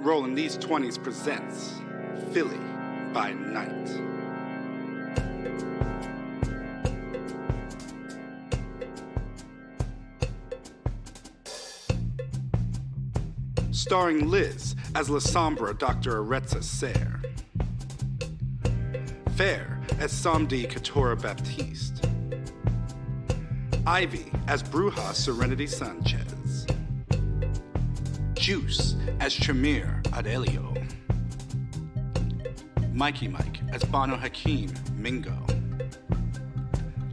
RollingDeez20's presents Philly by Night. Starring Liz as La Sombra Dr. Aretza Serre, Fair as Samdi Couture Baptiste, Ivy as Bruja Serenity Sanchez, Juice as Tremere Adelio, Mikey Mike as Bano Hakim Mingo,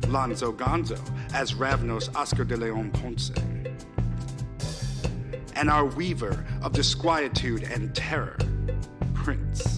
Lonzo Gonzo as Ravnos Oscar de Leon Ponce, and our weaver of disquietude and terror, Prince.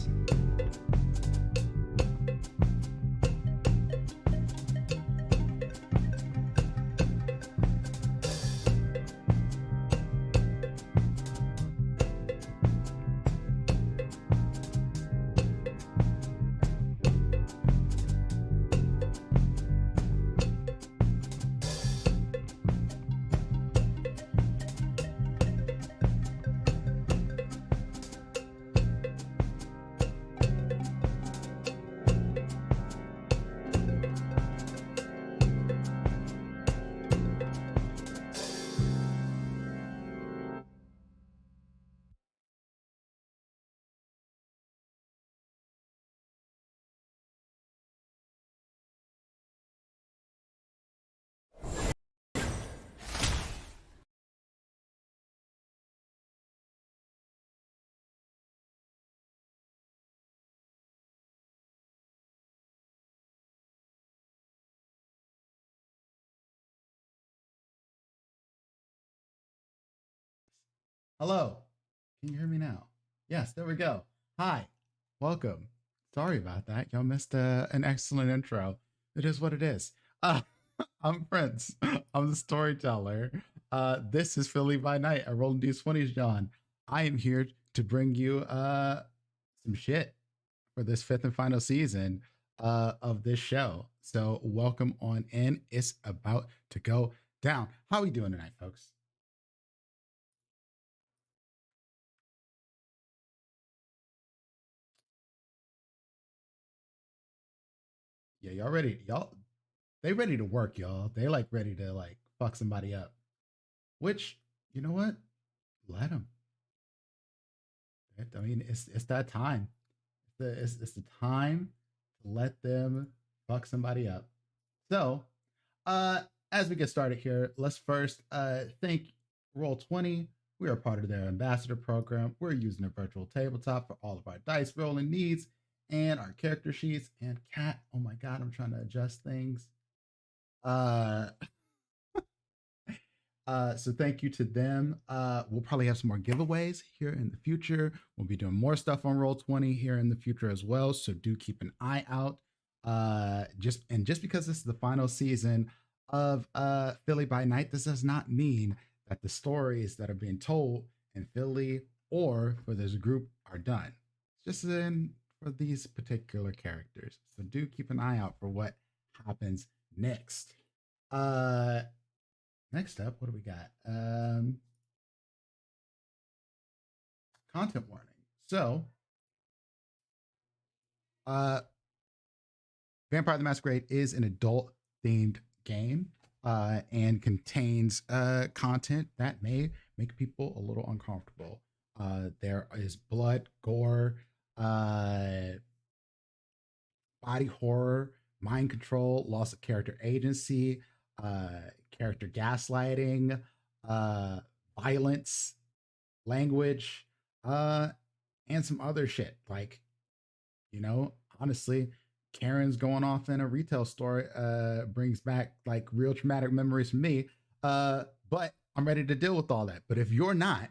Hello. Can you hear me now? Yes, there we go. Hi. Welcome. Sorry about that. Y'all missed an excellent intro. It is what it is. I'm Prince. I'm the storyteller. This is Philly by Night at RollingDeez20's, John. I am here to bring you some shit for this fifth and final season of this show. So welcome on in. It's about to go down. How are we doing tonight, folks? Yeah, y'all ready? They ready to work, y'all. They like ready to like fuck somebody up. Which, you know what? Let them. I mean, it's that time. It's the time to let them fuck somebody up. So, as we get started here, let's first thank Roll20. We are part of their ambassador program. We're using their virtual tabletop for all of our dice rolling needs and our character sheets. And Cat, oh my god, I'm trying to adjust things. So thank you to them. We'll probably have some more giveaways here in the future. We'll be doing more stuff on Roll20 here in the future as well. So do keep an eye out. Just because this is the final season of Philly by Night, this does not mean that the stories that are being told in Philly or for this group are done. It's just for these particular characters. So do keep an eye out for what happens next. Next up, what do we got? Content warning. So, Vampire the Masquerade is an adult-themed game and contains content that may make people a little uncomfortable. There is blood, gore, body horror, mind control, loss of character agency, character gaslighting, violence, language, and some other shit. Like, you know, honestly, Karen's going off in a retail store brings back like real traumatic memories for me. But I'm ready to deal with all that. But if you're not,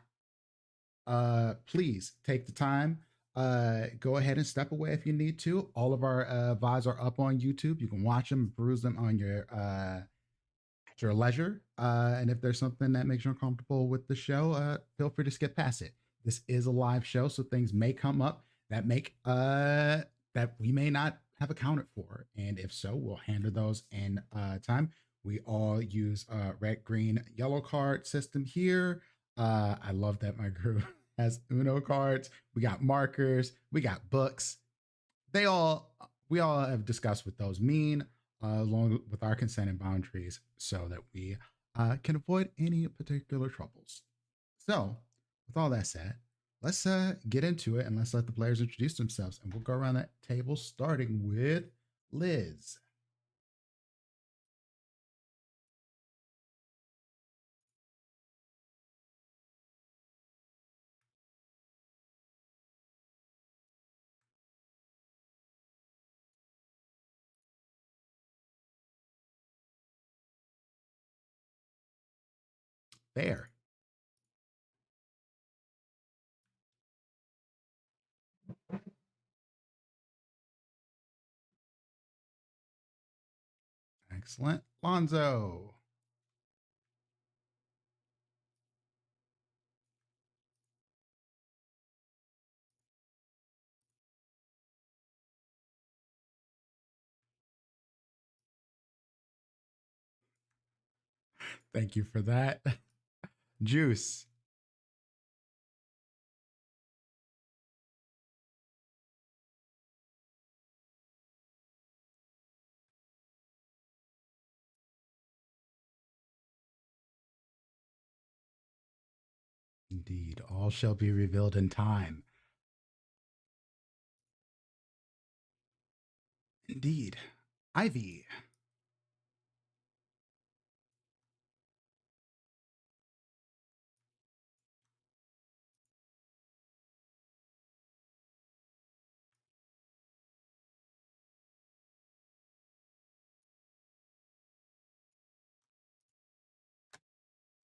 please take the time. Go ahead and step away if you need to. All of our VODs are up on YouTube. You can watch them, peruse them on your at your leisure. And if there's something that makes you uncomfortable with the show, feel free to skip past it. This is a live show, so things may come up that make that we may not have accounted for. And if so, we'll handle those in time. We all use red, green, yellow card system here. I love that my group has Uno cards. We got markers. We got books. We all have discussed what those mean, along with our consent and boundaries, so that we can avoid any particular troubles. So, with all that said, let's get into it and let's let the players introduce themselves. And we'll go around that table, starting with Liz. Fair. Excellent. Lonzo. Thank you for that. Juice. Indeed, all shall be revealed in time. Indeed. Ivy.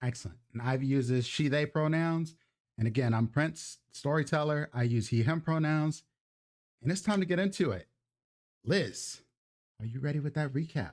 Excellent. And Ivy uses she, they pronouns. And again, I'm Prince, storyteller. I use he, him pronouns. And it's time to get into it. Liz, are you ready with that recap?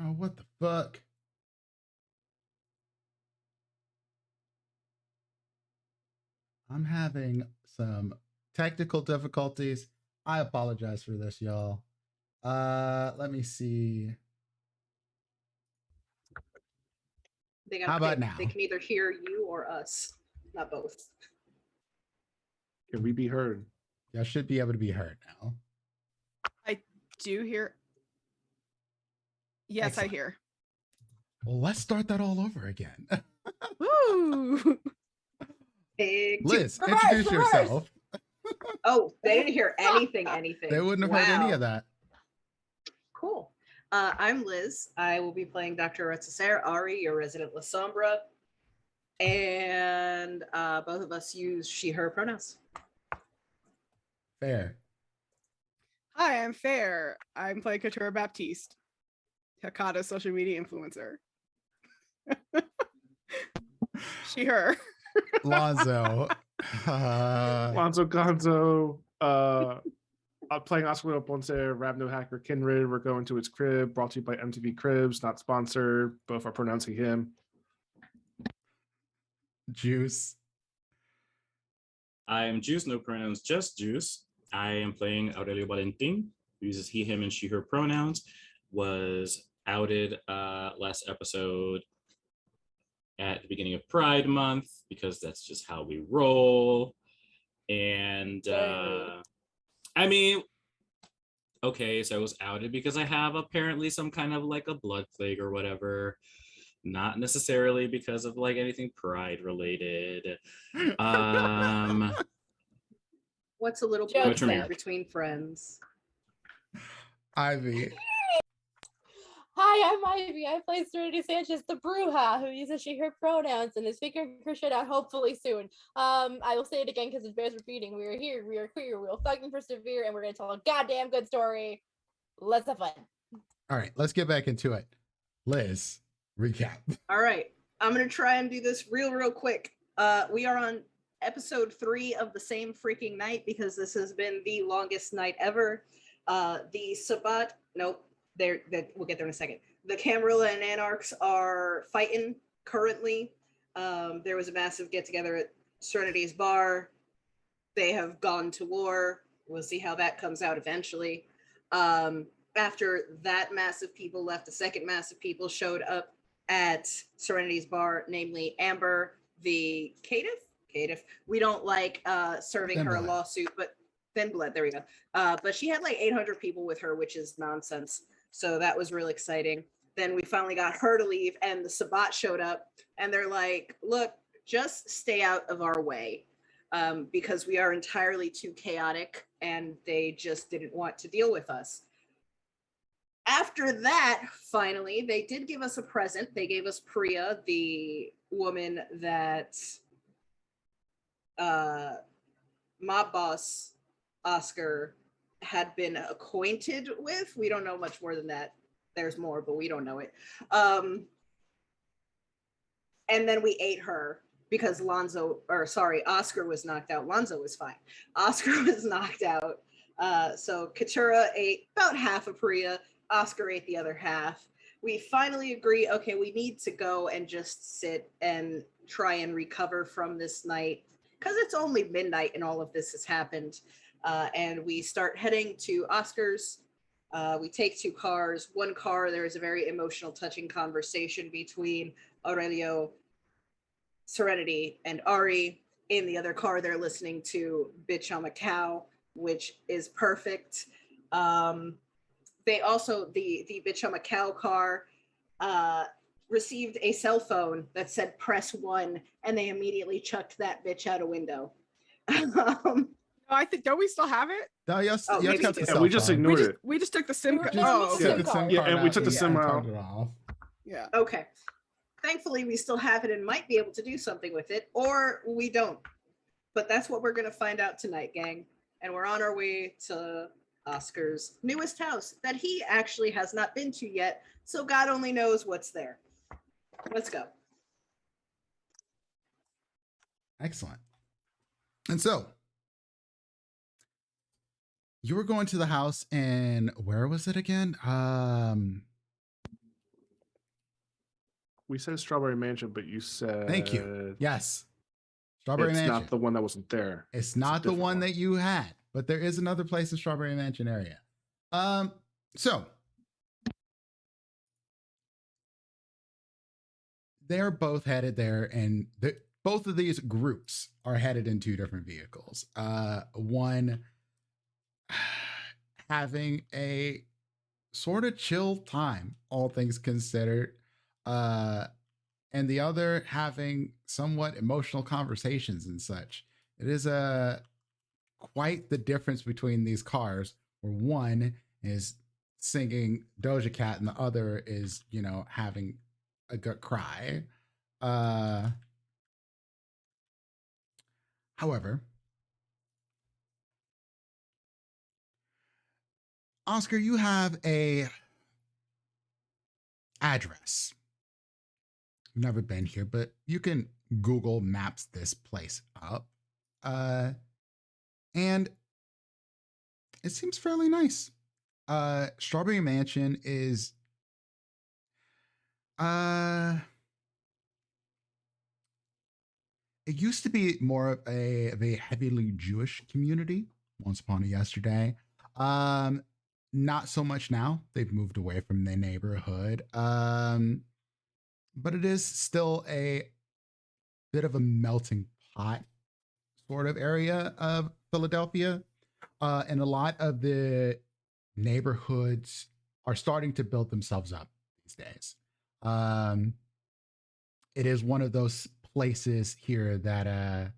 Oh, what the fuck? I'm having some technical difficulties. I apologize for this, y'all. Let me see. How about now? They can either hear you or us, not both. Can we be heard? Y'all should be able to be heard now. I do hear. Yes, Excellent. I hear. Well, let's start that all over again. Woo! Liz, introduce yourself. Oh, they didn't hear anything. They wouldn't have heard any of that. Cool. I'm Liz. I will be playing Dr. Retzaser, Ari, your resident La Sombra. And both of us use she, her pronouns. Fair. Hi, I'm Fair. I'm playing Couture Baptiste, Hakata's social media influencer. She, her. Lonzo. Lonzo Gonzo. I'm playing Oscar Ponce, Ravno Hacker Kindred. We're going to its crib, brought to you by MTV Cribs, not sponsored. Both are pronouncing him. Juice. I am Juice, no pronouns, just Juice. I am playing Aurelio Valentin, who uses he, him, and she, her pronouns. Was outed last episode at the beginning of Pride Month, because that's just how we roll. And I mean, okay, so I was outed because I have apparently some kind of like a blood plague or whatever. Not necessarily because of like anything pride related. What's a little Joke blood Tremere. between friends? Ivy. Hi, I'm Ivy. I play Serenity Sanchez, the Bruja, who uses she, her pronouns and is figuring her shit out hopefully soon. I will say it again because it bears repeating. We are here, we are queer, we will fucking persevere, and we're gonna tell a goddamn good story. Let's have fun. All right, let's get back into it. Liz, recap. All right. I'm going to try and do this real quick. We are on episode 3 of the same freaking night because this has been the longest night ever. The Sabbat, nope, we'll get there in a second. The Camarilla and Anarchs are fighting currently. There was a massive get together at Serenity's bar. They have gone to war. We'll see how that comes out eventually. After that mass of people left, the second mass of people showed up at Serenity's bar, namely Amber, the caitiff. We don't like serving Thin her a blood. lawsuit, but Thin Blood, there we go. But she had like 800 people with her, which is nonsense. So that was real exciting. Then we finally got her to leave, and the Sabbat showed up, and they're like, look, just stay out of our way. Because we are entirely too chaotic, and they just didn't want to deal with us. After that, finally, they did give us a present. They gave us Priya, the woman that mob boss Oscar had been acquainted with. We don't know much more than that. There's more, but we don't know it. And then we ate her because Oscar was knocked out. Lonzo was fine. Oscar was knocked out. So Katura ate about half of Priya. Oscar ate the other half. We finally agree, okay, we need to go and just sit and try and recover from this night because it's only midnight and all of this has happened. And we start heading to Oscar's. We take 2 cars. One car, there is a very emotional, touching conversation between Aurelio, Serenity, and Ari. In the other car, they're listening to Bitch I'm a Cow, which is perfect. They also, the Bitch I'm a Cow car, received a cell phone that said press 1, and they immediately chucked that bitch out a window. I think, don't we still have it? No, yes, Oh, yes, maybe kept we the do. cell We just phone. ignored it. We just took the SIM card. Just Oh, the Took SIM the SIM card. Yeah, card and we out took the SIM and out. turned it off. yeah. Okay. Thankfully, we still have it and might be able to do something with it, or we don't. But that's what we're going to find out tonight, gang. And we're on our way to Oscar's newest house that he actually has not been to yet. So God only knows what's there. Let's go. Excellent. And so you were going to the house, and where was it again? We said Strawberry Mansion, but you said Thank you. Yes. Strawberry it's Mansion. not the one that wasn't there. It's a not the different one that you had, but there is another place in Strawberry Mansion area. So they're both headed there, and both of these groups are headed in 2 different vehicles. One having a sort of chill time, all things considered, and the other having somewhat emotional conversations and such. It is quite the difference between these cars, where one is singing Doja Cat and the other is, having a good cry. However, Oscar, you have a address. I've never been here, but you can Google Maps this place up. And it seems fairly nice. Strawberry Mansion is it used to be more of a heavily Jewish community once upon a yesterday. Not so much now. They've moved away from the neighborhood. But it is still a bit of a melting pot sort of area of Philadelphia. And a lot of the neighborhoods are starting to build themselves up these days. It is one of those places here that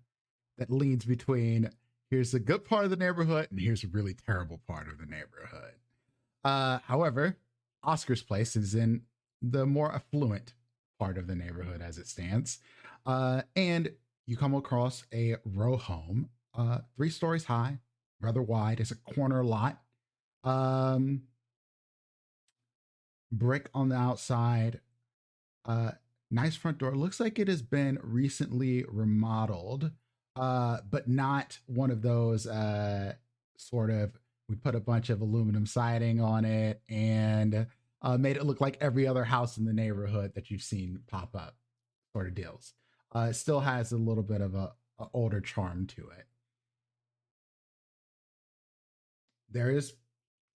leans between here's a good part of the neighborhood and here's a really terrible part of the neighborhood. However, Oscar's place is in the more affluent part of the neighborhood as it stands. And you come across a row home, 3 stories high, rather wide. It's a corner lot. Brick on the outside. Nice front door. Looks like it has been recently remodeled, but not one of those sort of, we put a bunch of aluminum siding on it and made it look like every other house in the neighborhood that you've seen pop up sort of deals. It still has a little bit of a older charm to it. There is,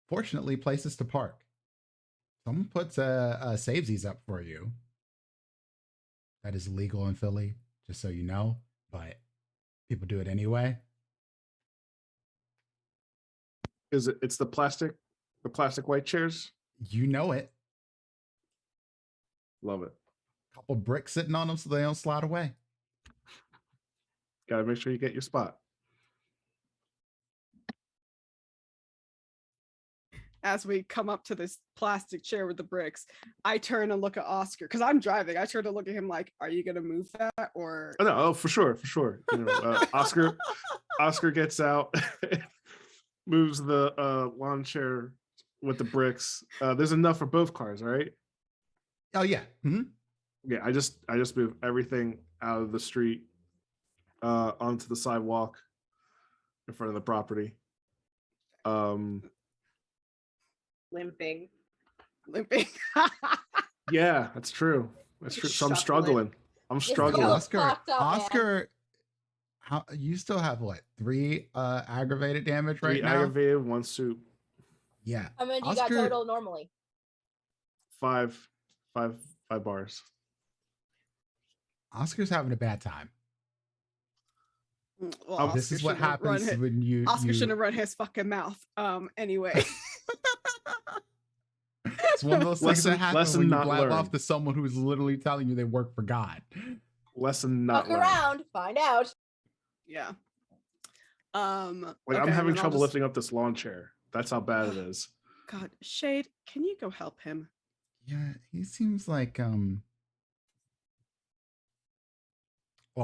fortunately, places to park. Someone puts a savesies up for you. That is illegal in Philly, just so you know, but people do it anyway. Is it? It's the plastic white chairs. You know it. Love it. Couple bricks sitting on them so they don't slide away. Got to make sure you get your spot. As we come up to this plastic chair with the bricks, I turn and look at Oscar because I'm driving. I turn to look at him like, "Are you gonna move that?" Or Oh, for sure. You know, Oscar gets out, moves the lawn chair with the bricks. There's enough for both cars, right? Oh yeah. Mm-hmm. Yeah. I just move everything out of the street onto the sidewalk in front of the property. Limping. Yeah, that's true. That's true. So I'm struggling. Oscar, how you still have what, 3 aggravated damage right now? 3 aggravated, 1 soup. Yeah. How many do you got total normally? 5 bars. Oscar's having a bad time. Well, this is what happens when you. Oscar shouldn't run his fucking mouth. Anyway. It's one of those things that happen when you blab learned. off to someone who is literally telling you they work for God. Lesson not learned. Look around, find out. Yeah. I'm having trouble lifting up this lawn chair. That's how bad it is. God, Shade, can you go help him? Yeah, he seems like well,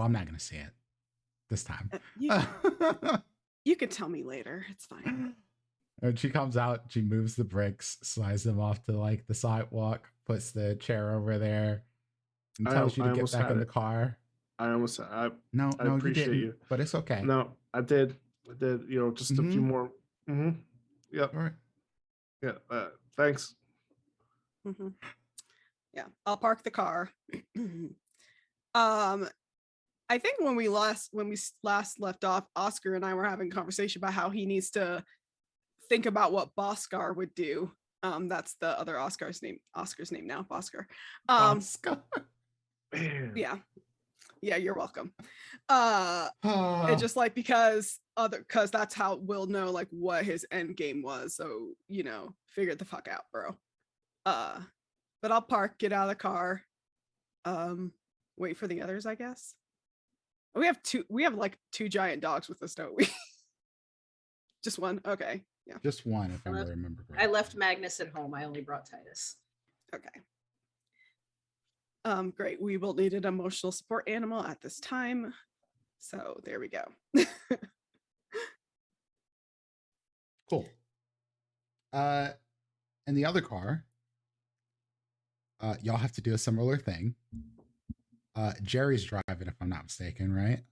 I'm not gonna say it this time. You can tell me later. It's fine. And she comes out, she moves the bricks, slides them off to like the sidewalk, puts the chair over there, and tells you to get back in the car. I appreciate you, but it's okay. No, I did. You know, just a few more. Mm-hmm. Yep. All right. Yeah. Thanks. Mm-hmm. Yeah, I'll park the car. I think when we last left off, Oscar and I were having a conversation about how he needs to think about what Boscar would do. That's the other Oscar's name now, Boscar. Oscar. Yeah, you're welcome. And just like because that's how we'll know like what his end game was. So, you know, figure it the fuck out, bro. But I'll park, get out of the car, wait for the others, I guess. We have like 2 giant dogs with us, don't we? Just one? Okay. Yeah. Just one, if I remember correctly. I left Magnus at home. I only brought Titus. Okay. Great. We will need an emotional support animal at this time. So there we go. Cool. In the other car, y'all have to do a similar thing. Jerry's driving, if I'm not mistaken, right?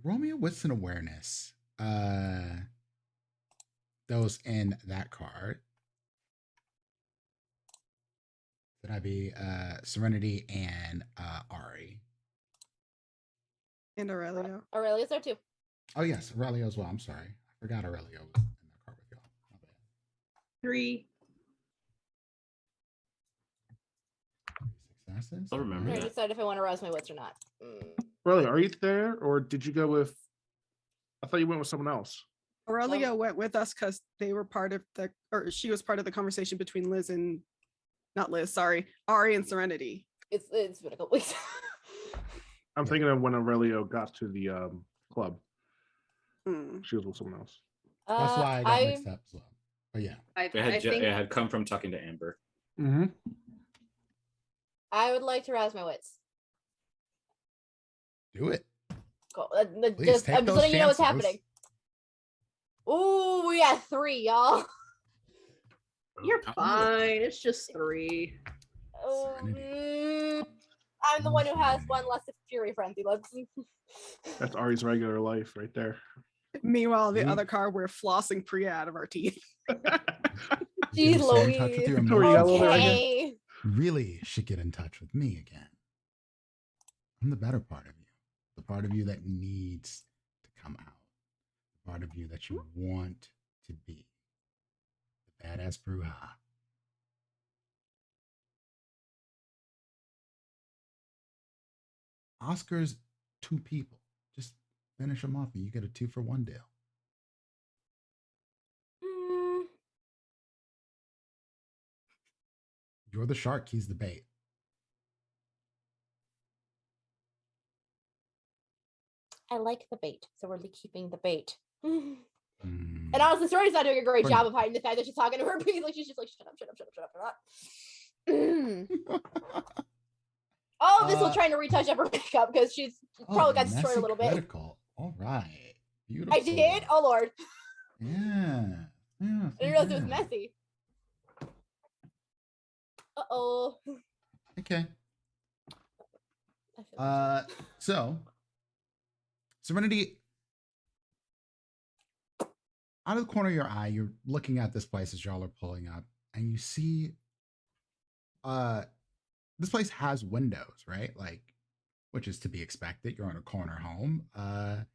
Romeo, what's an awareness? Those in that card. Would I be Serenity and Ari? And Aurelio. Aurelio's there too. Oh yes, Aurelio as well. I'm sorry. I forgot Aurelio was in that card with y'all. My bad. 3. 3 successes. I'll remember. I decide if I want to rouse my wits or not. Really, are you there, or did you go with? I thought you went with someone else. Aurelia went with us because they were part of she was part of the conversation between Ari and Serenity. It's been a couple weeks. I'm thinking of when Aurelio got to the club. She was with someone else. That's why I got mixed up. So. But yeah, It had come from talking to Amber. Mm-hmm. I would like to rouse my wits. do it. Cool. Please, I'm just letting you know what's chances. happening. Ooh, we got 3, y'all. You're fine. It's just 3. I'm the one who has one less Fury Frenzy. That's Ari's regular life right there. Meanwhile, the other car, we're flossing Priya out of our teeth. Jeez Louise. Okay. Really should get in touch with me again. I'm the better part of you. The part of you that needs to come out. The part of you that you want to be. The badass Bruja. Oscar's 2 people. Just finish them off and you get a 2-for-1 deal. You're the shark, he's the bait. I like the bait, so we're keeping the bait. And honestly, Sorority's not doing a great job of hiding the fact that she's talking to her piece. Like she's just like, shut up. All of this while trying to retouch up her makeup because she's probably got destroyed a little bit. Critical. All right. Beautiful. I did? Oh Lord. Yeah. I didn't realize it was messy. Uh-oh. Okay. So Serenity, out of the corner of your eye, you're looking at this place as y'all are pulling up, and you see this place has windows, right? Like, which is to be expected. You're on a corner home. And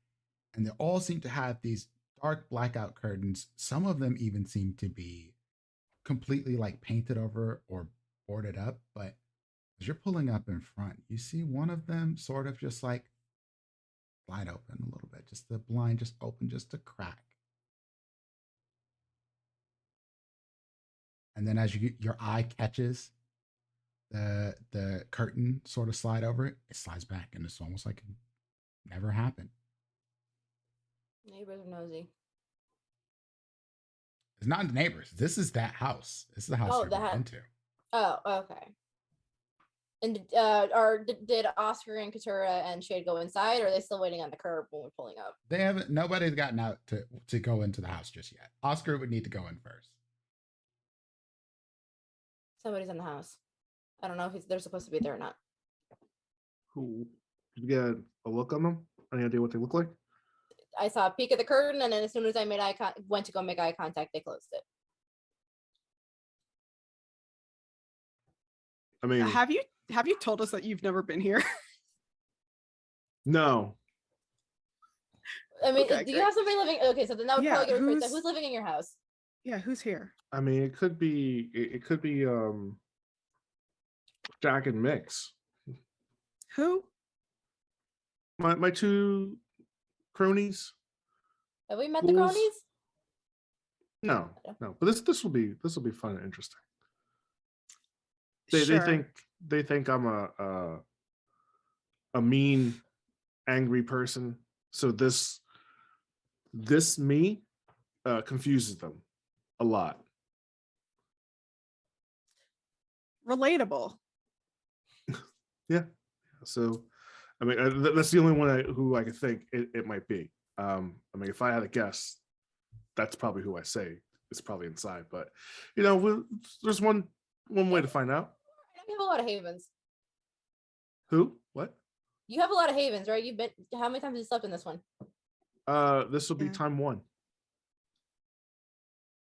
they all seem to have these dark blackout curtains. Some of them even seem to be completely like painted over or boarded up. But as you're pulling up in front, you see one of them sort of just like slide open a little bit. Just the blind just open just a crack. And then as your eye catches the curtain sort of slide over it, it slides back, and it's almost like it never happened. Neighbors are nosy. It's not the neighbors. This is that house. This is the house you're going into. Oh, okay. And did Oscar and Katura and Shade go inside, or are they still waiting on the curb when we're pulling up? They haven't. Nobody's gotten out to go into the house just yet. Oscar would need to go in first. Somebody's in the house. I don't know if they're supposed to be there or not. Cool. Did you get a look on them? Any idea what they look like? I saw a peek at the curtain, and then as soon as I made went to go make eye contact, they closed it. I mean, have you told us that you've never been here? No. I mean, do you have somebody living? Okay, so then that would probably get replaced. Who's living in your house? Yeah, who's here? I mean, it could be Jack and Mix. Who? My 2 cronies. Have we met the cronies? No. But this will be fun and interesting. They think I'm a mean, angry person. So this me confuses them a lot. Relatable. Yeah. So, I mean, that's the only one who I could think it might be. I mean, if I had a guess, that's probably who I say is probably inside. But there's one way to find out. You have a lot of havens. Who? What? You have a lot of havens, right? You've been. How many times have you slept in this one? This will be time 1.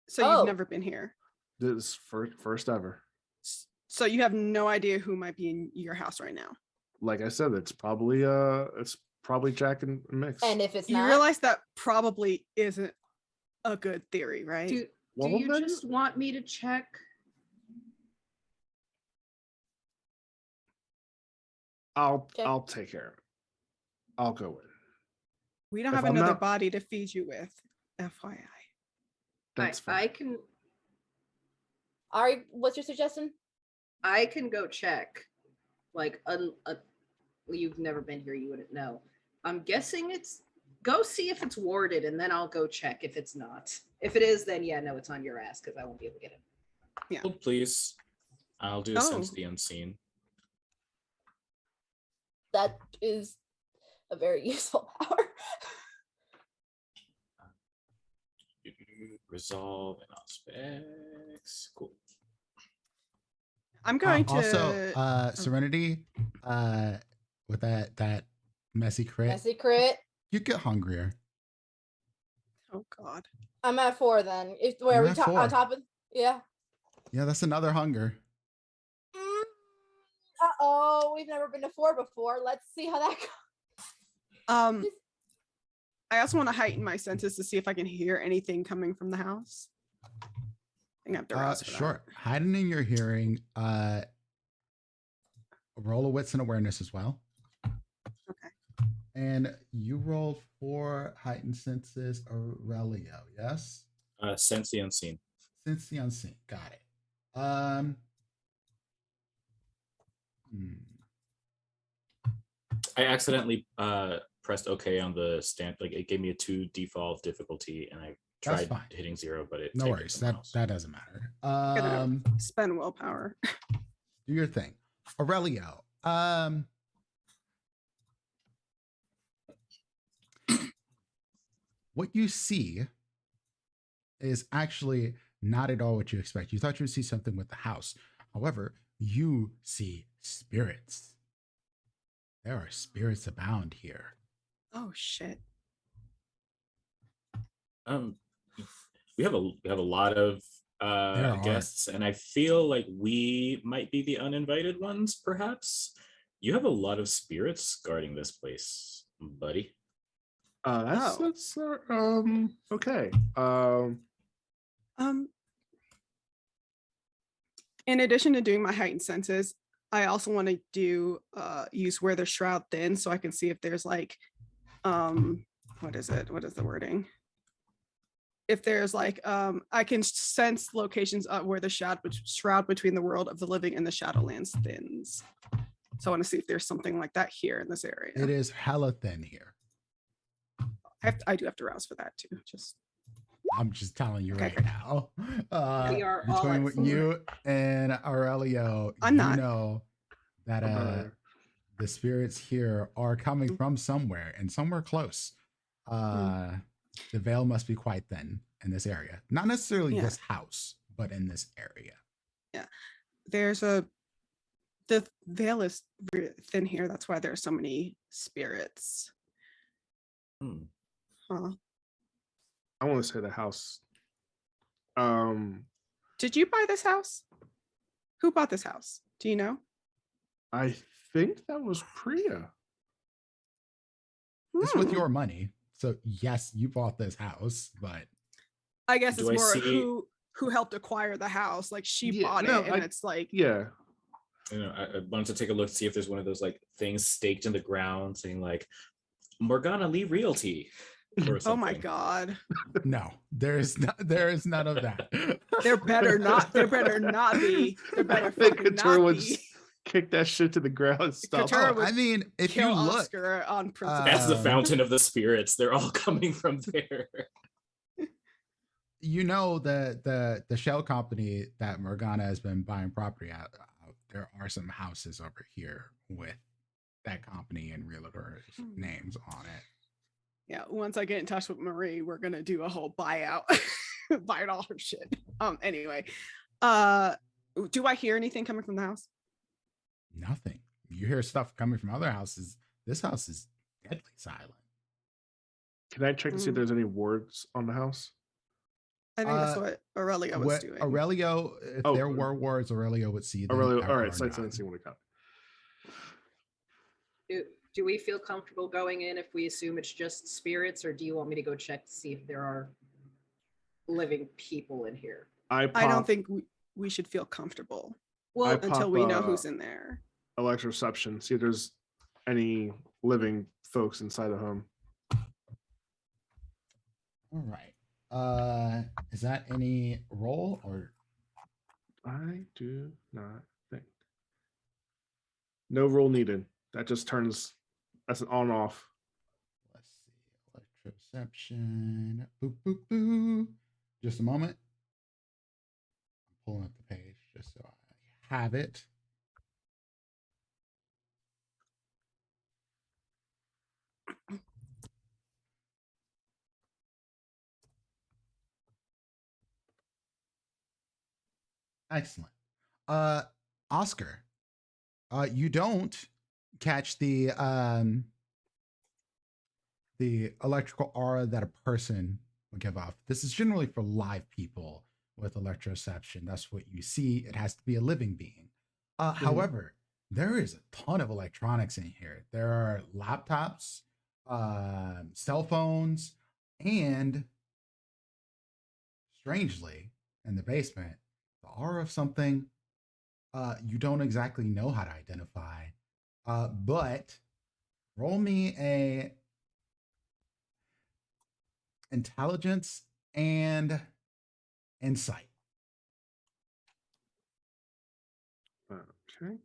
So you've never been here. This is first ever. So you have no idea who might be in your house right now. Like I said, it's probably Jack and Mix. And if it's not, you realize that probably isn't a good theory, right? Do you just want me to check? I'll take care of it. I'll go in. We don't If have I'm another not- body to feed you with, FYI. That's fine. I can Ari, what's your suggestion? I can go check. Like, well, you've never been here, you wouldn't know. I'm guessing it's go see if it's warded, and then I'll go check if it's not. If it is, then yeah, no, it's on your ass because I won't be able to get it. Yeah. Oh, please. I'll do sense the unseen. That is a very useful power. Resolve and aspects. Cool. I'm going to also Serenity, with that messy crit, Messy crit. you get hungrier. Oh God. I'm at 4 then. If where You're we at top 4. on top of yeah. Yeah, that's another hunger. Uh-oh, we've never been to 4 before. Let's see how that goes. I also want to heighten my senses to see if I can hear anything coming from the house. I think I have to rouse for Sure. Heightening your hearing, roll a wits and awareness as well. Okay. And you rolled 4 heightened senses, Aurelio, yes? Sense the unseen. Sense the unseen. Got it. I accidentally pressed OK on the stand. Like it gave me a 2 default difficulty, and I That's tried fine. hitting 0, but it No typed it worries. somewhere That else. that doesn't matter. Gonna spend willpower. Do your thing. Aurelio. What you see is actually not at all what you expect. You thought you would see something with the house. However, you see spirits. There are spirits abound here. Oh shit. We have a lot of guests, and I feel like we might be the uninvited ones. Perhaps you have a lot of spirits guarding this place, buddy. That's okay. In addition to doing my heightened senses, I also want to do use where the shroud thin, so I can see if there's like what is the wording? If there's like I can sense locations where the shroud between the world of the living and the Shadowlands thins. So I want to see if there's something like that here in this area. It is hella thin here. I do have to rouse for that too. I'm just telling you right great. now. We are all Between at what 4. you and Aurelio, I'm not. know that the spirits here are coming from somewhere and somewhere close. The veil must be quite thin in this area. Not necessarily this house, but in this area. Yeah. The veil is thin here. That's why there are so many spirits. Huh. I want to say the house. Did you buy this house? Who bought this house? Do you know? I think that was Priya. It's with your money. So yes, you bought this house, but I guess it's Do I more see- who helped acquire the house. Like she Yeah, bought no, it, and it's like Yeah. You know, I wanted to take a look to see if there's one of those like things staked in the ground saying like Morgana Lee Realty. Or oh my something. god. no, there is none of that. There better not be. There better I think fucking Katura not would be. kick that shit to the ground and stop. Katura Oh, would I mean, if you Kill look, Oscar on principle. That's the fountain of the spirits. They're all coming from there. you know the shell company that Morgana has been buying property out. There are some houses over here with that company and realtor names on it. Yeah, once I get in touch with Marie, we're gonna do a whole buyout, buy all her shit. Anyway, do I hear anything coming from the house? Nothing. You hear stuff coming from other houses. This house is deadly silent. Can I check to see if there's any wards on the house? I think that's what Aurelio was doing. Aurelio, if there were words, Aurelio would see them. Aurelio, all or right, so I not. see what I got. Do we feel comfortable going in if we assume it's just spirits, or do you want me to go check to see if there are living people in here? I don't think we should feel comfortable until we know who's in there. Electroception, see if there's any living folks inside the home. All right. Is that any roll or? I do not think. No roll needed. That just turns. That's an on-off. Let's see. Electroception. Boop, boop, boo. Just a moment. I'm pulling up the page just so I have it. Excellent. Oscar, you don't catch the electrical aura that a person will give off. This is generally for live people with electroception. That's what you see. It has to be a living being. However, there is a ton of electronics in here. There are laptops, cell phones, and strangely, in the basement, the aura of something you don't exactly know how to identify. But roll me a intelligence and insight. Okay.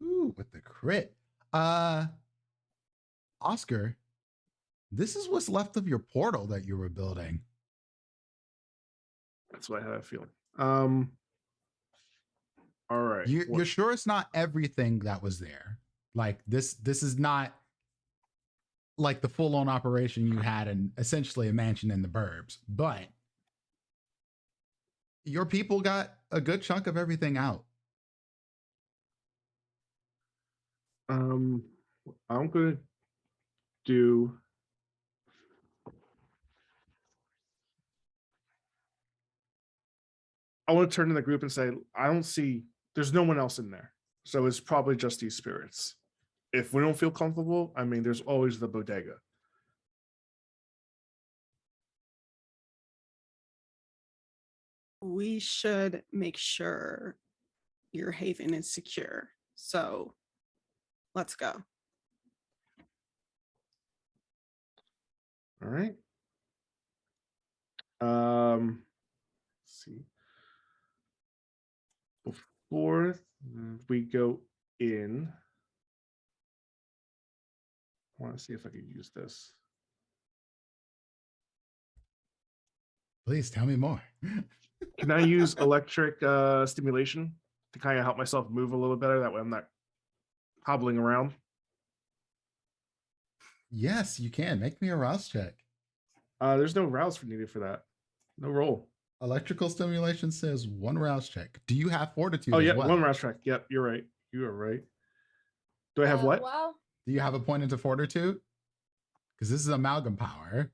Ooh, with the crit. Oscar, this is what's left of your portal that you were building. That's what I had a feeling. All right. You're sure it's not everything that was there? Like this is not like the full-on operation you had in essentially a mansion in the burbs, but your people got a good chunk of everything out. I'm gonna do. I want to turn to the group and say, I don't see. There's no one else in there, so it's probably just these spirits. If we don't feel comfortable, I mean, there's always the bodega. We should make sure your haven is secure. So let's go. All right. Let's see. Before we go in, I want to see if I could use this. Please tell me more. Can I use electric stimulation to kind of help myself move a little better? That way I'm not hobbling around. Yes, you can. Make me a rouse check. There's no rouse needed for that. No roll. Electrical stimulation says 1 rouse check. Do you have fortitude? Oh, yeah, as well? 1 rouse check. Yep, you're right. You are right. Do I have what? Wow. Do you have a point into fortitude? Because this is amalgam power.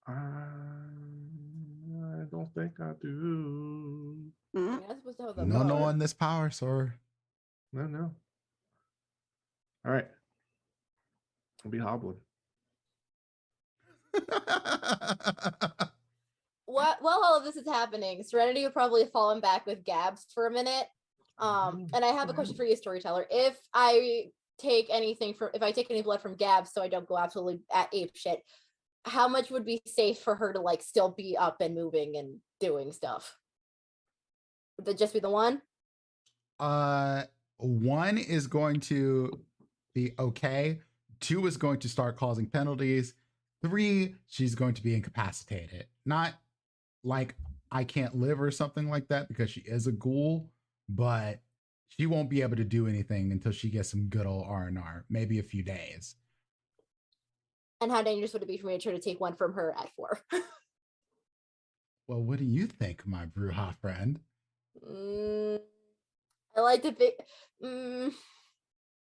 I don't think I do. You're not supposed to have that No power. on this power, sir. No. All right. I'll be hobbling. While all of this is happening, Serenity would probably have fallen back with Gabs for a minute. And I have a question for you, storyteller. If I take any blood from Gabs so I don't go absolutely at ape shit, how much would be safe for her to like still be up and moving and doing stuff? Would it just be the 1? 1 is going to be okay. 2 is going to start causing penalties. 3, she's going to be incapacitated. Not like I can't live or something like that, because she is a ghoul, but she won't be able to do anything until she gets some good old R&R, maybe a few days. And how dangerous would it be for me to try to take 1 from her at 4? Well, what do you think, my Bruja friend? I like to think.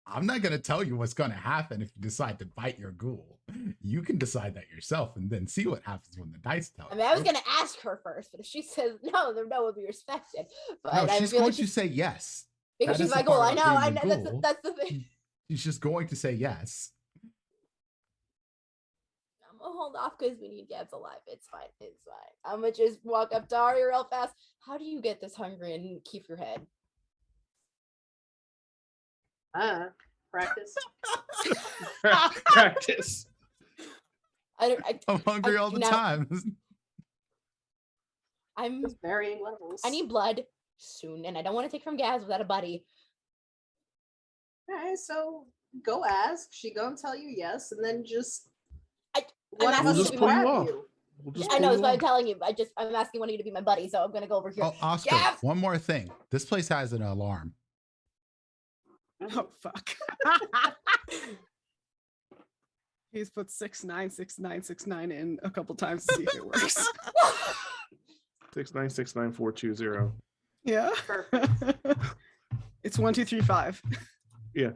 I'm not going to tell you what's going to happen if you decide to bite your ghoul. You can decide that yourself and then see what happens when the dice tell you. I mean, I was going to ask her first, but if she says no, then no will be respected. But no, I she's feel going like to say yes. Because That she's is my the goal. part I know. about I being know. a ghoul. That's the thing. She's just going to say yes. I'm a hold off because we need Gabs alive. It's fine. It's fine. I'm gonna just walk up to Ari real fast. How do you get this hungry and keep your head? Practice. Practice. I'm hungry all the time. I'm Just varying levels. I need blood soon, and I don't want to take from Gabs without a buddy. Okay, so go ask. She gonna tell you yes, and then just I'm one of asking us you will to be pull grab you off. you. We'll just I know, pull that's you what I'm off. telling you. I'm asking one of you to be my buddy, so I'm gonna go over here. Oh, Oscar, Gabs! one more thing. This place has an alarm. Oh fuck. He's put 696969 in a couple times to see if it works. 6969420. Yeah. It's 1, 2, 3, 5. Yeah.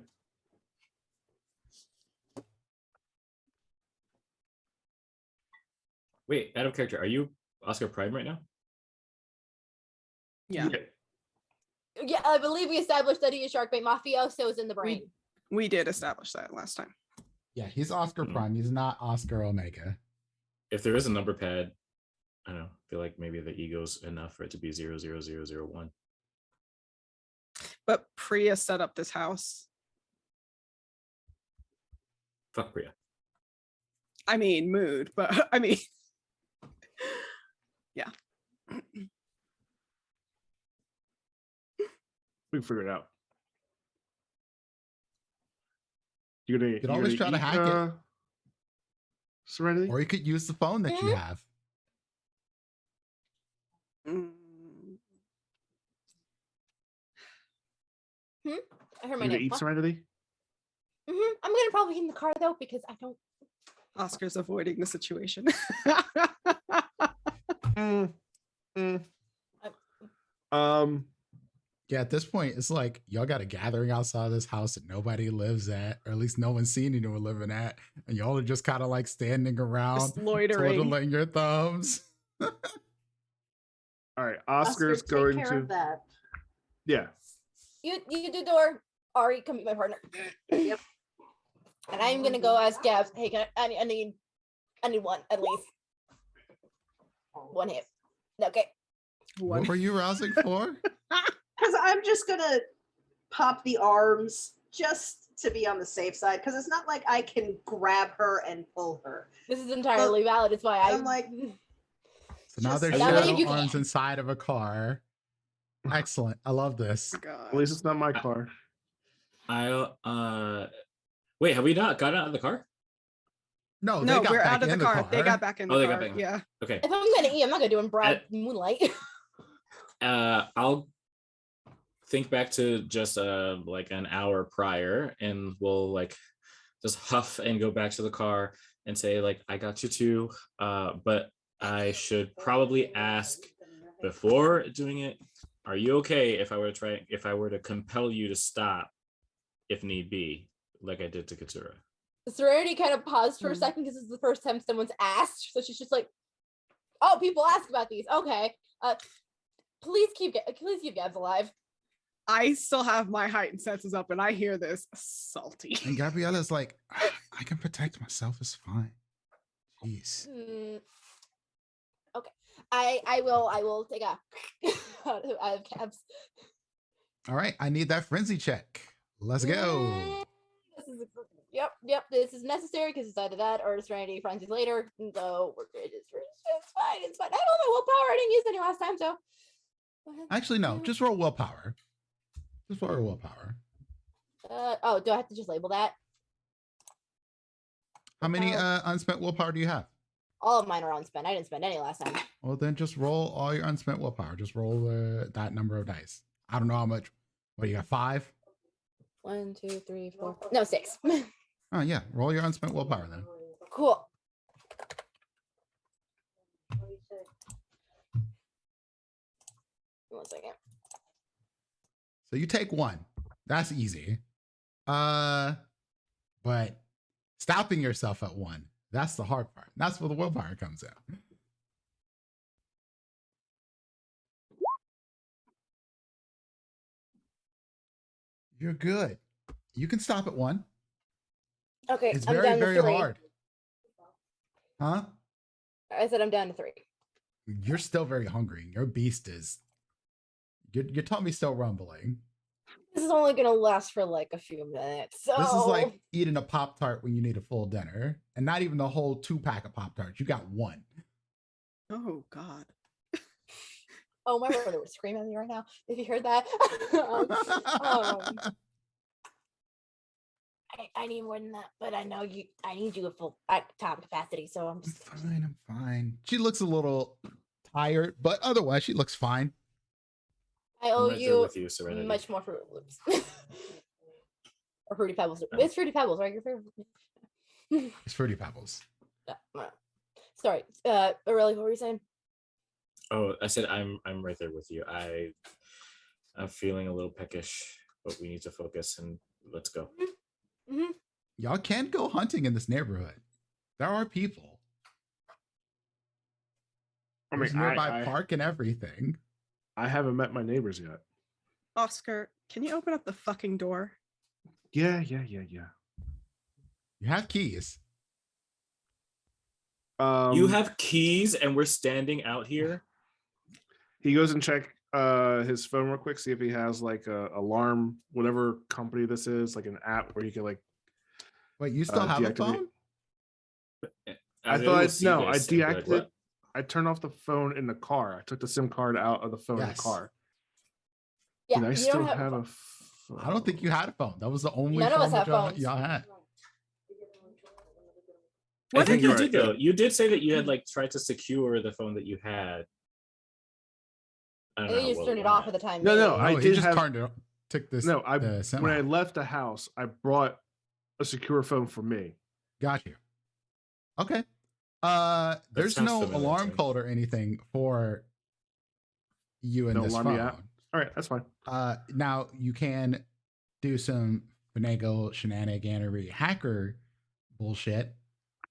Wait, out of character, are you Oscar Prime right now? Yeah. Yeah, I believe we established that he is Sharkbait Mafioso is in the brain. We did establish that last time. Yeah, he's Oscar Prime. He's not Oscar Omega. If there is a number pad, I don't know. I feel like maybe the ego's enough for it to be 00001. But Priya set up this house. Fuck Priya. I mean, mood, but I mean, yeah. We can figure it out. You could always try to hack it. Serenity? Or you could use the phone that you have. I heard my You gonna name. eat What? Serenity? I'm gonna probably get in the car though because I don't. Oscar's avoiding the situation. Yeah, at this point, it's like y'all got a gathering outside of this house that nobody lives at, or at least no one's seen anyone living at, and y'all are just kind of like standing around, Just loitering. twiddling your thumbs. All right, Oscar, Oscar's take going care to. of that. Yeah. You do the door. Ari, come be my partner. Yep. And I'm gonna go ask Gabs. Hey, I need one at least. One hit. Okay. What were you rousing for? Because I'm just gonna pop the arms just to be on the safe side. Because it's not like I can grab her and pull her. This is entirely valid. It's why I'm like. So now there's Now that shadow you arms can. inside of a car. Excellent. I love this. At least it's not my car. Wait, have we not gotten out of the car? No, No, they got we're back out of the in car. They got back in the Oh, they car. got back in. Yeah. Okay. If I'm gonna eat, I'm not gonna do it in broad moonlight. I'll think back to just like an hour prior, and we'll like just huff and go back to the car and say like, I got you too, but I should probably ask before doing it, are you okay if I were to compel you to stop if need be, like I did to Katsura? Serenity kind of paused for a second because this is the first time someone's asked, so she's just like, "Oh, people ask about these. Okay, please keep Gabs alive." I still have my heightened senses up, and I hear this salty. And Gabriella's like, I can protect myself. It's fine. Jeez. Okay, I will take a out of Gabs. All right, I need that frenzy check. Let's go. This is yep. This is necessary because it's either that or Serenity frenzies later. So we're good. It's fine. It's fine. I don't know willpower. I didn't use any last time, so. Actually, no. Just roll willpower. Just roll willpower. Oh, do I have to just label that? How many unspent willpower do you have? All of mine are unspent. I didn't spend any last time. Well, then just roll all your unspent willpower. Just roll that number of dice. I don't know how much. What, you got 5? 1, 2, 3, 4. No, 6. Oh, yeah. Roll your unspent willpower then. Cool. One second. So you take 1. That's easy. But stopping yourself at 1, that's the hard part. That's where the willpower comes in. You're good. You can stop at 1. Okay, It's I'm very, down to very 3. hard. Huh? I said I'm down to 3. You're still very hungry. Your beast is. Your tummy's still rumbling. This is only gonna last for like a few minutes. So This is like eating a Pop-Tart when you need a full dinner. And not even the whole 2-pack of Pop-Tarts. You got 1. Oh God. Oh, my brother would scream at me right now if he heard that. I need more than that, but I know you. I need you at full top capacity, so I'm just fine. I'm fine. She looks a little tired, but otherwise she looks fine. I owe right you, with you, Serenity. Much more Fruit Loops or Fruity Pebbles. It's Fruity Pebbles, right? Your favorite? It's Fruity Pebbles. Sorry, Aurelia, what were you saying? Oh, I said I'm right there with you. I'm feeling a little peckish, but we need to focus and let's go. Mm-hmm. Y'all can go hunting in this neighborhood. There are people. There's nearby park and everything. I haven't met my neighbors yet. Oscar, can you open up the fucking door? Yeah. You have keys. You have keys and we're standing out here. He goes and check his phone real quick, see if he has like a alarm, whatever company this is, like an app where you can like. Wait, you still have a phone? I deactivated. I turned off the phone in the car. I took the SIM card out of the phone in the car. Yeah, and I still have a phone. I don't think you had a phone. That was the only None phone of us have y'all phones. had. I think you did though. You did say that you had like tried to secure the phone that you had. I think you just turned it off at the time. No, I did just have. Turned it, took this. No, when I left the house, I brought a secure phone for me. Got you. Okay. There's no alarm code or anything for you in this phone. All right, that's fine. Now you can do some finagle shenaniganery hacker bullshit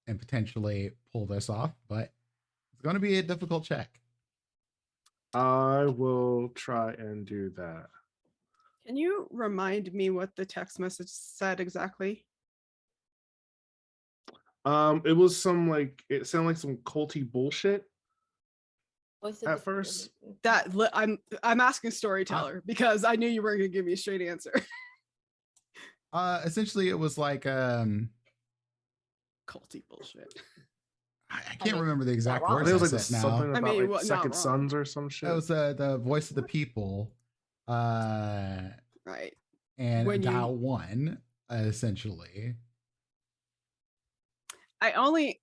and potentially pull this off, but it's going to be a difficult check. I will try and do that. Can you remind me what the text message said exactly? It was some it sounded like some culty bullshit at first. That I'm asking storyteller because I knew you weren't gonna give me a straight answer. Essentially it was like culty bullshit. I can't remember the exact words. It was like something about like Second Sons or some shit. It was the voice of the people. Right. And when dial 1 essentially. I only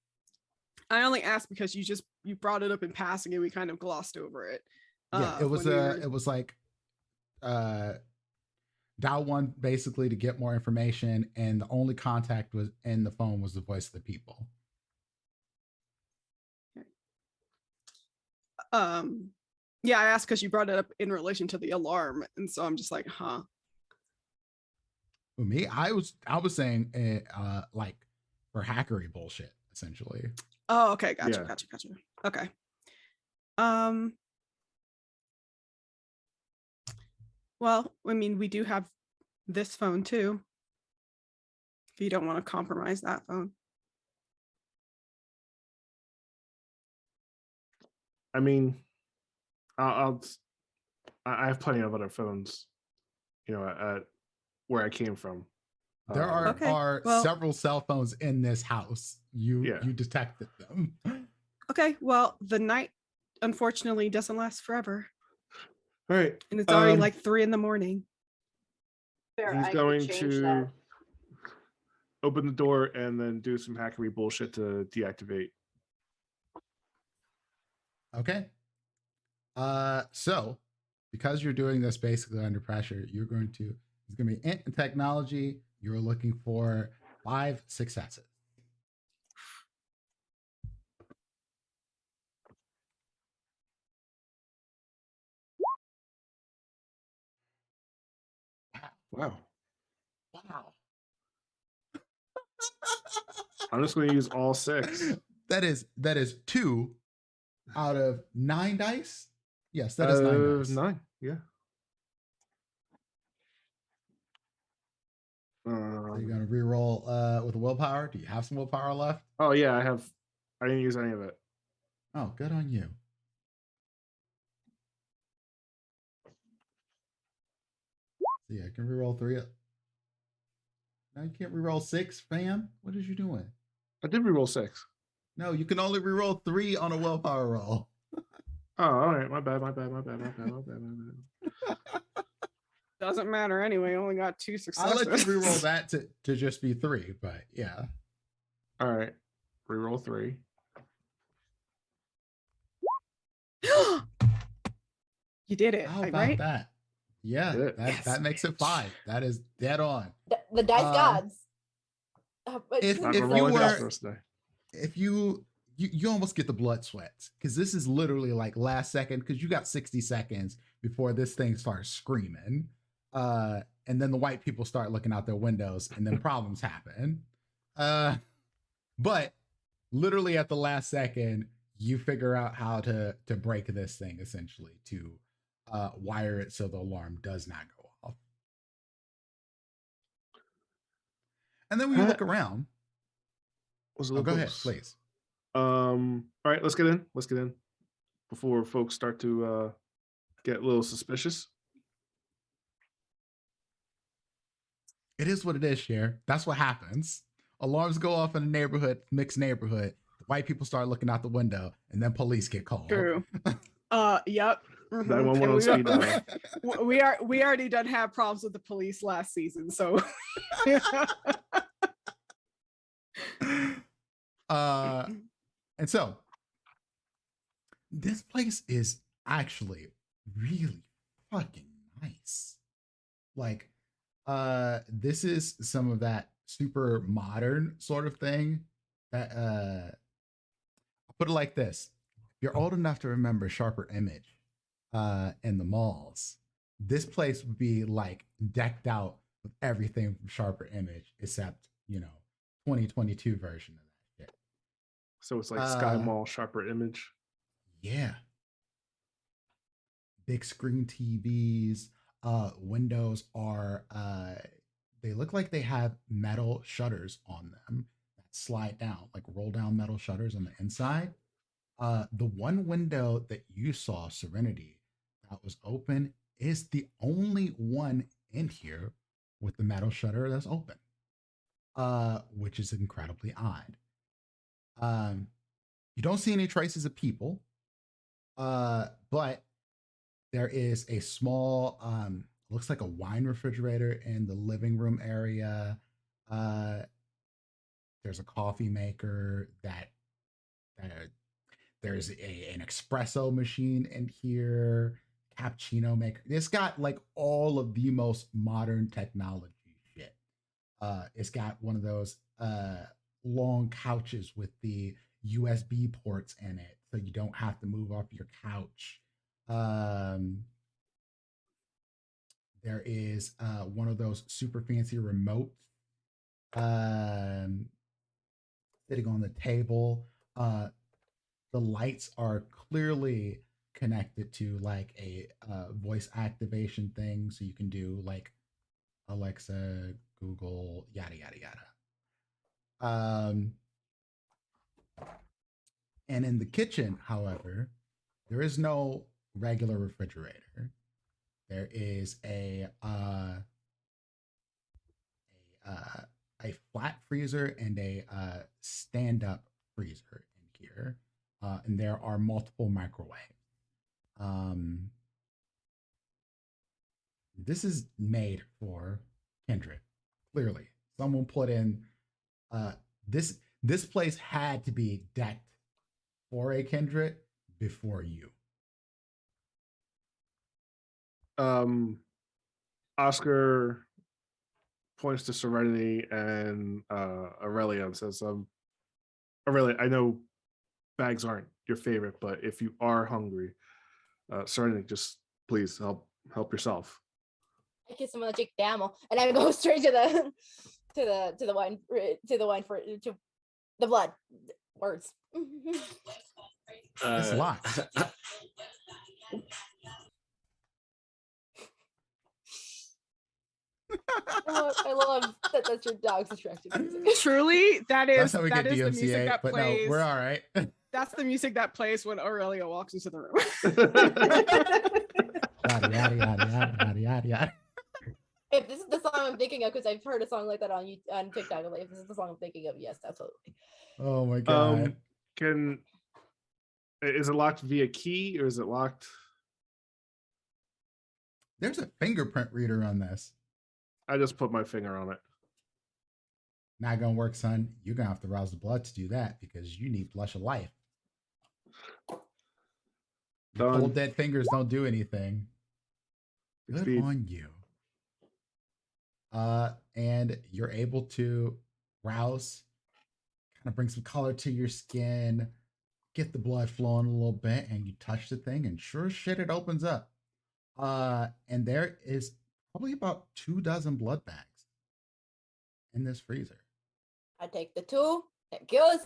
asked because you brought it up in passing and we kind of glossed over it. Yeah, it was like dial 1 basically to get more information, and the only contact was in the phone was the voice of the people. Yeah, I asked because you brought it up in relation to the alarm, and so I'm just like, huh. For me, I was saying like for hackery bullshit, essentially. Oh, okay, gotcha. Okay. Well, I mean, we do have this phone too. If you don't want to compromise that phone. I mean, I have plenty of other phones, at where I came from. There are several cell phones in this house. You detected them. Okay, well, the night unfortunately doesn't last forever. All right. And it's already like 3 a.m. He's going to open the door and then do some hackery bullshit to deactivate. Okay. So because you're doing this basically under pressure, it's going to be int and technology. You're looking for 5 successes. Wow. I'm just going to use all 6. That is 2 out of 9 dice. Yes, that is 9 dice. 9, yeah. So you're gonna re-roll with a willpower. Do you have some willpower left? Oh yeah, I have I didn't use any of it. Oh, good on you. See, I can reroll 3. Now you can't reroll 6, fam. What is you doing? I did reroll 6. No, you can only reroll 3 on a willpower roll. Oh, all right. My bad. Doesn't matter anyway. Only got 2 successes. I'll let you reroll that to just be 3, but yeah. All right. Reroll 3. You did it. How about right? that? Yeah, that makes it 5. That is dead on. The dice gods. If you almost get the blood sweats, because this is literally like last second, because you got 60 seconds before this thing starts screaming. And then the white people start looking out their windows and then problems happen. But literally at the last second, you figure out how to break this thing, essentially, to wire it so the alarm does not go off. And then when you look around, go ahead, please. All right, let's get in. Before folks start to get a little suspicious. It is what it is, Cher. That's what happens. Alarms go off in a neighborhood, mixed neighborhood. White people start looking out the window, and then police get called. True. Yep. 911 on speed dial. We already done have problems with the police last season, so. And so this place is actually really fucking nice. Like, this is some of that super modern sort of thing that I'll put it like this. If you're old enough to remember Sharper Image in the malls, this place would be like decked out with everything from Sharper Image except 2022 version of that shit. So it's like Sky Mall Sharper Image. Yeah. Big screen TVs. Windows are they look like they have metal shutters on them that slide down, like roll down metal shutters on the inside. The one window that you saw, Serenity, that was open is the only one in here with the metal shutter that's open, which is incredibly odd. You don't see any traces of people, but there is a small, looks like a wine refrigerator in the living room area. There's a coffee maker there's an espresso machine in here, cappuccino maker. It's got like all of the most modern technology shit. It's got one of those long couches with the USB ports in it, so you don't have to move off your couch. There is one of those super fancy remotes sitting on the table. The lights are clearly connected to like a voice activation thing, so you can do like Alexa, Google, yada yada yada. And in the kitchen, however, there is no regular refrigerator. There is a flat freezer and a stand-up freezer in here, and there are multiple microwaves. This is made for Kindred. Clearly, someone put in this place had to be decked for a Kindred before you. Oscar points to Serenity and Aurelia and says, Aurelia, I know bags aren't your favorite, but if you are hungry, Serenity, just please help yourself. I kiss him on the cheek, damn, and I go straight to the wine to the blood words. It's a lot. I love that that's your dog's distracted music. Truly, That's how we that get is the DMCA, music that but plays. no, we're all right. That's the music that plays when Aurelio walks into the room. Yada, yada, yada, yada, yada, yada, yada. If this is the song I'm thinking of, because I've heard a song like that on TikTok, like, if this is the song I'm thinking of, yes, absolutely. Oh my god. Is it locked via key or is it locked? There's a fingerprint reader on this. I just put my finger on it. Not gonna work, son. You're gonna have to rouse the blood to do that because you need blush of life. Cold dead fingers don't do anything. Good on you. And you're able to rouse, kind of bring some color to your skin, get the blood flowing a little bit, and you touch the thing, and sure as shit, it opens up. And there is probably about 24 blood bags in this freezer. I take the 2. Thank you.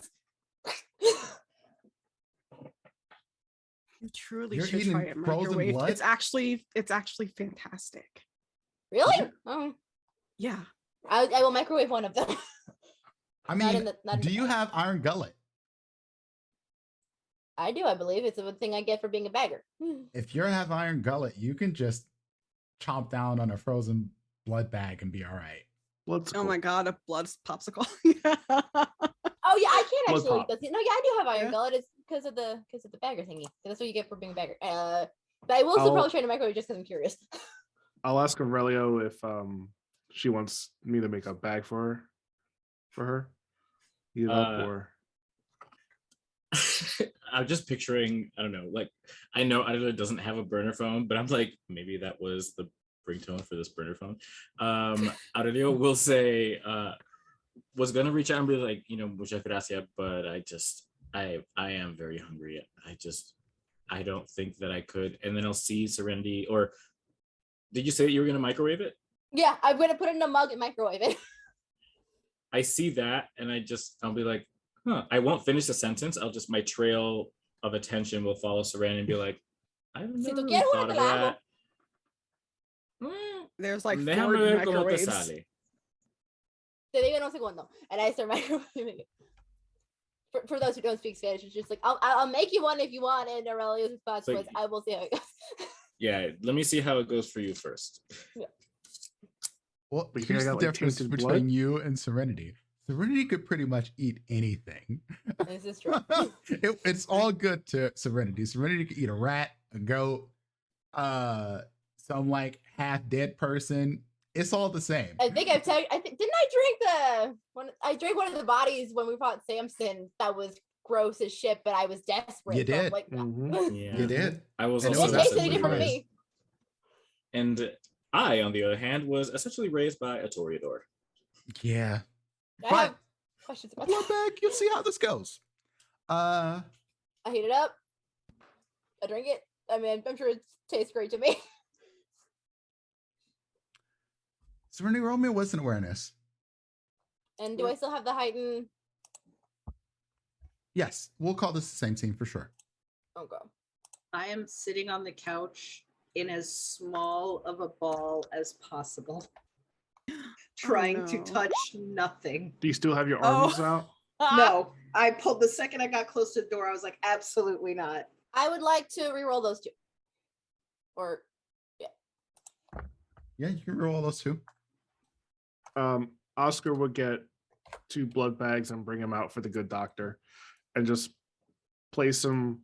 You truly You're should eating try it frozen microwave. blood? It's actually fantastic. Really? Yeah. I will microwave one of them. I mean, do you have iron gullet? I do, I believe. It's a thing I get for being a bagger. If you have iron gullet, you can just chomp down on a frozen blood bag and be all right. Oh my god, a blood popsicle. Oh yeah, I can't Blood actually pop. eat this. No, yeah, I do have iron gullet. It's because of the bagger thingy. That's what you get for being a bagger. But I will still probably try to microwave just because I'm curious. I'll ask Aurelio if she wants me to make a bag for her. Heat it up or I'm just picturing, I don't know, like I know it doesn't have a burner phone, but I'm like, maybe that was the ringtone for this burner phone. Aurelio will say, was gonna reach out and be like, muchas gracias, but I am very hungry. I don't think that I could. And then I'll see Serenity, or did you say that you were gonna microwave it? Yeah, I'm gonna put it in a mug and microwave it. I see that, and I'll be like, I won't finish the sentence. My trail of attention will follow Serenity and be like, I don't know. Really thought of that. There's like 4 Déjame ver cómo te microwaves. sale. Te digo un segundo, and I start microwaving it. For those who don't speak Spanish, it's just like, I'll make you one if you want. And Aurelio's response was, I will see how it goes. Yeah, let me see how it goes for you first. Yeah. Well, here's the difference between you and Serenity. Serenity could pretty much eat anything. This is true. It's all good to Serenity. Serenity could eat a rat, a goat, some like half dead person. It's all the same. I think didn't I drink one of the bodies when we fought Samson that was gross as shit, but I was desperate. You did. Like, Yeah. You did. I was and also it tasted different for me. And I, on the other hand, was essentially raised by a Toreador. Yeah. I have questions about blood that. bag, you'll see how this goes. I heat it up. I drink it. I mean, I'm sure it tastes great to me. Serenity, roll me wisdom awareness. And do I still have the heightened? Yes, we'll call this the same scene for sure. Okay. I am sitting on the couch in as small of a ball as possible, trying to touch nothing. Do you still have your arms out? No, I pulled the second I got close to the door. I was like, absolutely not. I would like to re-roll those 2. Or yeah, you can roll those 2. Oscar would get 2 blood bags and bring them out for the good doctor, and just place them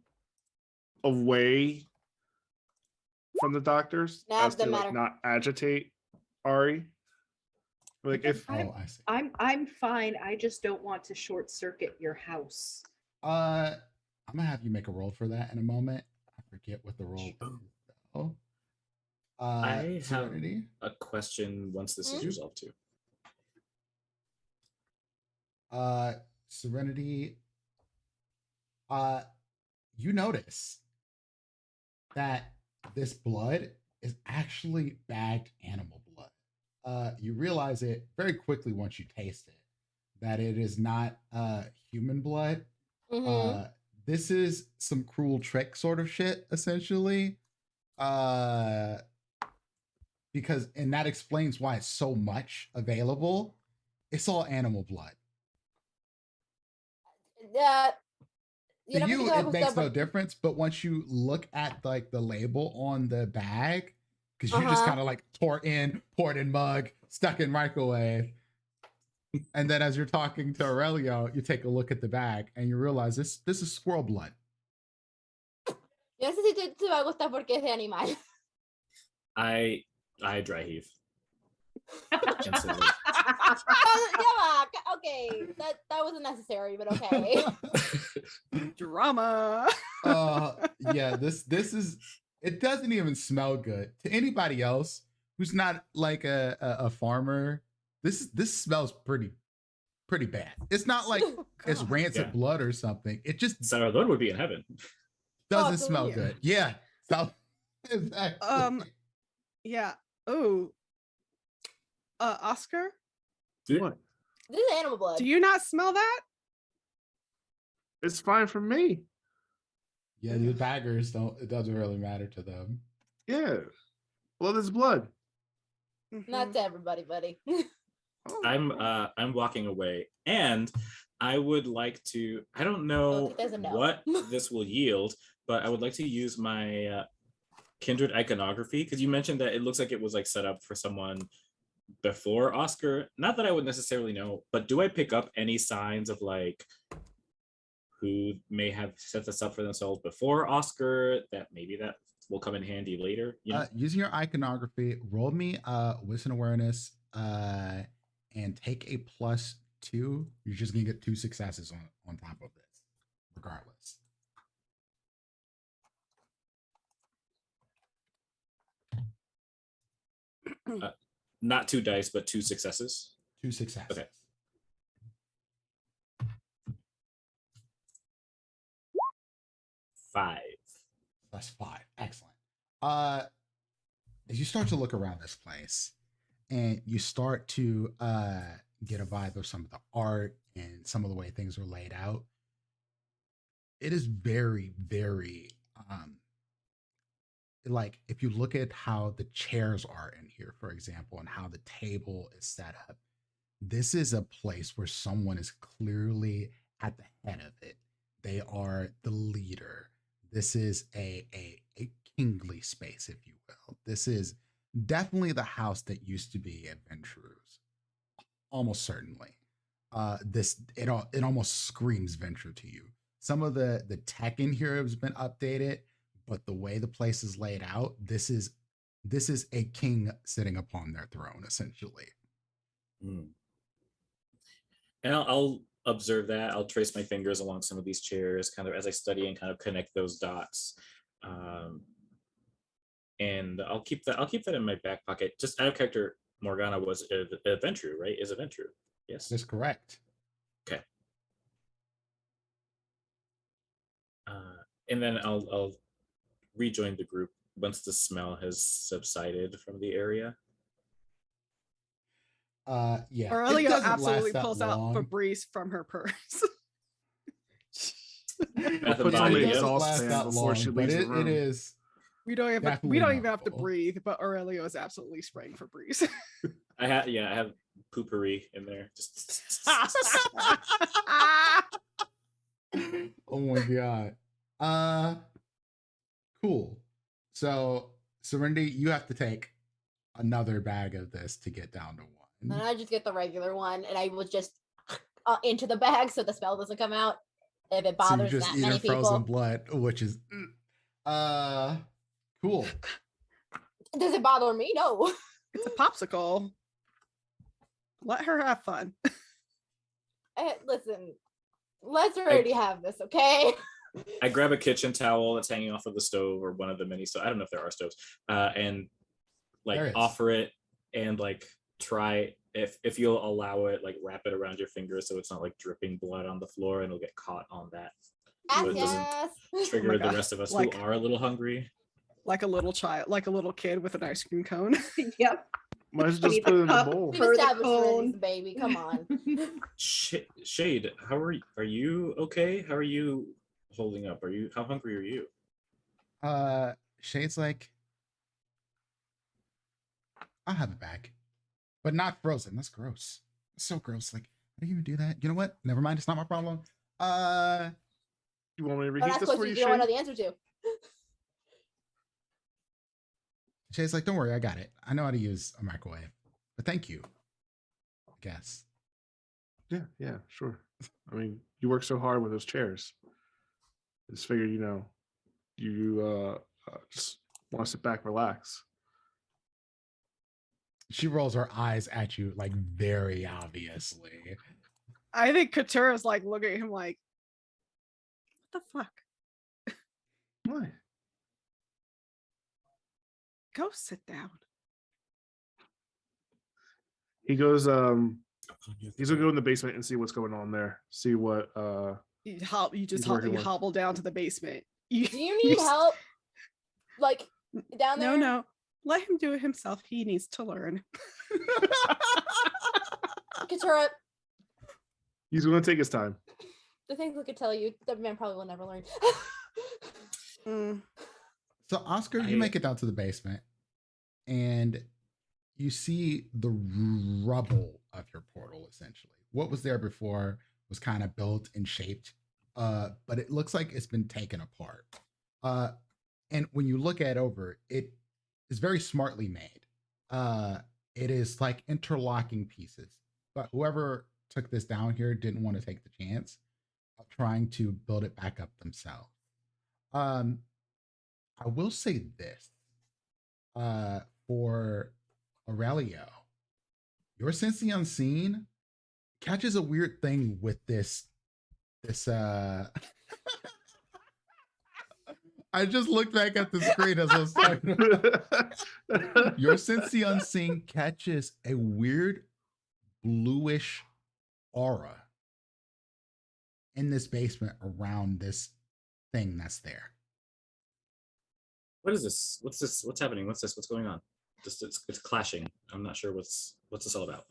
away from the doctors as to like not agitate Ari. Like if I'm fine. I just don't want to short circuit your house. I'm gonna have you make a roll for that in a moment. I forget what the roll is. Oh. I have a question once this is resolved too. Serenity, you notice that this blood is actually bagged animal blood. You realize it very quickly once you taste it, that it is not human blood. This is some cruel trick sort of shit, essentially. and that explains why it's so much available. It's all animal blood. You To know, you, it makes no difference. But once you look at like the label on the bag, because you just kind of like poured in mug, stuck in microwave. And then as you're talking to Aurelio, you take a look at the bag and you realize this is squirrel blood. Yo no sé si te va a gustar porque es de animal. I dry heave. Okay, that wasn't necessary, but okay. Drama. Yeah, this is, it doesn't even smell good to anybody else who's not like a farmer. This smells pretty bad. It's not like it's rancid blood or something. It just Salvador would be in heaven. Doesn't smell good. Yeah. So exactly. Yeah. Oh. Oscar? What? This is animal blood. Do you not smell that? It's fine for me. Yeah, the baggers don't. It doesn't really matter to them. Yeah. Well, there's blood. Not to everybody, buddy. I'm walking away, and I would like to. I don't know what this will yield, but I would like to use my kindred iconography, because you mentioned that it looks like it was like set up for someone before Oscar. Not that I would necessarily know, but do I pick up any signs of like who may have set this up for themselves before Oscar, that maybe that will come in handy later? You know? Using your iconography, roll me wisdom awareness and take a +2. You're just gonna get 2 successes on top of this, regardless. Not 2 dice, but 2 successes. 2 successes. Okay. Five. That's 5. Excellent. As you start to look around this place, and you start to get a vibe of some of the art and some of the way things are laid out, it is very, very like if you look at how the chairs are in here, for example, and how the table is set up, this is a place where someone is clearly at the head of it. They are the leader. This is a kingly space, if you will. This is definitely the house that used to be at Venture's. Almost certainly. It almost screams Venture to you. Some of the tech in here has been updated, but the way the place is laid out, this is a king sitting upon their throne, essentially. And I'll observe that. I'll trace my fingers along some of these chairs, kind of as I study and kind of connect those dots. And I'll keep that in my back pocket. Just out of character, Morgana was a Venture, right? Is a Venture. Yes. That's correct. Okay. And then I'll rejoin the group once the smell has subsided from the area. Yeah. Aurelio absolutely pulls out Febreze from her purse. Puts on the exhaust fan before she leaves the room. It is. We don't even have to breathe, but Aurelio is absolutely spraying Febreze. I have poopery in there. Just oh my god. Cool. So Serenity, you have to take another bag of this to get down to 1. And I just get the regular one, and I will just into the bag so the smell doesn't come out. If it bothers so you just that eat many people. Frozen blood, which is cool. Does it bother me? No. It's a popsicle. Let her have fun. Listen, let's already have this, okay? I grab a kitchen towel that's hanging off of the stove or one of the mini stoves. I don't know if there are stoves, and like offer it and like try if you'll allow it, like wrap it around your fingers so it's not like dripping blood on the floor and it'll get caught on that. So it doesn't trigger the rest of us who are a little hungry. Like a little child, like a little kid with an ice cream cone. Yep. Might as well just put it in the bowl. For the cone, baby. Come on. Shade, how are you okay? How are you holding up? How hungry are you? Shade's like, I'll have it back, but not frozen. That's gross. It's so gross. Like, how do you even do that? You know what? Never mind. It's not my problem. You want me to Don't reheat ask this for questions you, you don't want to Shay? know the answer to. Shay's like, don't worry, I got it. I know how to use a microwave. But thank you. I guess. Yeah, sure. I mean, you work so hard with those chairs. I just figured, you just want to sit back, relax. She rolls her eyes at you, like, very obviously. I think Katura's like looking at him like, what the fuck? What? Go sit down. He goes, he's gonna go in the basement and see what's going on there. See what You he's just working with. hobble down to the basement. Do you need help? Like down there? No. Let him do it himself. He needs to learn. Katura, He's gonna take his time. the things we could tell you, the man probably will never learn. So, Oscar, you make it down to the basement, and you see the rubble of your portal, essentially. What was there before was kind of built and shaped, but it looks like it's been taken apart. And when you look at it over, it is very smartly made. It is like interlocking pieces, but whoever took this down here didn't want to take the chance of trying to build it back up themselves. I will say this, for Aurelio, your Sense the Unseen catches a weird thing with this I just looked back at the screen as I was talking about. Your Sense the Unseen catches a weird bluish aura in this basement around this thing that's there. What is this? What's this? What's happening? What's this? What's going on? Just it's clashing. I'm not sure what's this all about.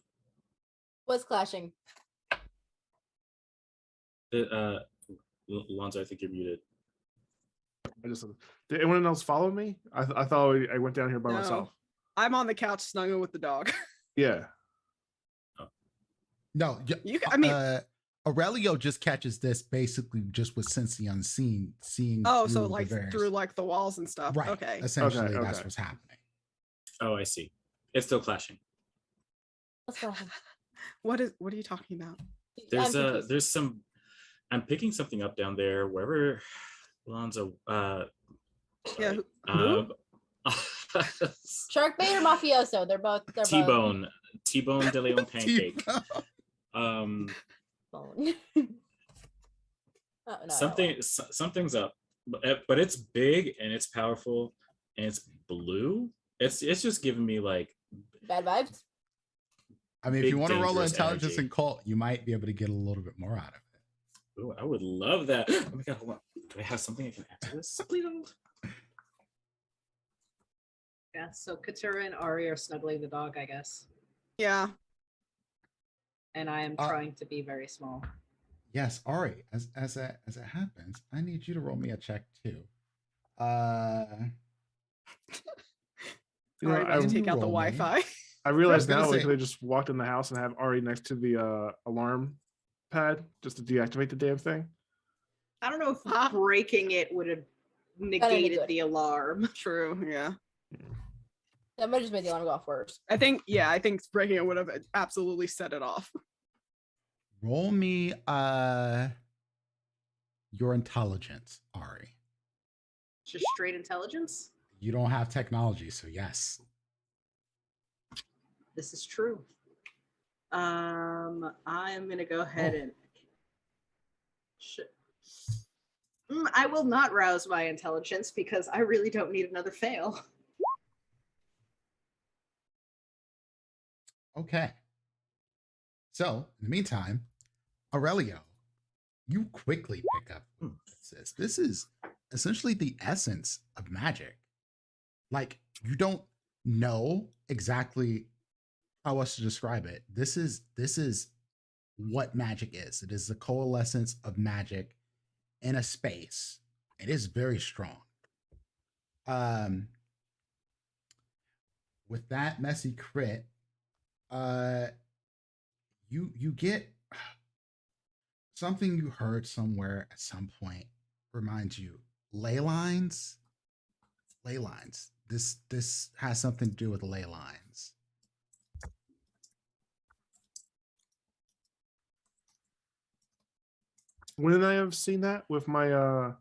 What's clashing? Lonzo, I think you're muted. Did anyone else follow me? I thought I went down here by myself. I'm on the couch snuggling with the dog. Yeah. No, Aurelio just catches this basically just with Sense the Unseen, seeing. Oh, so like through like the walls and stuff. Right. Okay. Essentially, that's what's happening. Oh, I see. It's still clashing. What's clashing? What are you talking about? There's some. I'm picking something up down there wherever Lonzo. Yeah. Shark bait or mafioso? They're both. T-bone de Leon pancake. Bone. Something's up, but it's big and it's powerful and it's blue. It's just giving me like bad vibes. I mean, if you want to roll intelligence energy. and cult, you might be able to get a little bit more out of it. Ooh, I would love that. Oh my god, hold on. Do I have something I can add to this? Please don't. Yeah, so Katura and Ari are snuggling the dog, I guess. Yeah. And I am trying to be very small. Yes, Ari, as it happens, I need you to roll me a check too. Ari about to take out the Wi-Fi. I realize now we could have just walked in the house and have Ari next to the alarm pad just to deactivate the damn thing. I don't know if breaking it would have negated the alarm. True, yeah. That might just made the alarm go off worse. I think breaking it would have absolutely set it off. Roll me your intelligence, Ari. Just straight intelligence? You don't have technology, so yes. This is true. I am gonna go ahead and I will not rouse my intelligence because I really don't need another fail. Okay. So, in the meantime, Aurelio, you quickly pick up what this is. This is essentially the essence of magic. Like, you don't know exactly how else to describe it. This is what magic is. It is the coalescence of magic in a space. It is very strong. with that messy crit, you get something you heard somewhere at some point reminds you ley lines. Ley lines. This has something to do with ley lines. Wouldn't I have seen that with my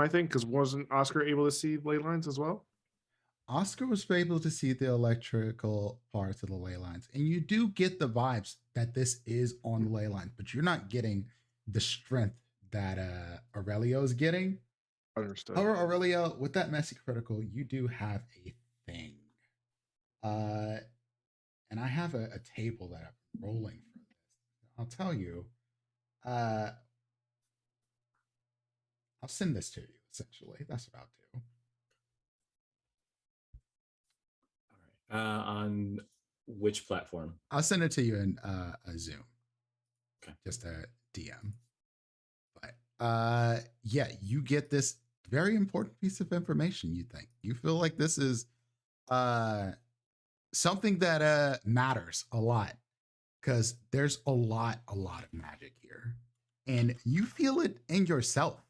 thing? Because wasn't Oscar able to see ley lines as well? Oscar was able to see the electrical parts of the ley lines, and you do get the vibes that this is on the ley lines, but you're not getting the strength that Aurelio's getting. Understood. However, Aurelio, with that messy critical, you do have a thing. And I have a table that I'm rolling for this. I'll tell you. I'll send this to you, essentially. That's what I'll do. All right. On which platform? I'll send it to you in a Zoom. Okay. Just a DM. But yeah, you get this very important piece of information, you think. You feel like this is something that matters a lot. Because there's a lot of magic here. And you feel it in yourself.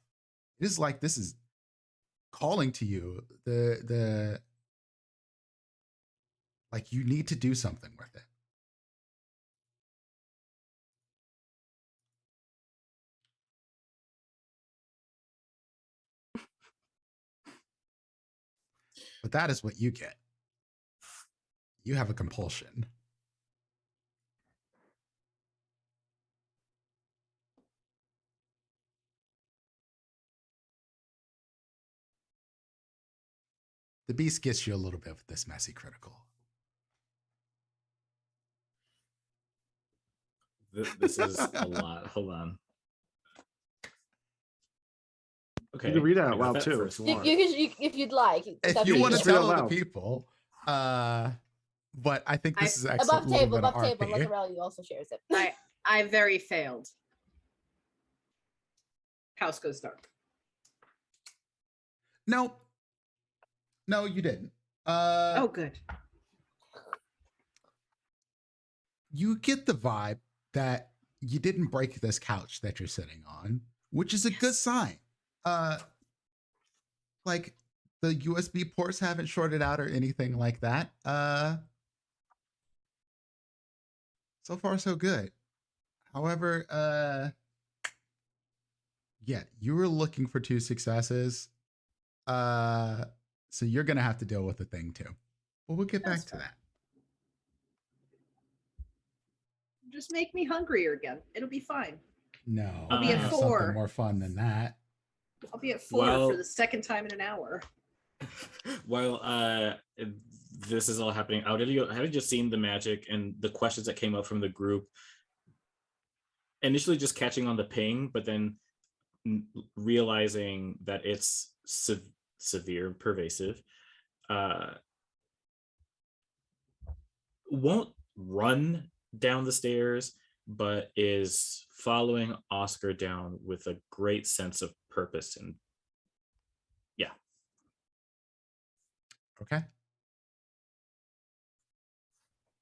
It is like this is calling to you. The like you need to do something with it. But that is what you get. You have a compulsion. The beast gets you a little bit with this messy critical. This is a lot. Hold on. Okay. You can read it out loud too if you want. If you'd like. If you want to tell the people, but I think this is actually above table, unless Aurelio also shares it. I very failed. House goes dark. No, you didn't. Oh, good. You get the vibe that you didn't break this couch that you're sitting on, which is a good sign. Like the USB ports haven't shorted out or anything like that. So far so good. However, yeah, you were looking for 2 successes. So you're gonna have to deal with the thing too. But we'll get back to that. Just make me hungrier again. It'll be fine. No, I'll be at 4. Something more fun than that. I'll be at 4 for the second time in an hour. While this is all happening, having just seen the magic and the questions that came up from the group, initially just catching on the ping, but then realizing that it's severe, pervasive, won't run down the stairs, but is following Oscar down with a great sense of purpose. And yeah. Okay.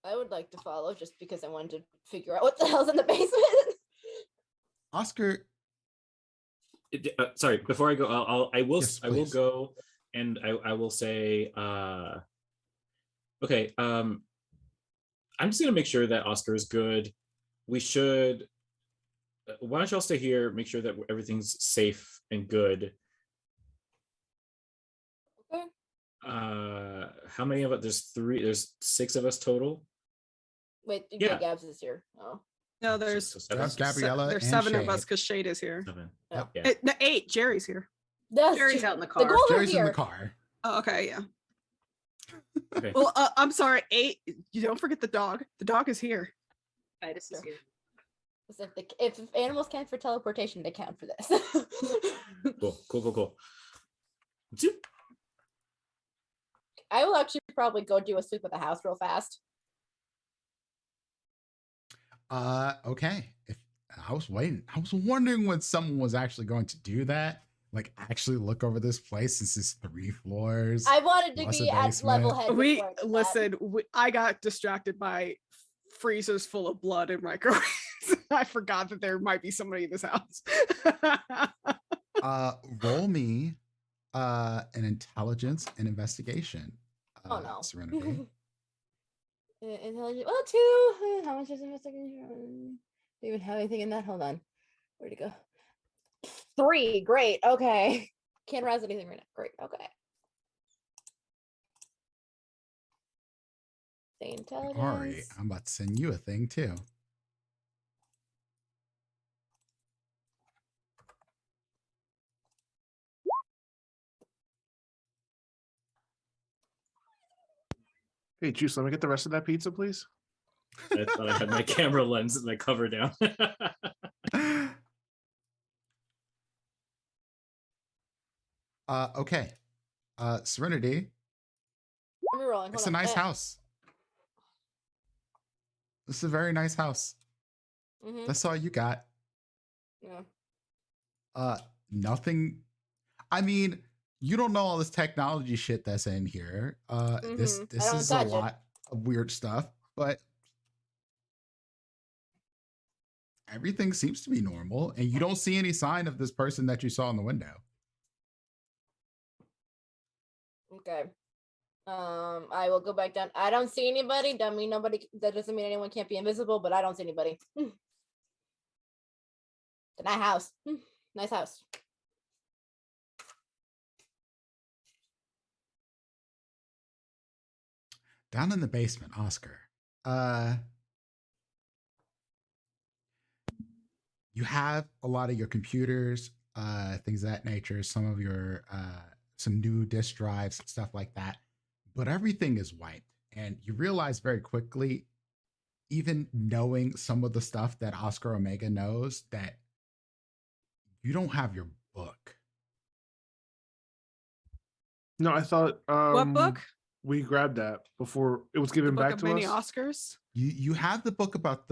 I would like to follow just because I wanted to figure out what the hell's in the basement. Oscar. Sorry, before I go, I will go and I will say, okay, I'm just gonna make sure that Oscar is good. We should. Why don't y'all stay here? Make sure that everything's safe and good. Okay. How many of us? There's 3. There's 6 of us total. Wait, yeah, Gabs is here. Oh. No, there's Gabriella. There's and 7 Shade. of us because Shade is here. 7. Yeah. Yeah. No, 8. Jerry's here. Jerry's out in the car. Jerry's in the car. Oh, okay, yeah. Okay. Well, I'm sorry, 8. You don't forget the dog. The dog is here. Titus is here. If animals count for teleportation, they count for this. Cool. I will actually probably go do a sweep of the house real fast. Okay. If I was wondering when someone was actually going to do that. like actually look over this place since it's 3 floors. I wanted to plus a be at basement. level head. before that. Listen. I got distracted by freezers full of blood in microwaves. I forgot that there might be somebody in this house. Roll me an intelligence and investigation. Oh no. Serenity. Intelligence. Well, 2. How much is investigation? Do you even have anything in that? Hold on. Where'd it go? 3. Great. Okay. Can't rise anything right now. Great. Okay. Say intelligence. Ari, I'm about to send you a thing too. Hey, Juice, let me get the rest of that pizza, please. I thought I had my camera lens and my cover down. Okay. Serenity. I'm rolling. It's a nice house. This is a very nice house. Mm-hmm. That's all you got. Yeah. Nothing. I mean, you don't know all this technology shit that's in here. This is a lot of weird stuff, but everything seems to be normal, and you don't see any sign of this person that you saw in the window. Okay. I will go back down. I don't see anybody. Don't mean nobody. That doesn't mean anyone can't be invisible, but I don't see anybody. It's a nice house. Nice house. Down in the basement, Oscar. You have a lot of your computers, things of that nature, some of your some new disk drives, stuff like that. But everything is wiped. And you realize very quickly, even knowing some of the stuff that Oscar Omega knows, that you don't have your book. No, I thought What book? We grabbed that before it was given back to many us. Oscars. You have the book about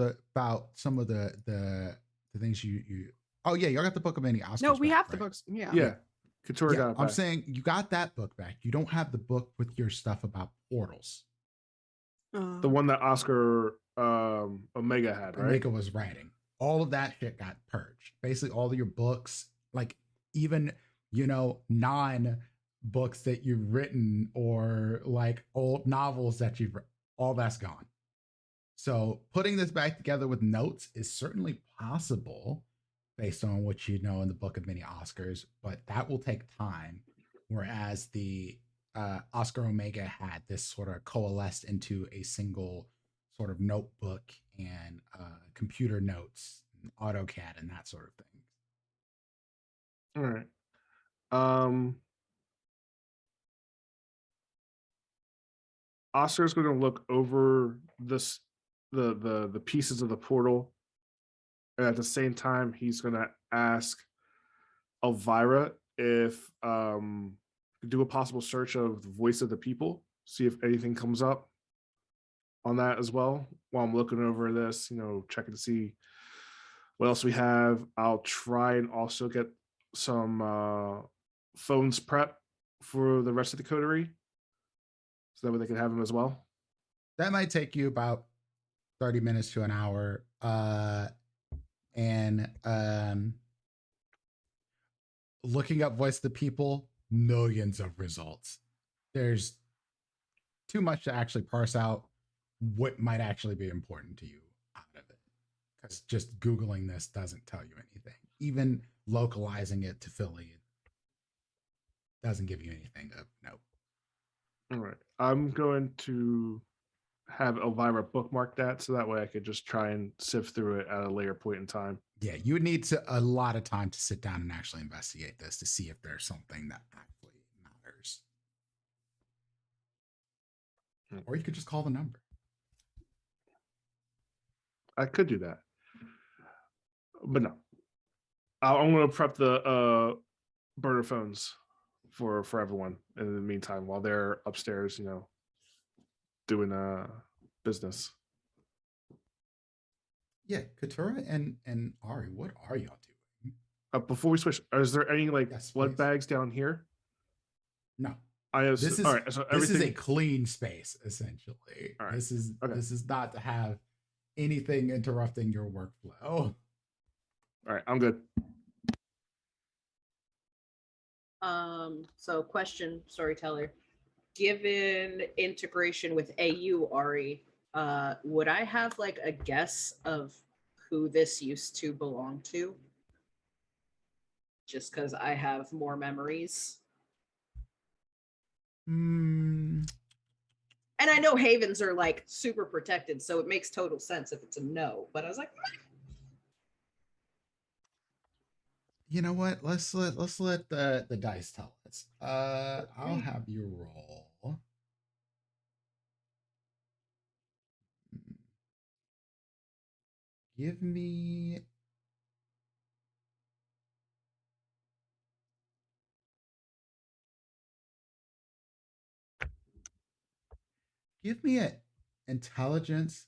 some of the things you. Oh yeah, you got the book of many Oscars. No, we back, have right? the books. Yeah. Yeah. Couture got it I'm back. saying you got that book back. You don't have the book with your stuff about portals. The one that Oscar Omega had, right? Omega was writing. All of that shit got purged. Basically, all of your books, like even non-books that you've written or like old novels that you've written, all that's gone. So putting this back together with notes is certainly possible based on what you know in the Book of Many Oscars, but that will take time. Whereas the Oscar Omega had this sort of coalesced into a single sort of notebook and computer notes, and AutoCAD, and that sort of thing. All right. Oscar's going to look over the pieces of the portal, and at the same time, he's going to ask Elvira if do a possible search of the voice of the people, see if anything comes up on that as well. While I'm looking over this, checking to see what else we have. I'll try and also get some phones prep for the rest of the coterie, so that way they can have them as well. That might take you about 30 minutes to an hour. And looking up voice of the people, millions of results. There's too much to actually parse out what might actually be important to you out of it. Because just Googling this doesn't tell you anything. Even localizing it to Philly doesn't give you anything of note. All right. I'm going to have Elvira bookmark that so that way I could just try and sift through it at a later point in time. Yeah, you would need a lot of time to sit down and actually investigate this to see if there's something that actually matters. Or you could just call the number. I could do that. But no. I'm going to prep the burner phones for everyone in the meantime while they're upstairs, doing business. Yeah, Katura and Ari, what are y'all doing? Before we switch, is there any like Yes, blood please. bags down here? No. This is all right. So this is a everything. clean space, essentially. All right. This is Okay. this is not to have anything interrupting your workflow. All right, I'm good. So question, storyteller. Given integration with AU Ari, would I have like a guess of who this used to belong to? Just because I have more memories. And I know havens are like super protected, so it makes total sense if it's a no. But I was like, You know what? Let's let the dice tell us. I'll have you roll. Give me an intelligence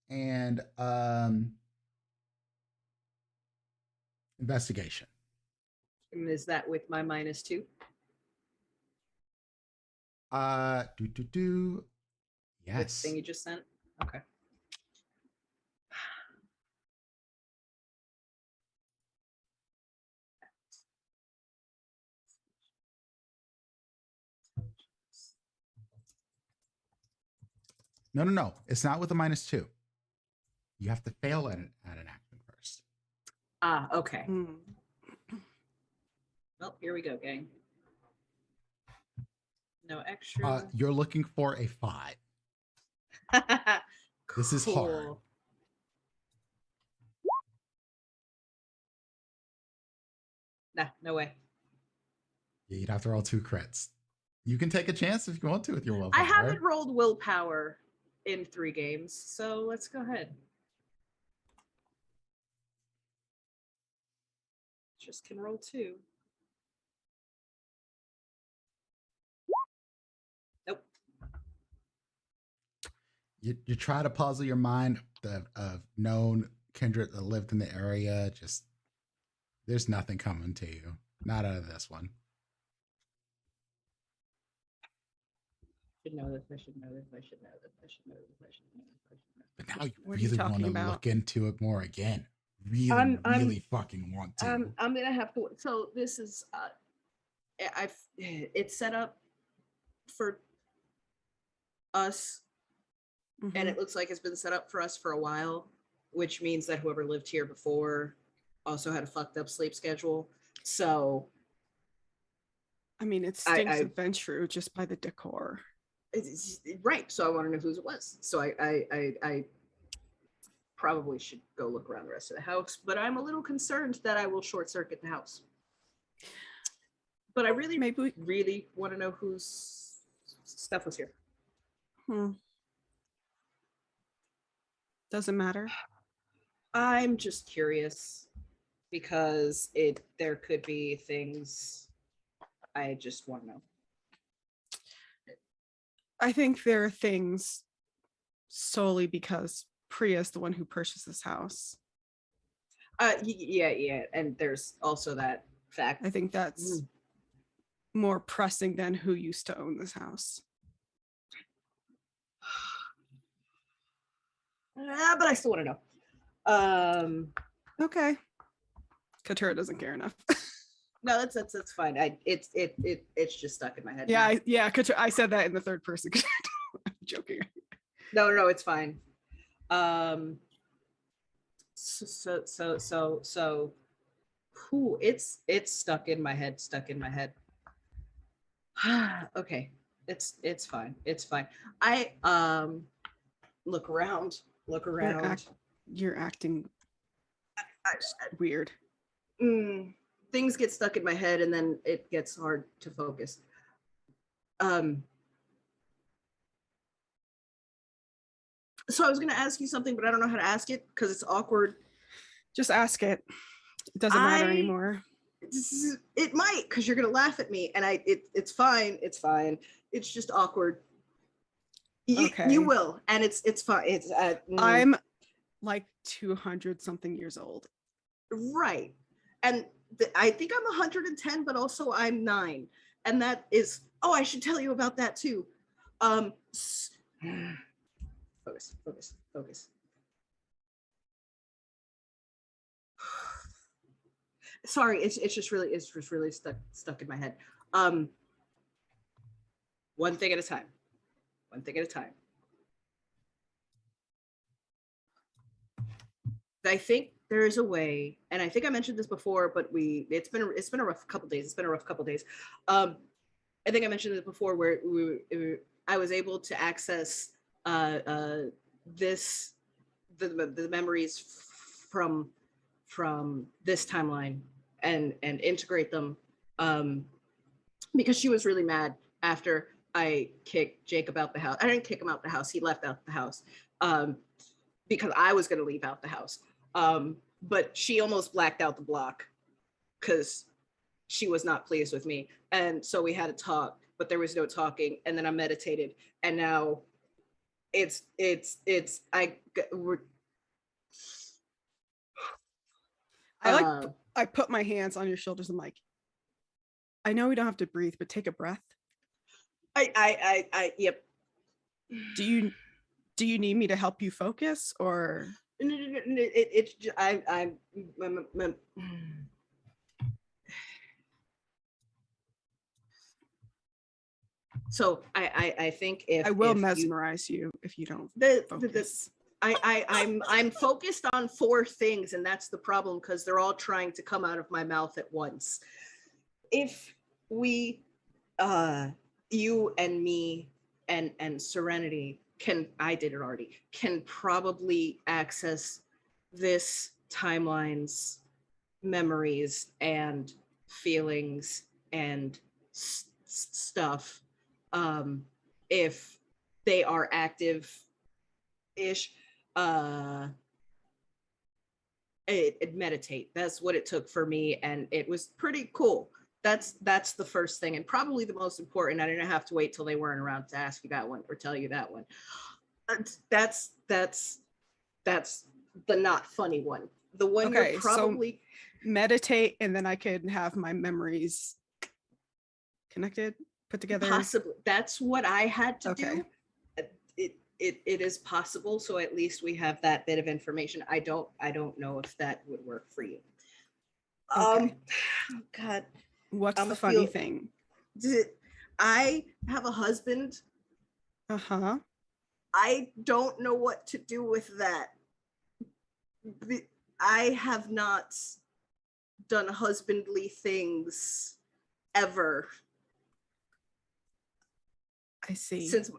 and investigation. and is that with my -2? Yes. The thing you just sent? Okay. No. It's not with a -2. You have to fail at an action first. Okay. Well, here we go, gang. No extra. You're looking for a 5. This is hard. Nah, no way. Yeah, you'd have to roll 2 crits. You can take a chance if you want to with your willpower. I haven't rolled willpower in 3 games, so let's go ahead. Just can roll 2. Nope. You try to puzzle your mind of known kindred that lived in the area. Just there's nothing coming to you. Not out of this one. I should know this. I should know this. I should know this. I should know this. I should know this. I should know this. But now you What are you really want talking to about? look into it more again. Really, really fucking want to. I'm gonna have to. So this is, it's set up for us, and it looks like it's been set up for us for a while, which means that whoever lived here before also had a fucked up sleep schedule. So, I mean, it stinks of Ventrue just by the decor. Right. So I want to know whose it was. So I probably should go look around the rest of the house, but I'm a little concerned that I will short circuit the house. But I really want to know whose stuff was here. Doesn't matter. I'm just curious because there could be things I just want to know. I think there are things solely because Priya's the one who purchased this house. Yeah, and there's also that fact. I think that's more pressing than who used to own this house. But I still want to know. Okay. Katura doesn't care enough. No, that's fine. It's just stuck in my head. Yeah, Katura, I said that in the third person. I'm joking. No, it's fine. So who it's stuck in my head. Okay. It's fine. I look around. You're acting weird. Things get stuck in my head and then it gets hard to focus. So I was going to ask you something, but I don't know how to ask it because it's awkward. Just ask it. It doesn't matter anymore. It might, because you're going to laugh at me, and it's fine. It's just awkward. Okay. You will, and it's fine. I'm like 200 something years old. Right. And I think I'm 110, but also I'm 9. And that is, oh, I should tell you about that too. Focus. Sorry, it's just really stuck in my head. One thing at a time. I think there is a way, and I think I mentioned this before, but it's been a rough couple days. I think I mentioned it before, where I was able to access the memories from this timeline and integrate them, because she was really mad after I kicked Jake out the house. I didn't kick him out the house. He left out the house because I was going to leave out the house. But she almost blacked out the block because she was not pleased with me. And so we had a talk, but there was no talking. And then I meditated, and now I put my hands on your shoulders. I'm like, I know we don't have to breathe, but take a breath. Yep. Do you need me to help you focus, or? So I think if I will mesmerize you if you don't focus. I'm focused on 4 things, and that's the problem, because they're all trying to come out of my mouth at once. If we, you and me and Serenity I did it already, can probably access this timeline's memories and feelings and stuff, if they are active-ish, meditate. That's what it took for me, and it was pretty cool. That's the first thing, and probably the most important. I didn't have to wait till they weren't around to ask you that one or tell you that one. That's the not funny one. The one, okay, you're probably so meditate, and then I could have my memories connected, put together. Possibly. That's what I had to do. It is possible, so at least we have that bit of information. I don't know if that would work for you. Okay. Oh God. What's the funny thing? I have a husband. Uh-huh. I don't know what to do with that. I have not done husbandly things ever. I see. Since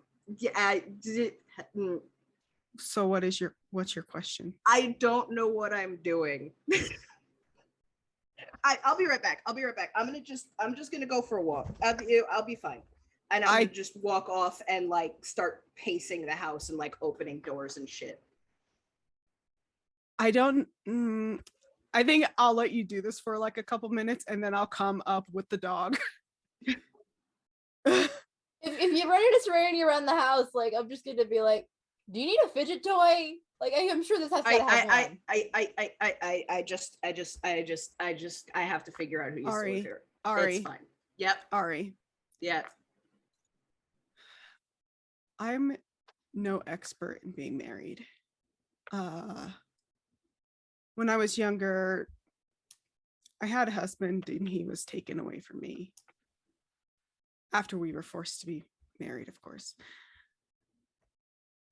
So what's your question? I don't know what I'm doing. I'll be right back. I'm just gonna go for a walk. I'll be fine. And I'm gonna just walk off and like start pacing the house and like opening doors and shit. I think I'll let you do this for like a couple minutes, and then I'll come up with the dog. If you're ready to Serenity around the house, like, I'm just gonna be like, do you need a fidget toy? Like, I'm sure this has to have one. I have to figure out who used to live here. Ari. It's fine. Yep. Ari. Yeah. I'm no expert in being married. When I was younger, I had a husband and he was taken away from me after we were forced to be married, of course.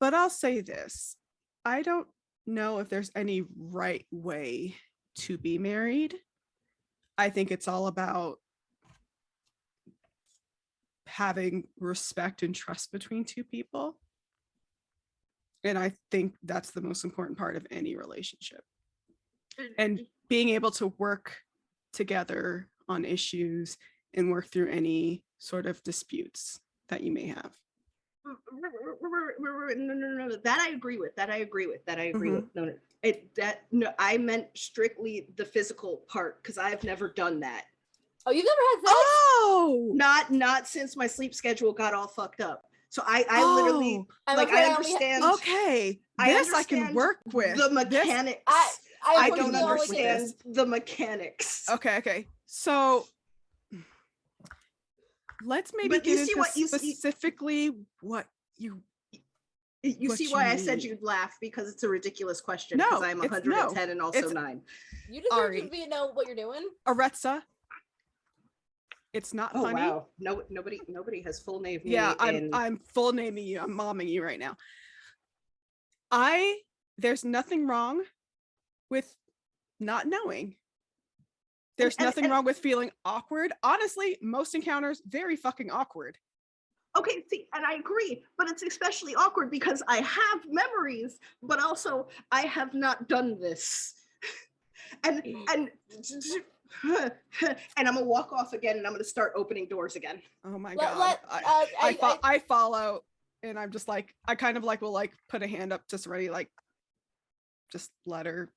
But I'll say this, I don't know if there's any right way to be married. I think it's all about having respect and trust between two people. And I think that's the most important part of any relationship. And being able to work together on issues and work through any sort of disputes that you may have. No. That I agree with. No, I meant strictly the physical part, because I've never done that. Oh, you've never had sex? Oh, not since my sleep schedule got all fucked up. So I literally, like, I understand. Okay, this I can work with the mechanics. I don't unfortunately only get understand the mechanics. Okay. So let's maybe But you get see into what you see- specifically what you You what see you why I said need. you'd laugh, because it's a ridiculous question. No, Because I'm it's 110 and also it's- 9. You deserve Ari. to know what you're doing. Aretsa. It's not Oh funny. wow! No, nobody has full named me. Yeah, in... I'm full naming you. I'm momming you right now. There's nothing wrong with not knowing. There's nothing wrong with feeling awkward. Honestly, most encounters very fucking awkward. Okay, see, and I agree, but it's especially awkward because I have memories, but also I have not done this. and and I'm gonna walk off again, and I'm gonna start opening doors again. Oh my god! I follow, and I'm just like, I kind of like will like put a hand up to Serenity, like, just let her.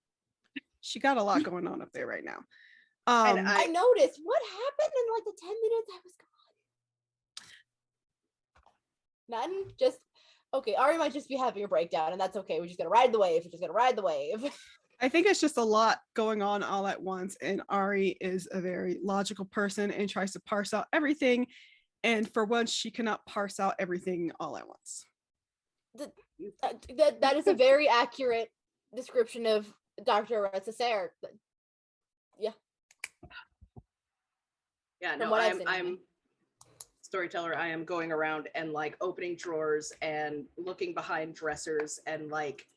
She got a lot going on up there right now. And I noticed what happened in like the 10 minutes I was gone. Nothing. Just okay. Ari might just be having a breakdown, and that's okay. We're just gonna ride the wave. We're just gonna ride the wave. I think it's just a lot going on all at once, and Ari is a very logical person and tries to parse out everything. And for once, she cannot parse out everything all at once. That is a very accurate description of Dr. Retsaser. Yeah. Yeah, From no, what I've seen, I'm storyteller. I am going around and like opening drawers and looking behind dressers and like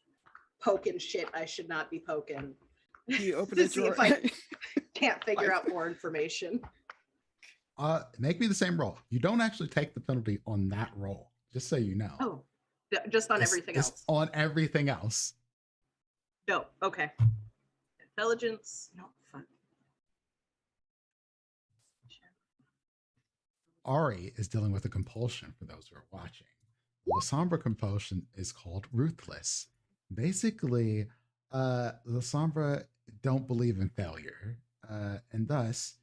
poking shit I should not be poking. You open to a see drawer. if I can't figure out more information. Make me the same roll. You don't actually take the penalty on that roll, just so you know. Oh, just on everything else. On everything else. No, okay. Intelligence, no, fun. Ari is dealing with a compulsion for those who are watching. The Sombra compulsion is called ruthless. Basically, the Sombra don't believe in failure. And thus,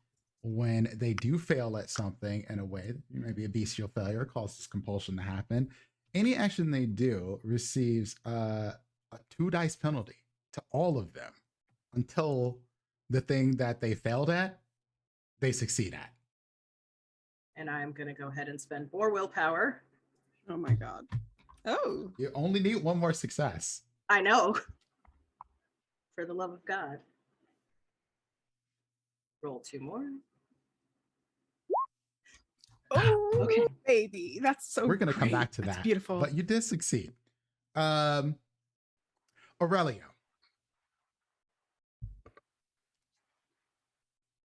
when they do fail at something in a way, maybe a bestial failure causes compulsion to happen, any action they do receives a 2 dice penalty to all of them until the thing that they failed at, they succeed at. And I'm going to go ahead and spend more willpower. Oh my god. Oh. You only need 1 more success. I know. For the love of God. Roll 2 more. Oh, okay, baby. That's so We're going to come great. back to That's that. Beautiful. But you did succeed. Aurelio.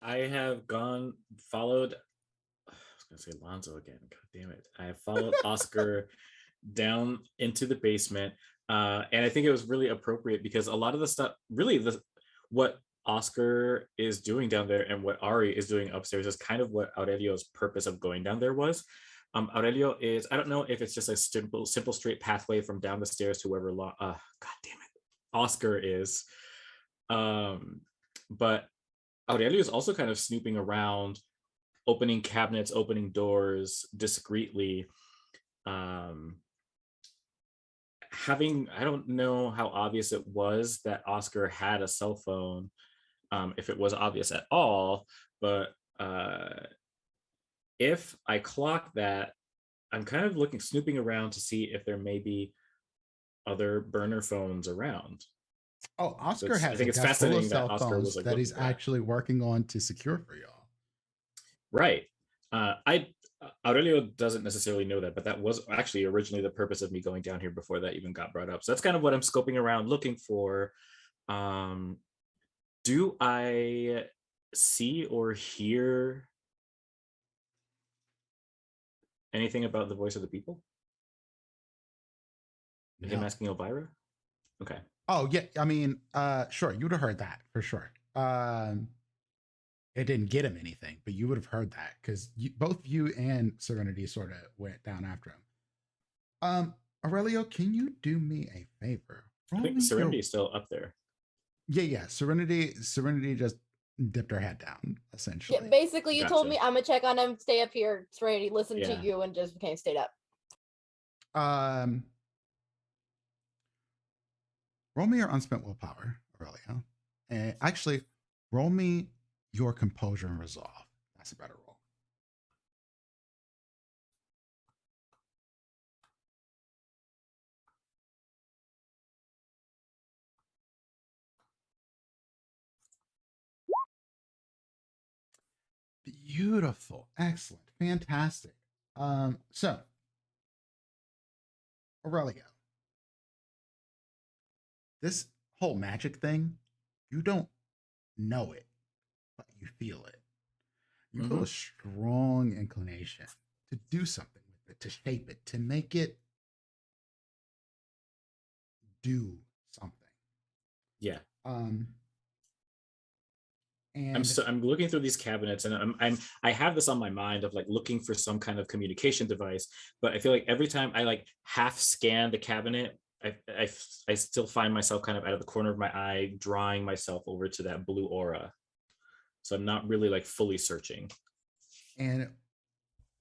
I have followed, I was going to say Lonzo again. God damn it. I have followed Oscar down into the basement. And I think it was really appropriate because a lot of the stuff, really what Oscar is doing down there and what Ari is doing upstairs is kind of what Aurelio's purpose of going down there was. Aurelio is, I don't know if it's just a simple straight pathway from down the stairs to wherever, God damn it, Oscar is. But Aurelio is also kind of snooping around, opening cabinets, opening doors discreetly. I don't know how obvious it was that Oscar had a cell phone, if it was obvious at all, but if I clock that, I'm kind of snooping around to see if there may be other burner phones around. Oh, Oscar has. I think it's fascinating that Oscar was like that he's actually working on to secure for y'all. Right. Aurelio doesn't necessarily know that, but that was actually originally the purpose of me going down here before that even got brought up. So that's kind of what I'm scoping around looking for. Do I see or hear anything about the voice of the people? No. Him asking Elvira? Okay. Oh yeah, I mean, sure, you'd have heard that for sure. It didn't get him anything, but you would have heard that because both you and Serenity sort of went down after him. Aurelio, can you do me a favor? I think Serenity is still up there. Yeah. Serenity just dipped her head down, essentially. Yeah, basically, you told me I'm gonna check on him, stay up here, Serenity, listen to you, and just stayed up. Roll me your unspent willpower, Aurelio. And actually, roll me your composure and resolve. That's a better roll. Beautiful. Excellent. Fantastic. So Aurelia, this whole magic thing, you don't know it, but you feel it. You feel a strong inclination to do something with it, to shape it, to make it do something. Yeah. And I'm looking through these cabinets, and I have this on my mind of like looking for some kind of communication device, but I feel like every time I like half scan the cabinet, I still find myself kind of out of the corner of my eye drawing myself over to that blue aura. So I'm not really like fully searching. And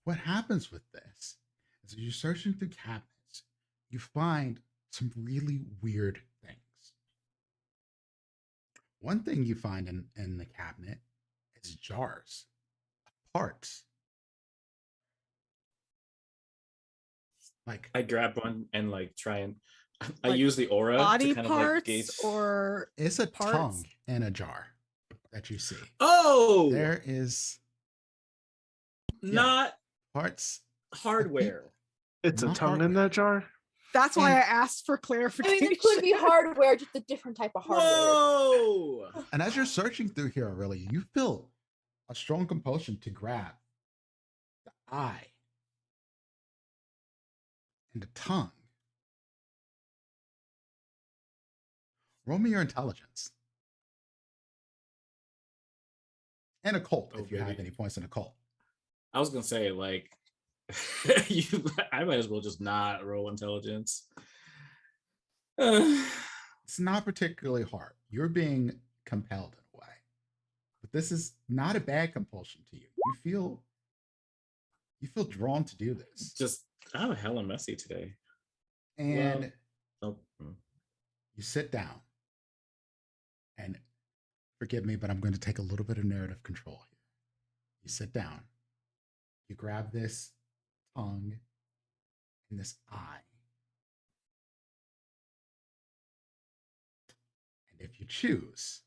what happens with this is you're searching through cabinets, you find some really weird things. One thing you find in the cabinet is jars of parts. Like I grab one and like try and I Like use the aura body to kind of like gauge. parts or it's a parts? tongue in a jar that you see. Oh, There is not parts hardware. It's a Not tongue in hardware. that jar. That's why And- I asked for I mean, clarification. it could be hardware, just a different type of hardware. Whoa! And as you're searching through here, Aurelia, you feel a strong compulsion to grab the eye and the tongue. Roll me your intelligence. And occult, Oh, if you have baby. any points in occult. I was gonna say like I might as well just not roll intelligence. It's not particularly hard. You're being compelled in a way. But this is not a bad compulsion to you. You feel drawn to do this. Just I'm hella messy today. And Well, you sit down. And forgive me, but I'm going to take a little bit of narrative control here. You sit down. You grab this tongue and this eye. And if you choose,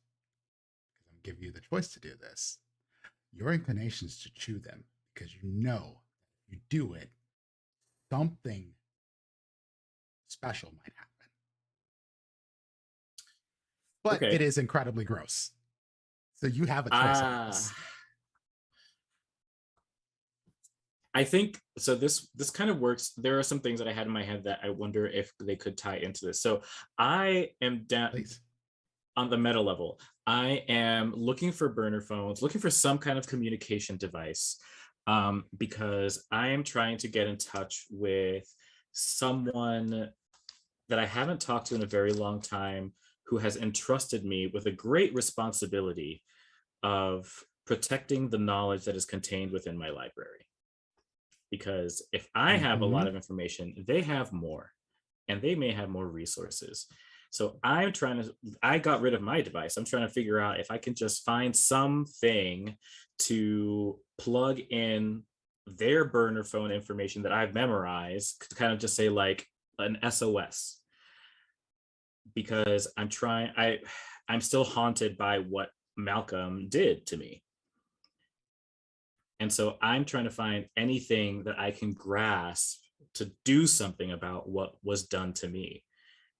because I'm giving you the choice to do this, your inclination is to chew them because you know if you do it, something special might happen. But okay. it is incredibly gross. So you have a choice on this. I think so. This kind of works. There are some things that I had in my head that I wonder if they could tie into this. So I am down on the meta level. I am looking for burner phones, looking for some kind of communication device, because I am trying to get in touch with someone that I haven't talked to in a very long time, who has entrusted me with a great responsibility of protecting the knowledge that is contained within my library. Because if I have a lot of information, they have more, and they may have more resources. So I got rid of my device. I'm trying to figure out if I can just find something to plug in their burner phone information that I've memorized to kind of just say like an SOS. Because I'm still haunted by what Malcolm did to me. And so I'm trying to find anything that I can grasp to do something about what was done to me.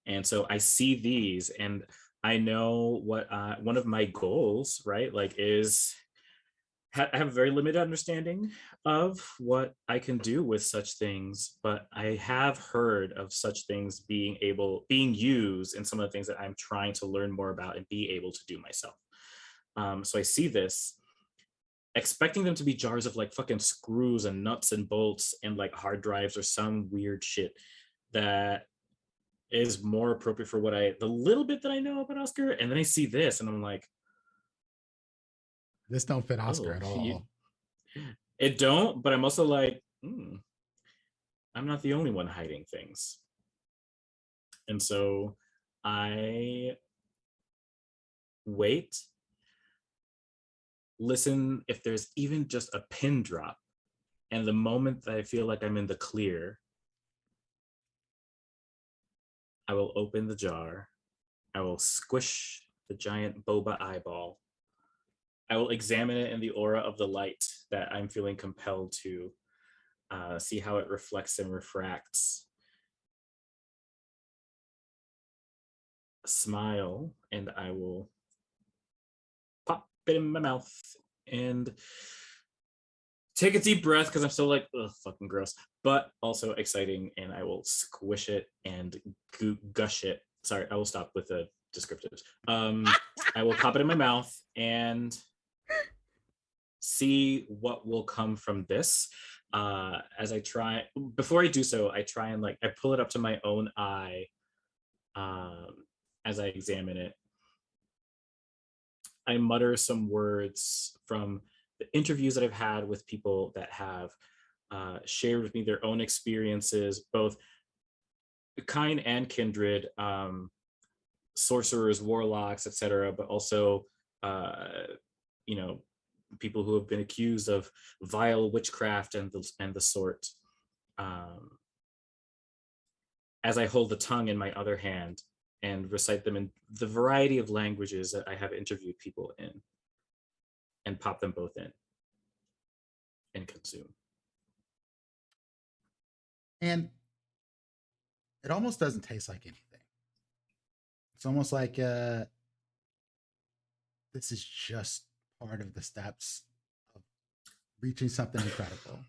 And so I see these, and I know what one of my goals, right, like is I have a very limited understanding of what I can do with such things, but I have heard of such things being used in some of the things that I'm trying to learn more about and be able to do myself. So I see this, expecting them to be jars of like fucking screws and nuts and bolts and like hard drives or some weird shit that is more appropriate for the little bit that I know about Oscar. And then I see this and I'm like, this don't fit Oscar at all. It don't, but I'm also like, I'm not the only one hiding things. And so I wait, listen if there's even just a pin drop. And the moment that I feel like I'm in the clear, I will open the jar. I will squish the giant boba eyeball. I will examine it in the aura of the light that I'm feeling compelled to see how it reflects and refracts. Smile, and I will pop it in my mouth and take a deep breath because I'm still like, ugh, fucking gross, but also exciting. And I will squish it and gush it. Sorry, I will stop with the descriptives. I will pop it in my mouth and see what will come from this. As I try, before I do so, I try and I pull it up to my own eye as I examine it. I mutter some words from the interviews that I've had with people that have shared with me their own experiences, both kind and kindred, sorcerers, warlocks, etc., but also, people who have been accused of vile witchcraft and the sort. As I hold the tongue in my other hand and recite them in the variety of languages that I have interviewed people in, and pop them both in and consume. And it almost doesn't taste like anything. It's almost like this is just part of the steps of reaching something incredible.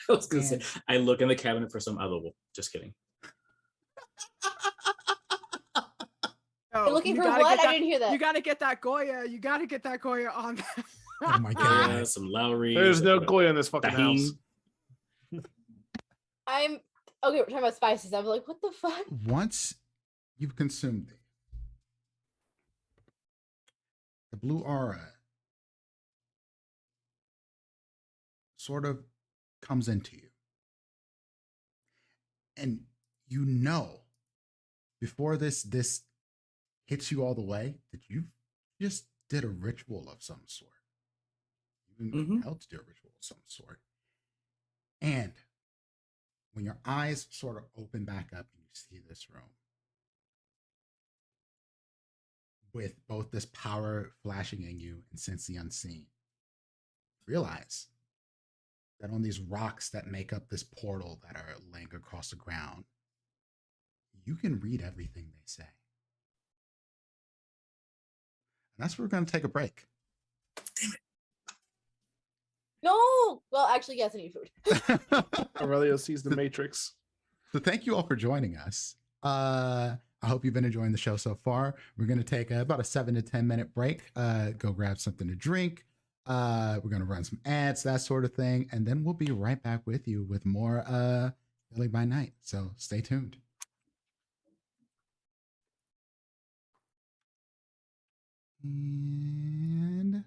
I was gonna say, I look in the cabinet for some other. Just kidding. You're looking for what? I didn't hear that. You gotta get that Goya. You gotta get that Goya on. Oh my god! Some Lowry. There's no Goya in this fucking house. I'm okay. We're talking about spices. I'm like, what the fuck? Once you've consumed the blue aura sort of comes into you, and you know before this hits you all the way that you just did a ritual of some sort. You've been compelled to do a ritual of some sort. And when your eyes sort of open back up and you see this room with both this power flashing in you and sense the unseen, realize that on these rocks that make up this portal that are laying across the ground, you can read everything they say. And that's where we're going to take a break. Damn it. No! Well, actually, yes, I need food. Aurelio sees the Matrix. So thank you all for joining us. I hope you've been enjoying the show so far. We're going to take about a 7 to 10 minute break. Go grab something to drink. We're going to run some ads, that sort of thing. And then we'll be right back with you with more Philly by Night. So stay tuned. And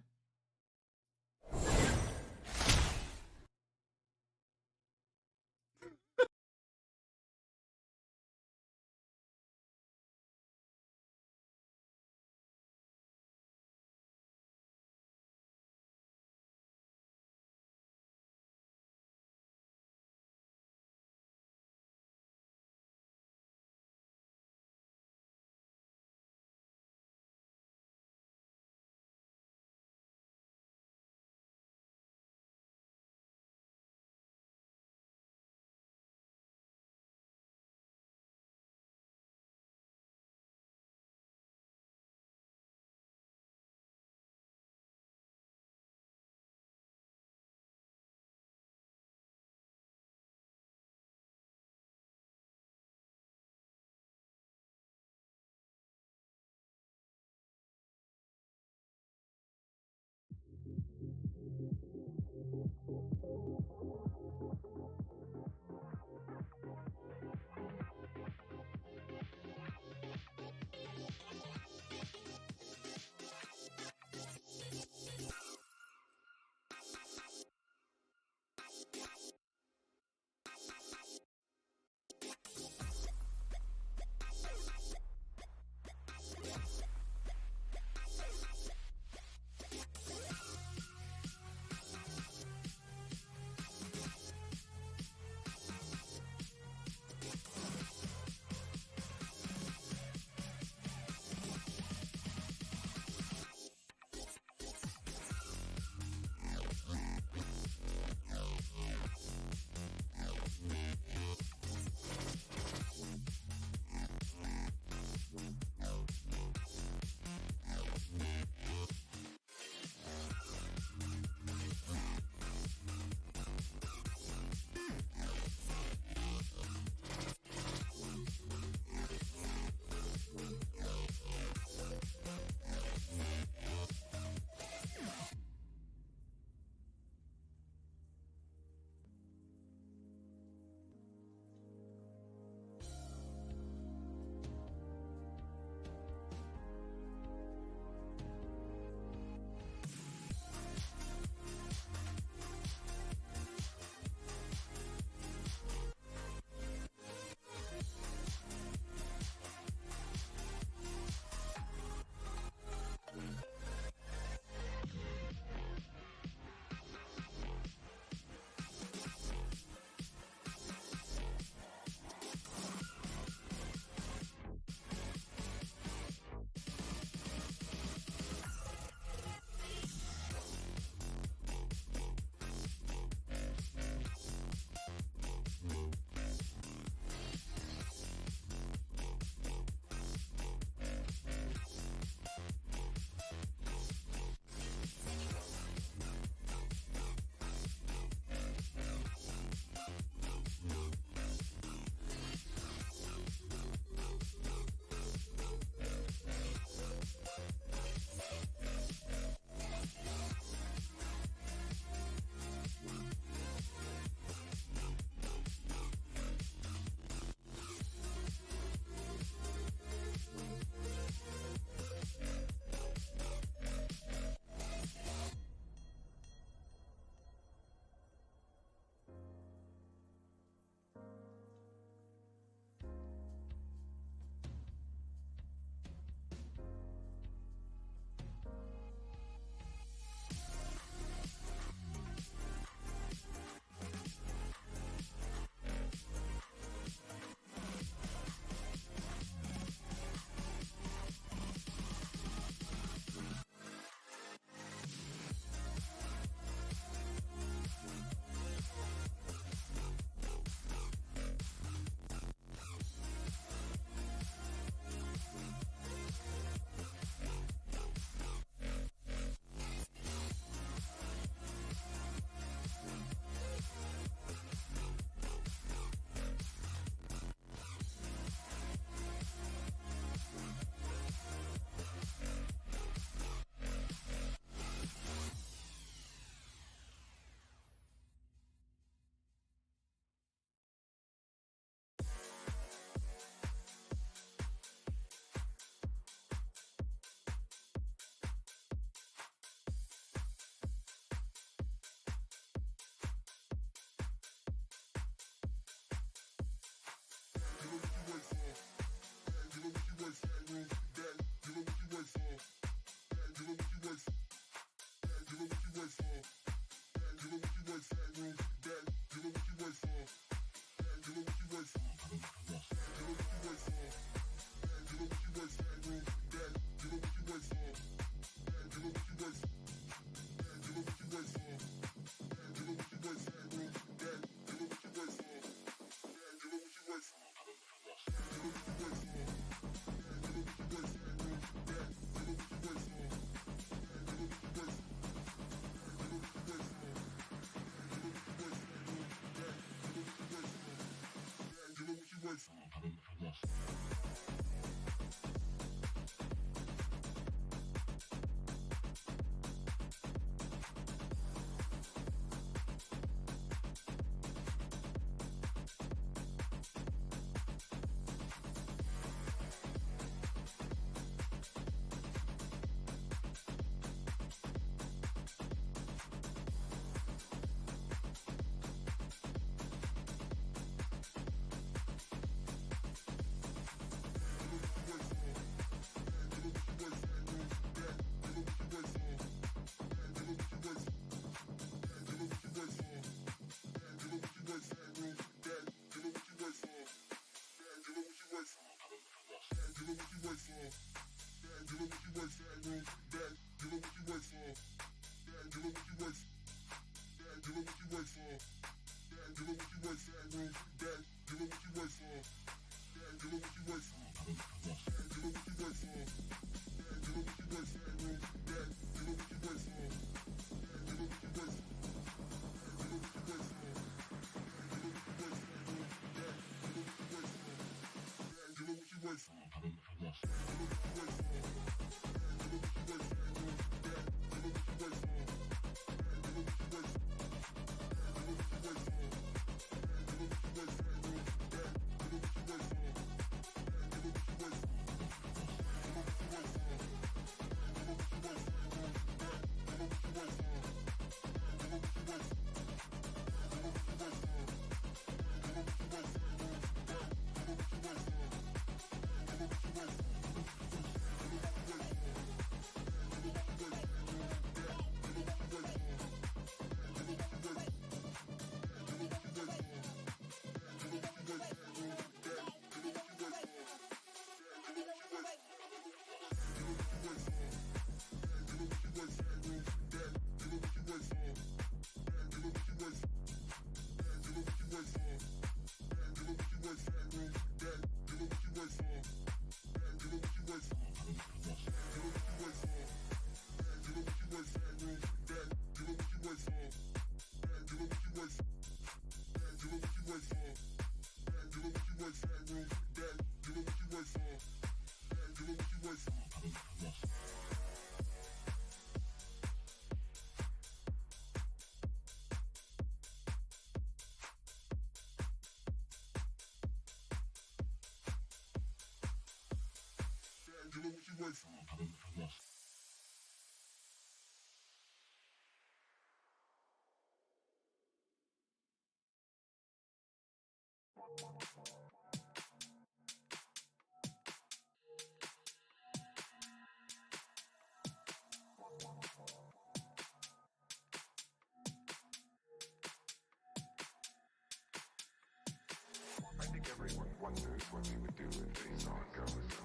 I think everyone wonders what they would do if they saw a ghost.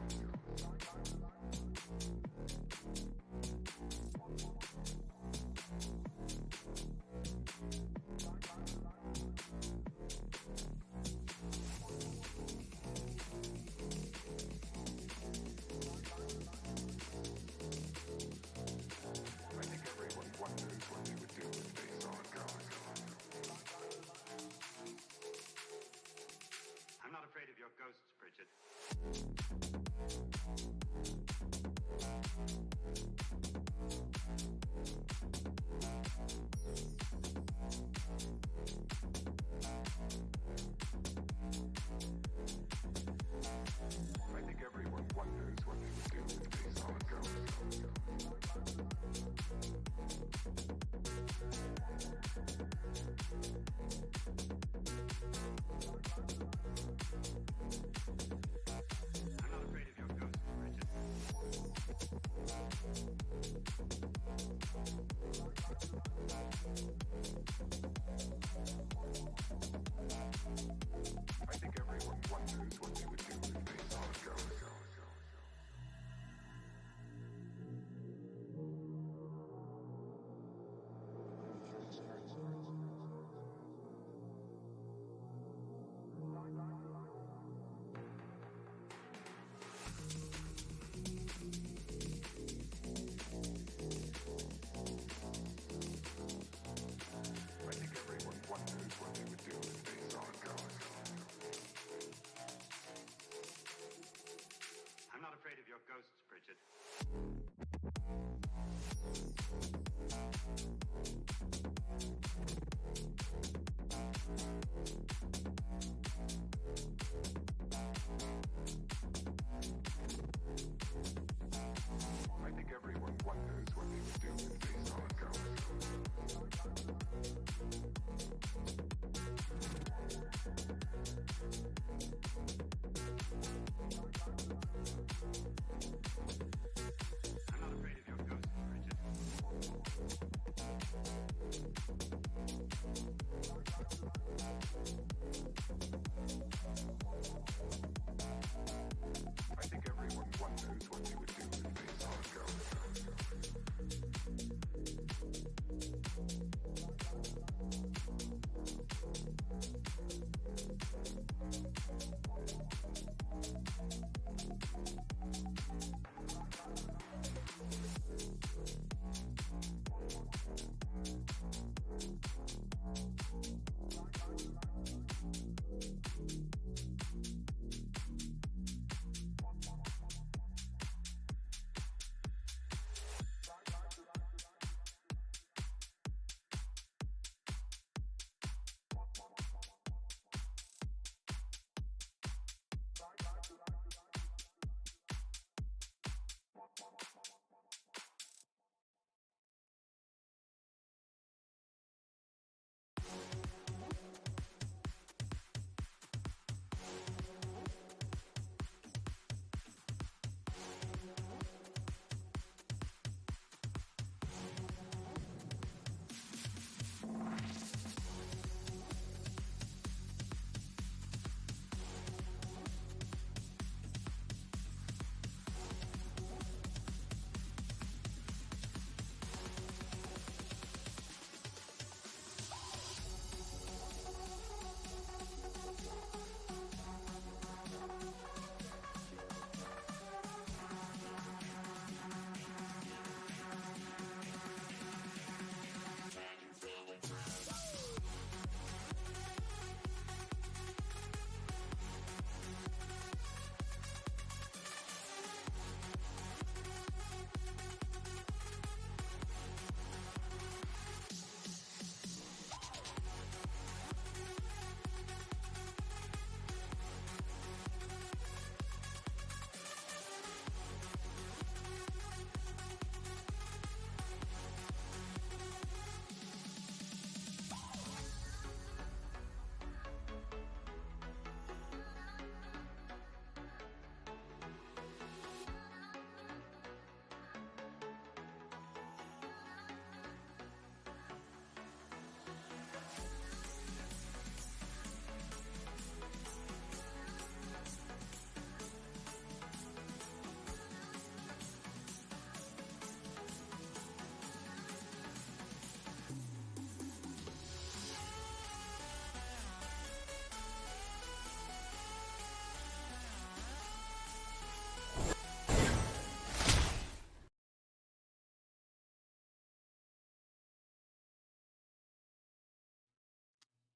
I think everyone wonders what they would do if they saw a ghost. I'm not afraid of your ghosts, Bridget.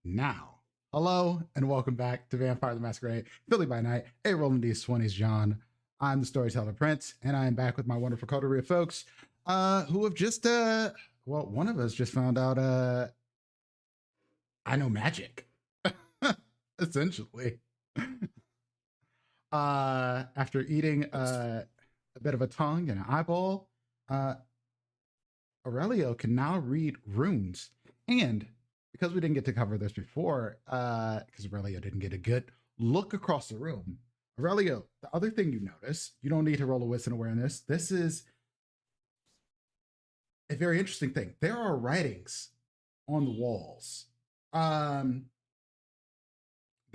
now. Hello and welcome back to Vampire the Masquerade, Philly by Night, a RollingDeez20's John. I'm the storyteller Prince, and I am back with my wonderful coterie of folks who have just, well, one of us just found out I know magic, essentially. After eating a bit of a tongue and an eyeball, Aurelio can now read runes. And because we didn't get to cover this before, because Aurelio didn't get a good look across the room, Aurelio, the other thing you notice, you don't need to roll a wisdom awareness. This is a very interesting thing. There are writings on the walls. There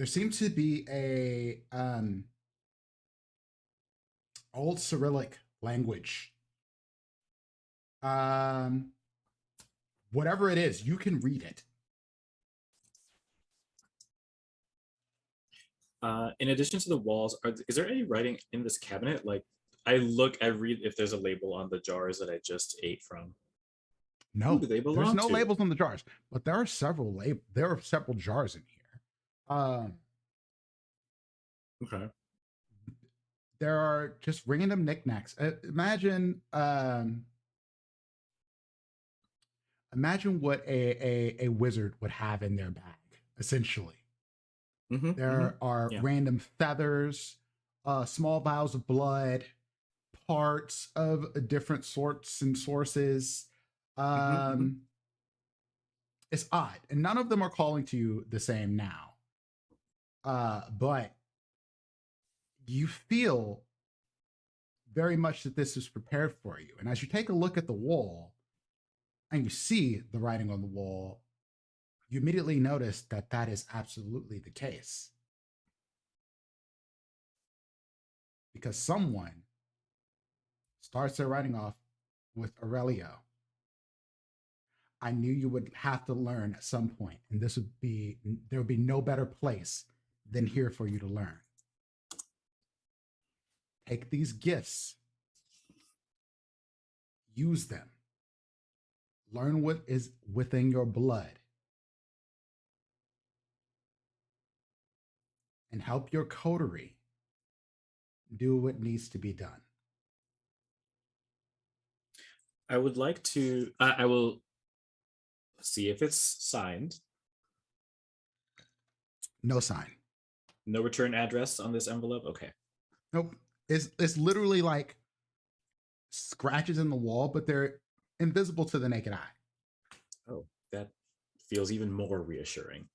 seems to be a old Cyrillic language. Whatever it is, you can read it. In addition to the walls, is there any writing in this cabinet? Like, I read if there's a label on the jars that I just ate from. No, who do they belong there's no to? labels on the jars, but there are several jars in here. Okay. There are just random knickknacks. Imagine what a wizard would have in their bag, essentially. There are random feathers, small vials of blood, parts of different sorts and sources. It's odd, and none of them are calling to you the same now. But you feel very much that this is prepared for you. And as you take a look at the wall and you see the writing on the wall, you immediately notice that that is absolutely the case. Because someone starts their writing off with Aurelio. I knew you would have to learn at some point, and there would be no better place than here for you to learn. Take these gifts, use them, learn what is within your blood, and help your coterie do what needs to be done. I would like to, I will see if it's signed. No sign. No return address on this envelope? Okay. Nope. It's literally like scratches in the wall, but they're invisible to the naked eye. Oh, that feels even more reassuring.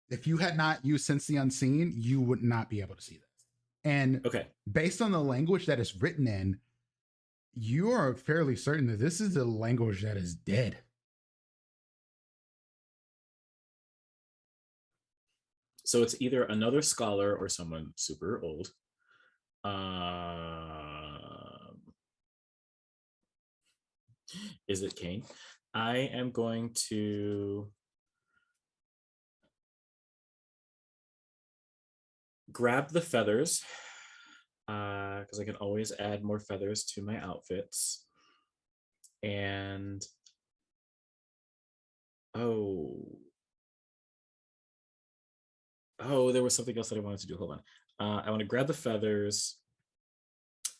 If you had not used Sense the Unseen, you would not be able to see this. And based on the language that it's written in, you are fairly certain that this is a language that is dead. So it's either another scholar or someone super old. Is it Kane? I am going to grab the feathers because I can always add more feathers to my outfits. And oh, there was something else that I wanted to do. Hold on. I want to grab the feathers.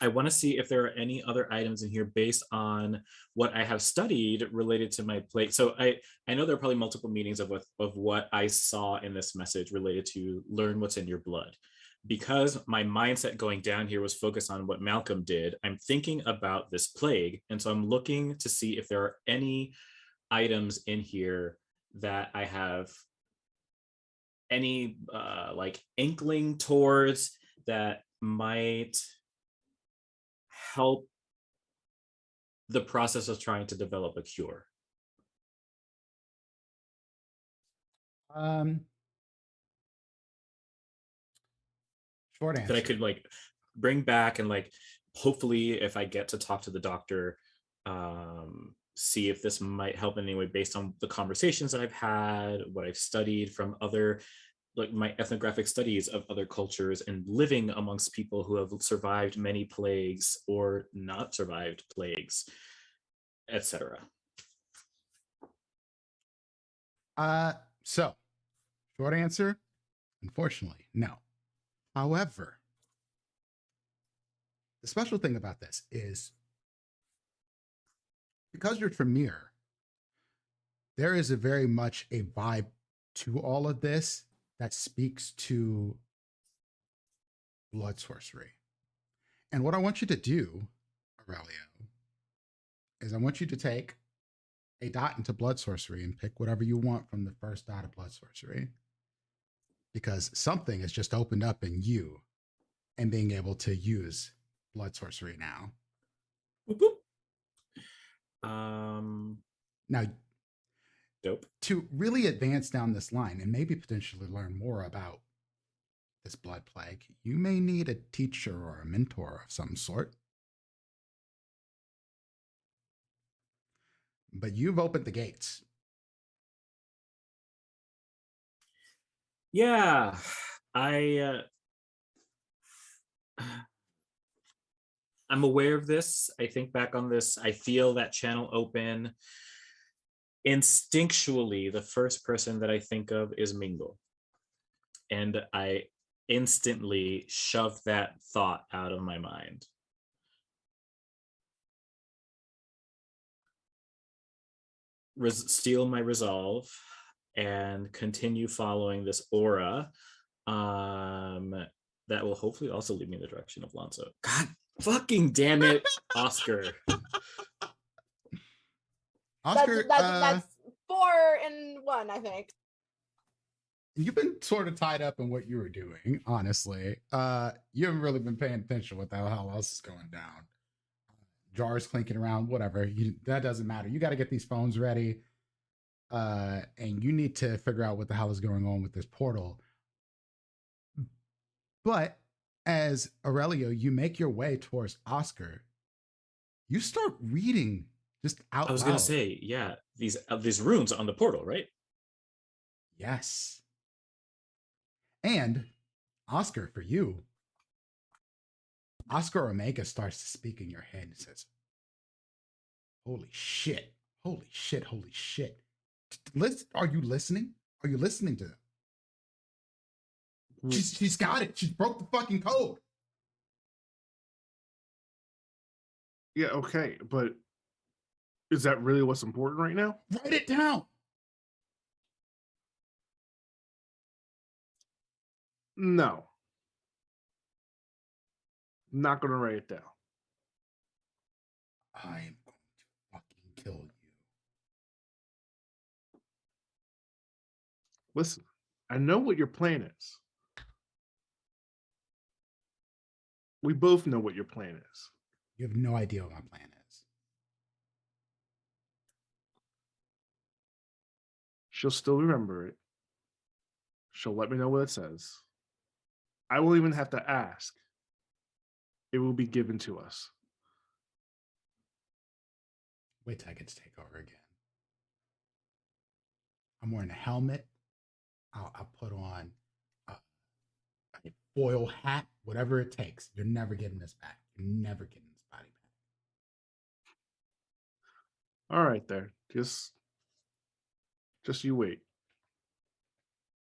I want to see if there are any other items in here based on what I have studied related to my plate. So I know there are probably multiple meanings of what I saw in this message related to learn what's in your blood. Because my mindset going down here was focused on what Malcolm did, I'm thinking about this plague. And so I'm looking to see if there are any items in here that I have any like inkling towards that might help the process of trying to develop a cure. Short answer. That I could like bring back and like hopefully if I get to talk to the doctor, see if this might help in any way based on the conversations that I've had, what I've studied from other, like my ethnographic studies of other cultures and living amongst people who have survived many plagues or not survived plagues, etc. So short answer, unfortunately, no. However, the special thing about this is because you're Tremere, there is a very much a vibe to all of this that speaks to blood sorcery. And what I want you to do, Aurelio, is I want you to take a dot into blood sorcery and pick whatever you want from the first dot of blood sorcery. Because something has just opened up in you and being able to use blood sorcery now. Now, dope. To really advance down this line and maybe potentially learn more about this blood plague, you may need a teacher or a mentor of some sort. But you've opened the gates. Yeah, I'm aware of this. I think back on this. I feel that channel open. Instinctually, the first person that I think of is Mingle. And I instantly shove that thought out of my mind. Steal my resolve and continue following this aura that will hopefully also lead me in the direction of Lonzo. God fucking damn it, Oscar. Oscar, that's 4 and 1, I think. You've been sort of tied up in what you were doing, honestly. You haven't really been paying attention what the hell else is going down. Jars clinking around, whatever. That doesn't matter. You got to get these phones ready. And you need to figure out what the hell is going on with this portal. But as Aurelio, you make your way towards Oscar, you start reading just out loud. I was going to say, yeah, these runes on the portal, right? Yes. And Oscar, for you, Oscar Omega starts to speak in your head and says, holy shit, holy shit, holy shit. Are you listening? Are you listening to them? She's got it. She broke the fucking code. Yeah, okay, but is that really what's important right now? Write it down. No. I'm not going to write it down. I am going to fucking kill you. Listen, I know what your plan is. We both know what your plan is. You have no idea what my plan is. She'll still remember it. She'll let me know what it says. I won't even have to ask. It will be given to us. Wait till I get to take over again. I'm wearing a helmet. I'll put on a foil hat, whatever it takes. You're never getting this back. You're never getting this body back. All right, there. Just you wait.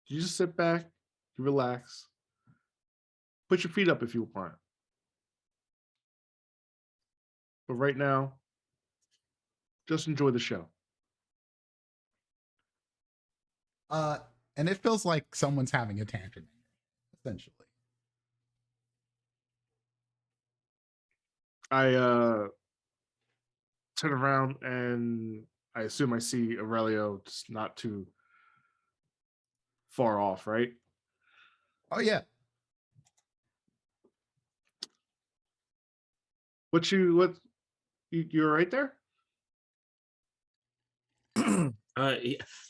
You just sit back, you relax. Put your feet up if you want. But right now, just enjoy the show. And it feels like someone's having a tantrum, essentially. I turn around and I assume I see Aurelio just not too far off, right? Oh, yeah. You're right there?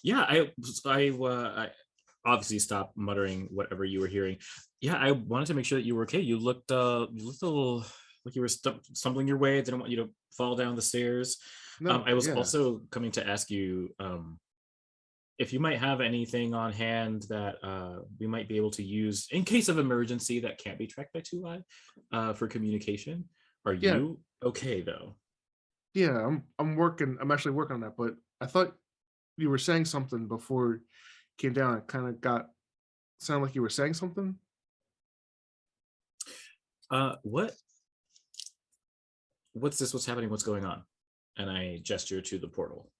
Yeah, I obviously stopped muttering whatever you were hearing. Yeah, I wanted to make sure that you were okay. You looked a little like you were stumbling your way. I didn't want you to fall down the stairs. No, I was also coming to ask you if you might have anything on hand that we might be able to use in case of emergency that can't be tracked by 2i for communication. Are you okay though? Yeah, I'm actually working on that, but I thought you were saying something before it came down. It kind of sounded like you were saying something. What's this? What's happening? What's going on? And I gesture to the portal.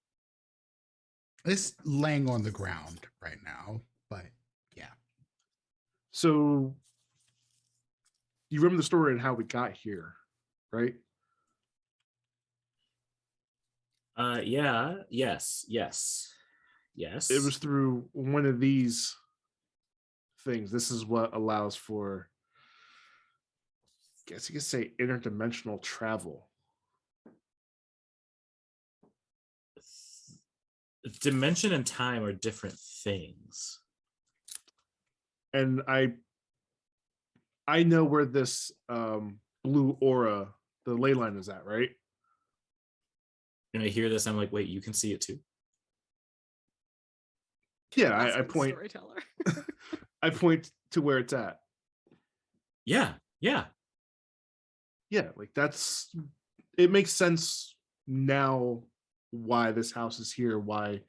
It's laying on the ground right now, but yeah. So you remember the story and how we got here, right? Yeah, yes. It was through one of these things. This is what allows for, I guess you could say, interdimensional travel. Dimension and time are different things. And I know where this blue aura, the ley line, is at, right? And I hear this, I'm like, wait, you can see it too? Yeah, I point. Storyteller. I point to where it's at. Yeah. Like it makes sense now why this house is here, why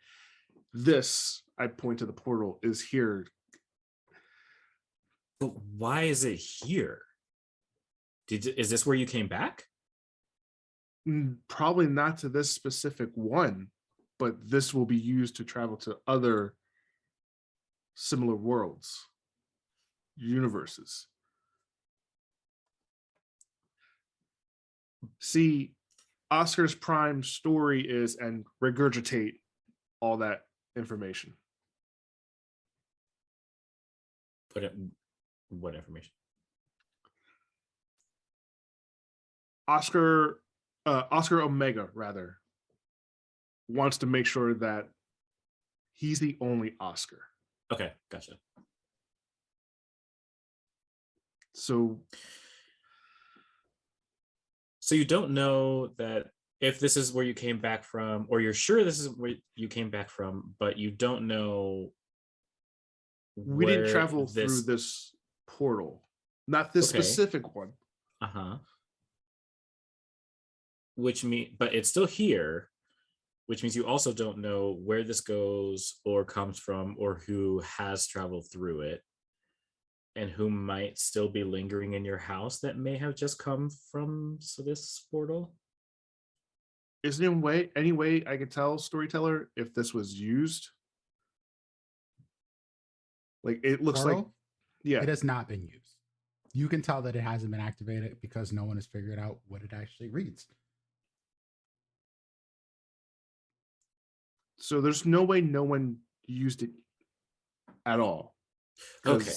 this, I point to the portal, is here. But why is it here? Is this where you came back? Probably not to this specific one, but this will be used to travel to other similar worlds, universes. See, Oscar's prime story is and regurgitate all that information. What information? Oscar Omega, rather, wants to make sure that he's the only Oscar. Okay, gotcha. So you don't know that if this is where you came back from, or you're sure this is where you came back from, but you don't know. We didn't travel through this portal, not this specific one. But it's still here, which means you also don't know where this goes or comes from, or who has traveled through it, and who might still be lingering in your house that may have just come from this portal. Is there any way I could tell, storyteller, if this was used? Like, it looks portal? like, yeah, it has not been used. You can tell that it hasn't been activated because no one has figured out what it actually reads. So there's no way no one used it at all. Okay.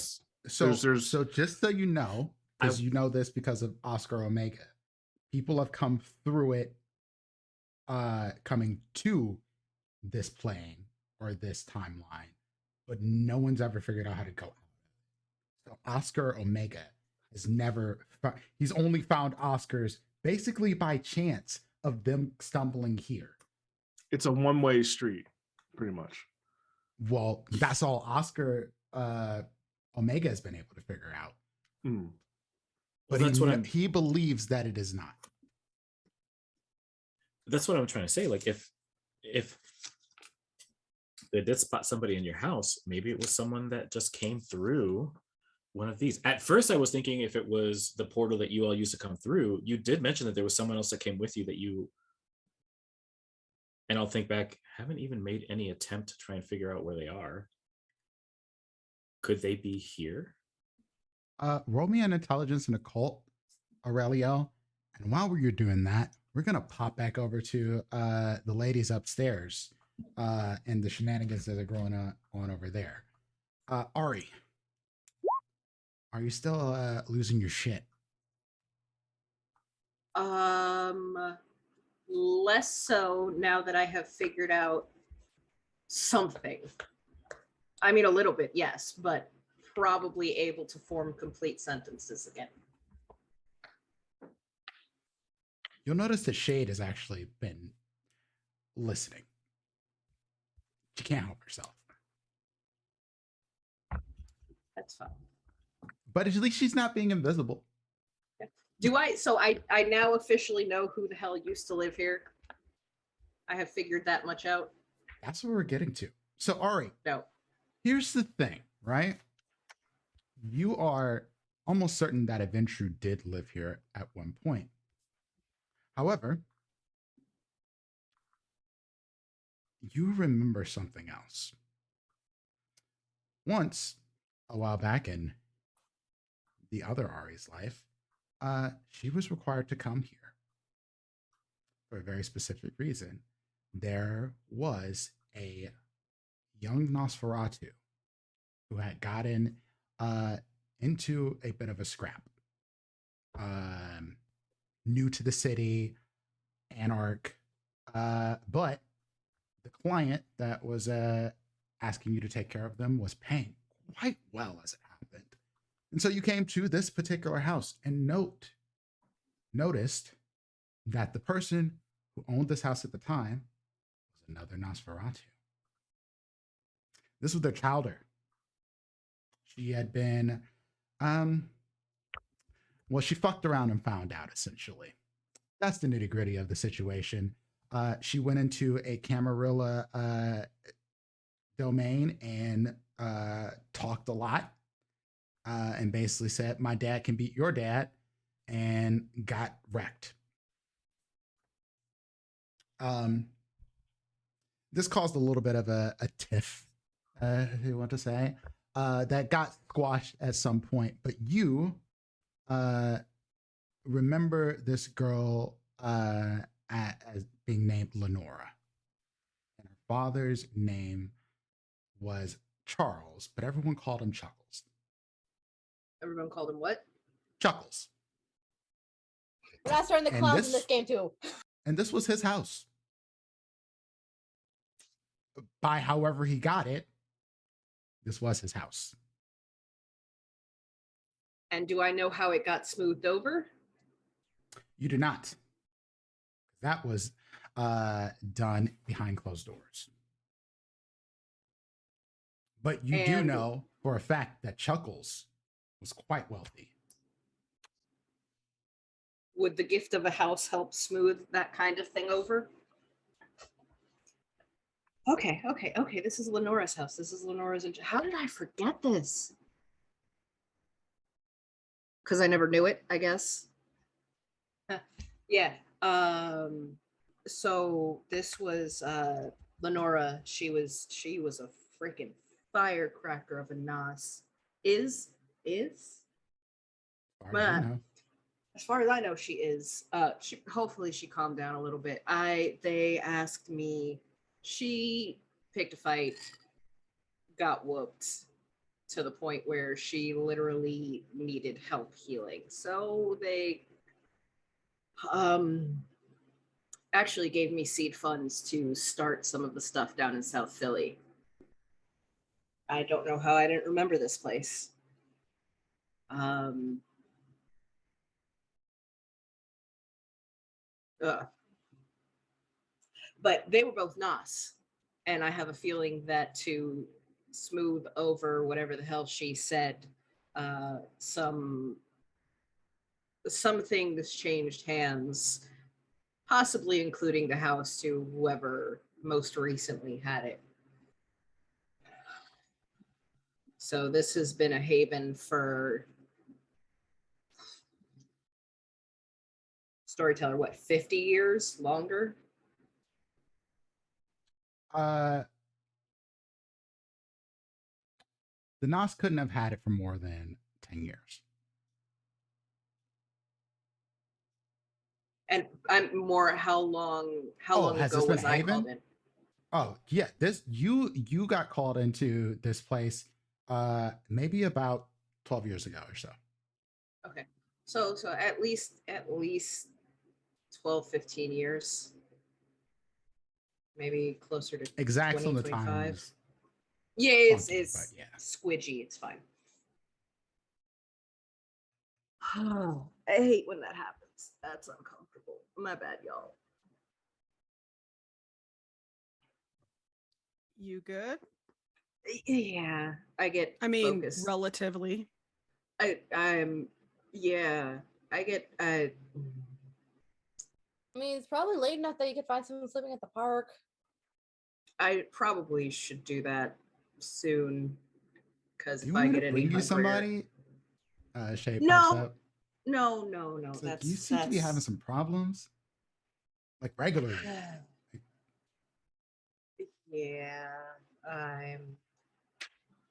So just so you know, because you know this because of Oscar Omega, people have come through it, coming to this plane or this timeline, but no one's ever figured out how to go out. So Oscar Omega has never he's only found Oscars basically by chance of them stumbling here. It's a one-way street, pretty much. Well, that's all Oscar Omega has been able to figure out. But he believes that it is not. That's what I'm trying to say. Like, if they did spot somebody in your house, maybe it was someone that just came through one of these. At first, I was thinking if it was the portal that you all used to come through. You did mention that there was someone else that came with you that you... And I'll think back, haven't even made any attempt to try and figure out where they are. Could they be here? Roll me an intelligence and occult, Aurelio. And while you're doing that, we're going to pop back over to the ladies upstairs and the shenanigans that are going on over there. Ari, are you still losing your shit? Less so now that I have figured out something. I mean, a little bit, yes, but probably able to form complete sentences again. You'll notice that Shade has actually been listening. She can't help herself. That's fine. But at least she's not being invisible. Do I? So I now officially know who the hell used to live here. I have figured that much out. That's what we're getting to. So, Ari, No. here's the thing, right? You are almost certain that Aventru did live here at one point. However, you remember something else. Once, a while back in the other Ari's life, she was required to come here for a very specific reason. There was a young Nosferatu who had gotten into a bit of a scrap. New to the city, anarch, but the client that was asking you to take care of them was paying quite well as it happened. And so you came to this particular house and noticed that the person who owned this house at the time was another Nosferatu. This was their childer. She had been, well, she fucked around and found out, essentially. That's the nitty gritty of the situation. She went into a Camarilla domain and talked a lot and basically said, my dad can beat your dad, and got wrecked. This caused a little bit of a tiff, if you want to say, that got squashed at some point. But you remember this girl as being named Lenora. And her father's name was Charles, but everyone called him Chuckles. Everyone called him what? Chuckles. We're not starting the clowns in this game too. And this was his house. By however he got it, this was his house. And do I know how it got smoothed over? You do not. That was done behind closed doors. But you do know for a fact that Chuckles was quite wealthy. Would the gift of a house help smooth that kind of thing over? Okay. This is Lenora's house. This is Lenora's. How did I forget this? Because I never knew it, I guess. Yeah. So this was Lenora. She was a freaking firecracker of a Nos. Is? But as far as I know, she is. Hopefully she calmed down a little bit. They asked me. She picked a fight, got whooped to the point where she literally needed help healing. So they actually gave me seed funds to start some of the stuff down in South Philly. I don't know how I didn't remember this place. But they were both Nos, and I have a feeling that to smooth over whatever the hell she said, some things changed hands, possibly including the house to whoever most recently had it. So this has been a haven for storyteller, what, 50 years longer? The Nos couldn't have had it for more than 10 years. And I'm more how long ago was I called in? Oh, yeah. This you got called into this place maybe about 12 years ago or so. Okay. So at least 12, 15 years. Maybe closer to exact 20, on the 25. time. Yeah, it's yeah. squidgy. It's fine. Oh, I hate when that happens. That's uncomfortable. My bad, y'all. You good? Yeah, I focused. Relatively. I mean, it's probably late enough that you could find someone sleeping at the park. I probably should do that soon because Do you if I want me get to any bring you hungrier. somebody? Shay pops No, up. no. It's like, you seem to be having some problems, like regularly. Yeah, I'm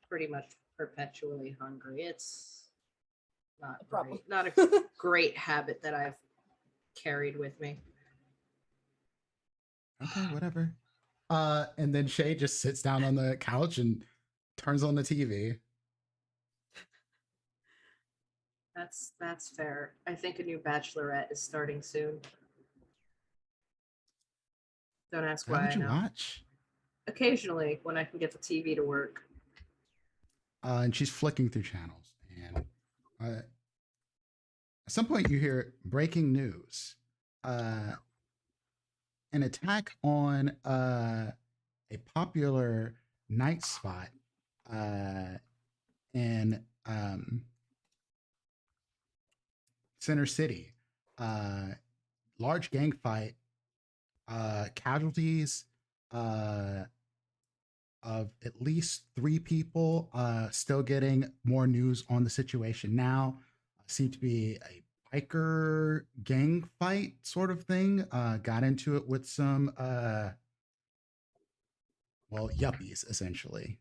pretty much perpetually hungry. It's not Problem. not a great habit that I've carried with me. Okay, whatever. And then Shay just sits down on the couch and turns on the TV. That's fair. I think a new Bachelorette is starting soon. Don't ask Is that why. what I you know. watch? Occasionally, when I can get the TV to work. And she's flicking through channels. And at some point, you hear breaking news. An attack on a popular night spot in Center City. Large gang fight. Casualties of at least 3 people. Still getting more news on the situation now. Seemed to be a biker gang fight sort of thing. Got into it with some yuppies essentially.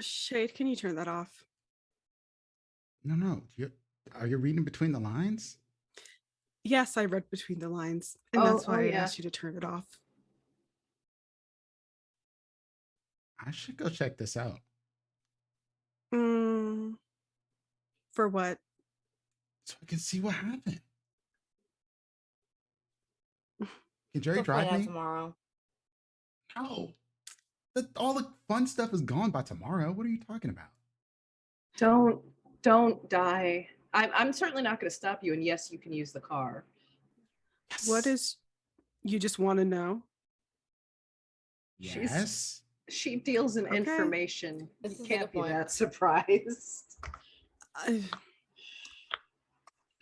Shade, can you turn that off? No. Are you reading between the lines? Yes, I read between the lines, and that's why I asked you to turn it off. I should go check this out. For what? So I can see what happened. Can Jerry We'll drive find out me? tomorrow. No. All the fun stuff is gone by tomorrow. What are you talking about? Don't die. I'm certainly not going to stop you. And yes, you can use the car. Yes. What is? You just want to know? Yes. She deals in Okay. information. This You is a can't good be point. that surprised.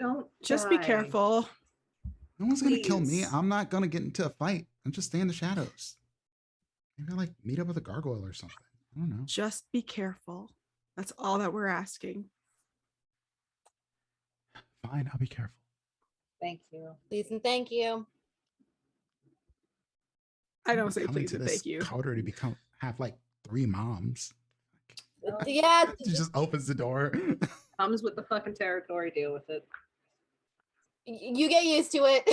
Don't Just be die. careful. No one's going to kill me. Please. I'm not going to get into a fight. I'm just stay in the shadows. Maybe I'll meet up with a gargoyle or something. I don't know. Just be careful. That's all that we're asking. Fine, I'll be careful. Thank you. Please and thank you. I don't say Coming please to and this thank you. Coder to have like 3 moms. Yeah. She just opens the door. Comes with the fucking territory. Deal with it. You get used to it.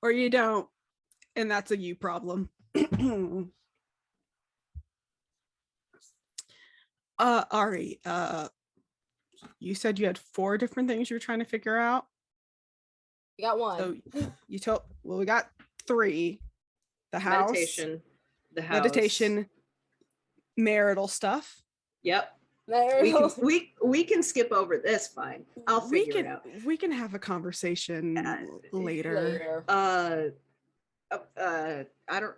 Or you don't. And that's a you problem. Ari, you said you had 4 different things you were trying to figure out. You got one. So we got 3. The house, meditation, marital stuff. Yep. There We can skip over this. Fine. I'll figure it out. We can have a conversation later. later. I don't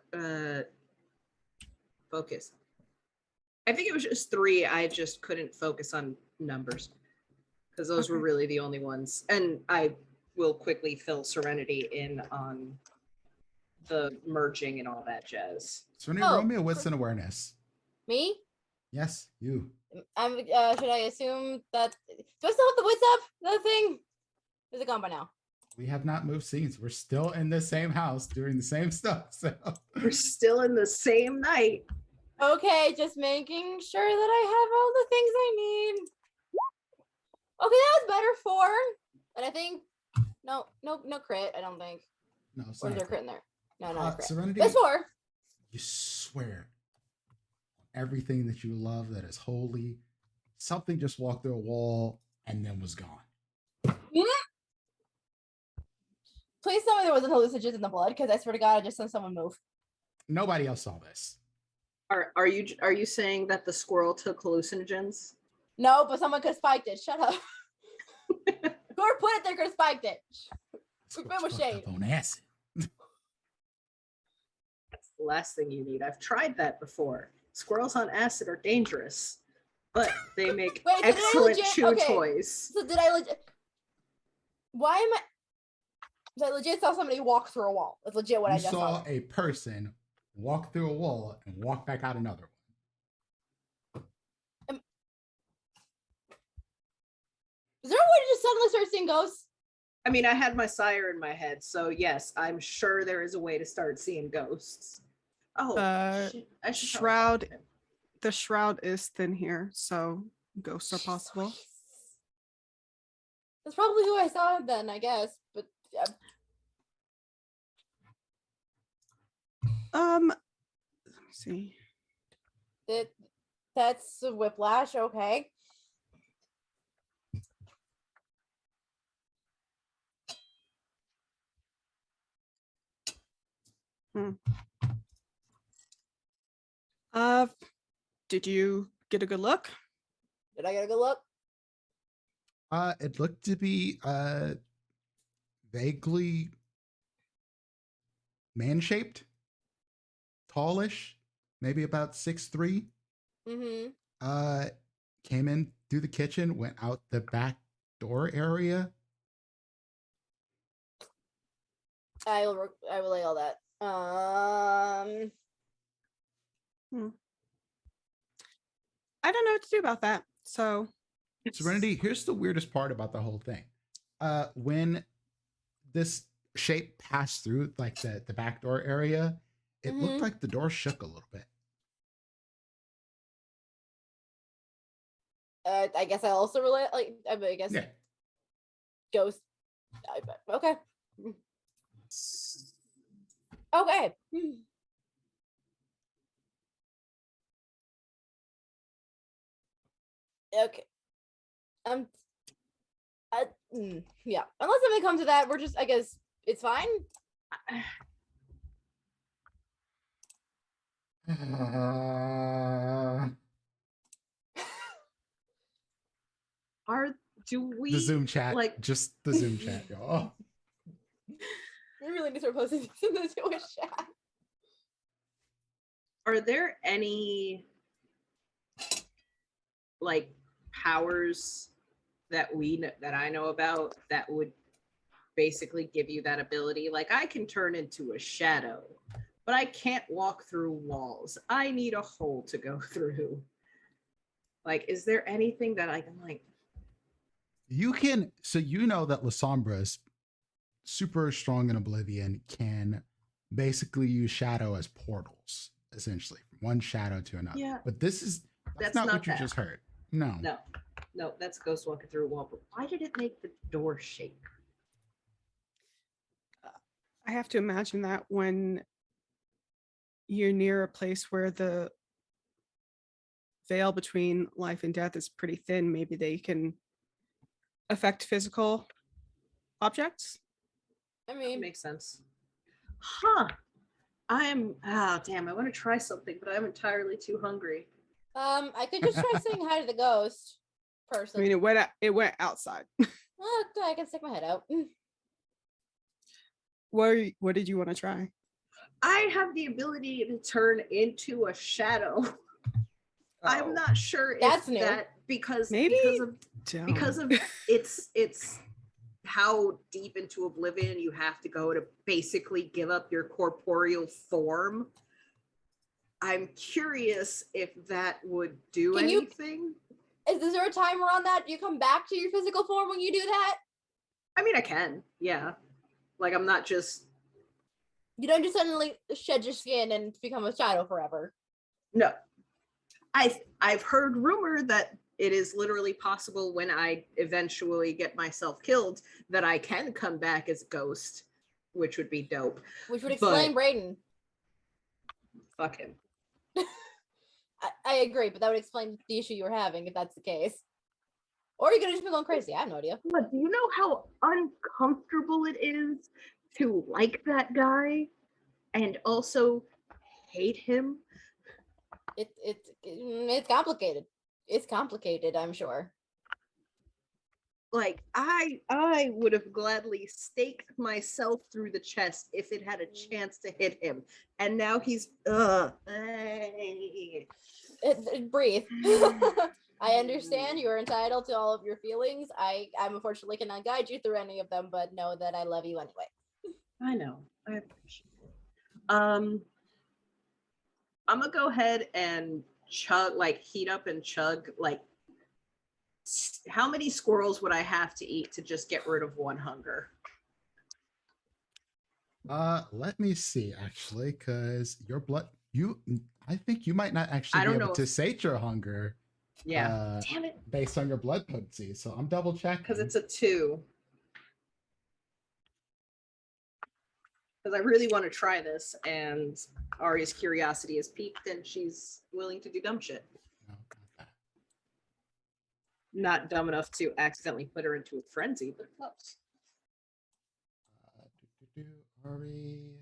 focus. I think it was just 3. I just couldn't focus on numbers because those were really the only ones. And I will quickly fill Serenity in on the merging and all that jazz. Serenity, roll me a wits and awareness. Me? Yes, you. Should I assume that? Do I still have the wits up? That thing? Is it gone by now? We have not moved scenes. We're still in the same house doing the same stuff. So We're still in the same night. Okay, just making sure that I have all the things I need. Okay, that was better. 4. And I think no crit. I don't think. no, it's Or is not there a crit in there? No, not a crit. Serenity. That's 4. You swear everything that you love that is holy, something just walked through a wall and then was gone. Yeah. Please tell me there wasn't hallucinogens in the blood, because I swear to God, I just saw someone move. Nobody else saw this. Are you saying that the squirrel took hallucinogens? No, but someone could have spiked it. Shut up. Whoever put it there could have spiked it. Quit with shade. On acid. That's the last thing you need. I've tried that before. Squirrels on acid are dangerous. but they make Wait, so did I excellent legit- chew okay. toys. So did I legit? Why am I? Did I legit saw somebody walk through a wall? That's legit what I You just saw saw. a person walk through a wall and walk back out another one. Is there a way to just suddenly start seeing ghosts? I mean, I had my sire in my head, so yes, I'm sure there is a way to start seeing ghosts. Oh, shit. I should probably Shroud. talk to him. The shroud is thin here, so ghosts are possible. That's probably who I saw then, I guess. But Let me see. that's a whiplash. Okay. Did you get a good look? Did I get a good look? It looked to be vaguely man-shaped, tallish, maybe about 6'3". Mm-hmm. Came in through the kitchen, went out the back door area. I will relay all that. I don't know what to do about that. So Serenity, here's the weirdest part about the whole thing. When this shape passed through like the back door area, it looked like the door shook a little bit. I guess I also relate. Like, I guess. Yeah. Ghost. Okay. Okay. Okay. Yeah. Unless something comes to that, we're just. I guess it's fine. Do we The Zoom chat, like just the Zoom chat, y'all. We really need to start posting this in the Zoom chat. Are there any like powers that I know about that would basically give you that ability? Like, I can turn into a shadow, but I can't walk through walls. I need a hole to go through. Like, is there anything that I can like? You can, so you know that Lasombra's super strong in Oblivion can basically use shadow as portals, essentially, from one shadow to another. Yeah. But that's not what you just heard. No, that's ghost walking through a wall. But why did it make the door shake? I have to imagine that when you're near a place where the veil between life and death is pretty thin, maybe they can affect physical objects. I mean, Makes sense. Huh. Damn, I want to try something, but I'm entirely too hungry. I could just try saying hi to the ghost person. I mean, it went outside. Oh, I can stick my head out. What did you want to try? I have the ability to turn into a shadow. I'm not sure That's if new. that because Don't. because of it's how deep into oblivion you have to go to basically give up your corporeal form. I'm curious if that would do anything. Is there a timer on that? Do you come back to your physical form when you do that? I mean, I can, yeah. Like, I'm not just. You don't just suddenly shed your skin and become a shadow forever. No. I've heard rumor that it is literally possible when I eventually get myself killed that I can come back as a ghost, which would be dope. Which would explain Brayden. Fuck him. I agree, but that would explain the issue you were having if that's the case. Or you could have just been going crazy. I have no idea. But do you know how uncomfortable it is to like that guy and also hate him? It's complicated. It's complicated, I'm sure. Like, I would have gladly staked myself through the chest if it had a chance to hit him. And now he's Breathe. I understand you're entitled to all of your feelings. I'm unfortunately cannot guide you through any of them, but know that I love you anyway. I know. I appreciate it. I'm gonna go ahead and heat up and chug. How many squirrels would I have to eat to just get rid of one hunger? Let me see actually, because your blood, I think you might not actually I be don't able know to if- sate your hunger. Yeah. Damn it. Based on your blood potency. So I'm double checking. Because it's a 2. Because I really want to try this, and Ari's curiosity is piqued, and she's willing to do dumb shit. No, not that. Not dumb enough to accidentally put her into a frenzy, but close. Ari.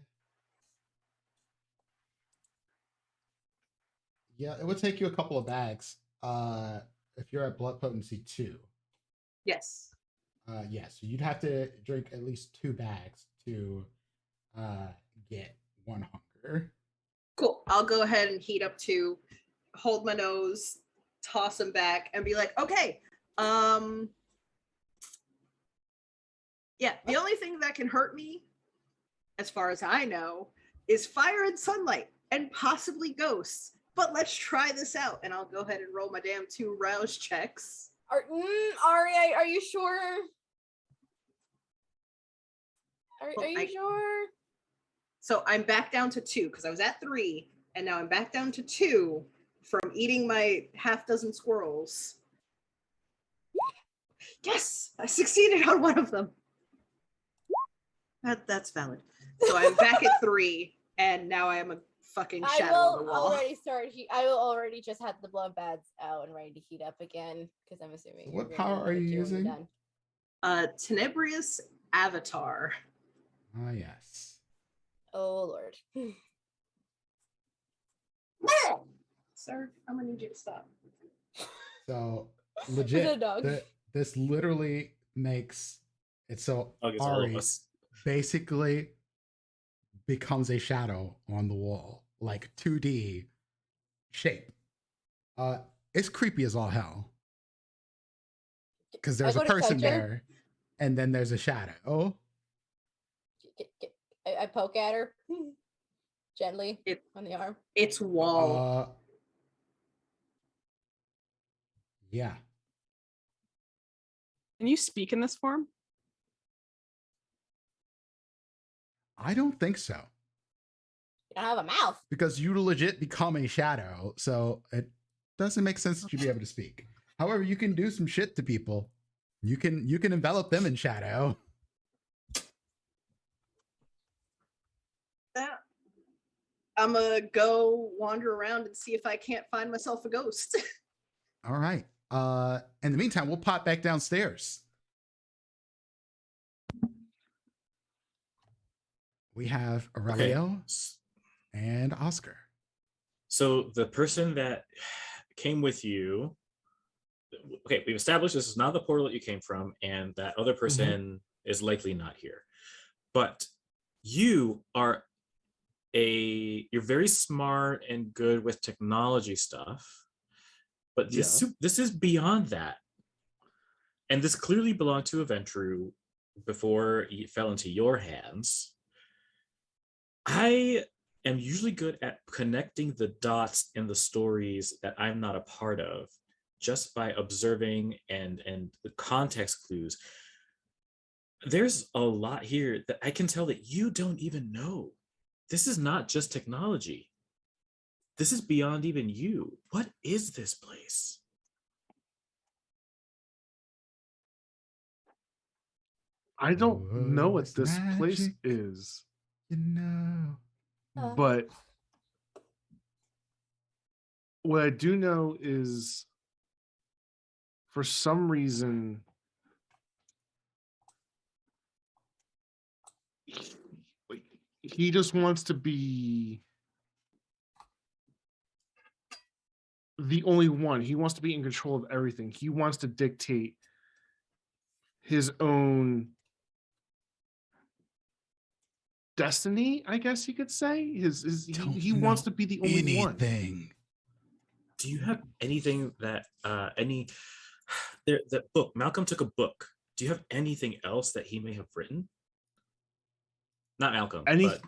Yeah, it would take you a couple of bags. If you're at blood potency 2. Yes. Yeah, so you'd have to drink at least 2 bags to get 1 hunger. Cool. I'll go ahead and heat up 2, hold my nose, toss them back, and be like, okay. Yeah, the only thing that can hurt me, as far as I know, is fire and sunlight and possibly ghosts. But let's try this out, and I'll go ahead and roll my damn 2 rouse checks. Ari, are you sure? Are you sure? So I'm back down to 2 because I was at 3, and now I'm back down to 2 from eating my half dozen squirrels. Yes, I succeeded on one of them. That's valid. So I'm back at 3, and now I am a fucking shadow on the wall. I will already just have the blood baths out and ready to heat up again because I'm assuming. What power are you using? Tenebrious Avatar. Ah, yes. Oh Lord. Sir, I'm gonna need you to stop. So legit, this literally makes it so Ari basically becomes a shadow on the wall, like 2D shape. It's creepy as all hell. Because there's a person there, and then there's a shadow. Oh. I poke at her gently on the arm. It's wall. Yeah. Can you speak in this form? I don't think so. You don't have a mouth. Because you legit become a shadow, so it doesn't make sense that you'd be able to speak. However, you can do some shit to people. You can envelop them in shadow. I'm gonna go wander around and see if I can't find myself a ghost. All right. In the meantime, we'll pop back downstairs. We have Aurelio and Oscar. So the person that came with you, okay, we've established this is not the portal that you came from, and that other person is likely not here. But you are you're very smart and good with technology stuff, but this is beyond that. And this clearly belonged to Aventru before it fell into your hands. I am usually good at connecting the dots in the stories that I'm not a part of just by observing and the context clues. There's a lot here that I can tell that you don't even know. This is not just technology. This is beyond even you. What is this place? I don't know what this place is. You know. But what I do know is for some reason he just wants to be the only one. He wants to be in control of everything. He wants to dictate his own destiny, I guess you could say. He wants to be the only one. Do you have anything that that book? Malcolm took a book. Do you have anything else that he may have written? Not Malcolm, Any but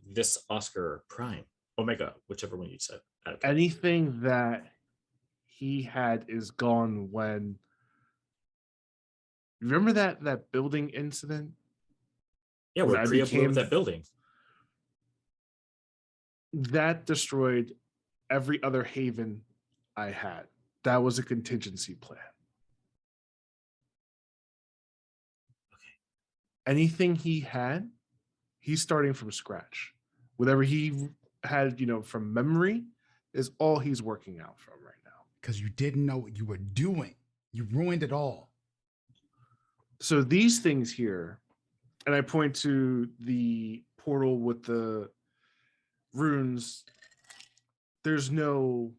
this Oscar Prime, Omega, whichever one you said. anything that he had is gone when. Remember that building incident? Yeah, When where I Priya blew up became that building. that destroyed every other haven I had. That was a contingency plan. Anything he had, he's starting from scratch. Whatever he had, from memory, is all he's working out from right now. Because you didn't know what you were doing. You ruined it all. So these things here, and I point to the portal with the runes. There's no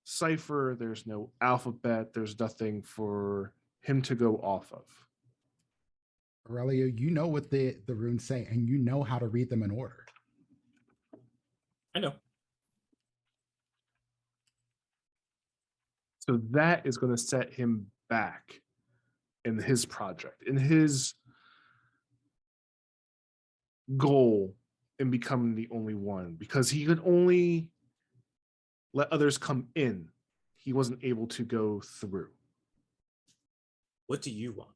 cipher, there's no alphabet, there's nothing for him to go off of. Aurelio, you know what the runes say, and you know how to read them in order. I know. So that is going to set him back in his project, in his goal in becoming the only one, because he could only let others come in. He wasn't able to go through. What do you want?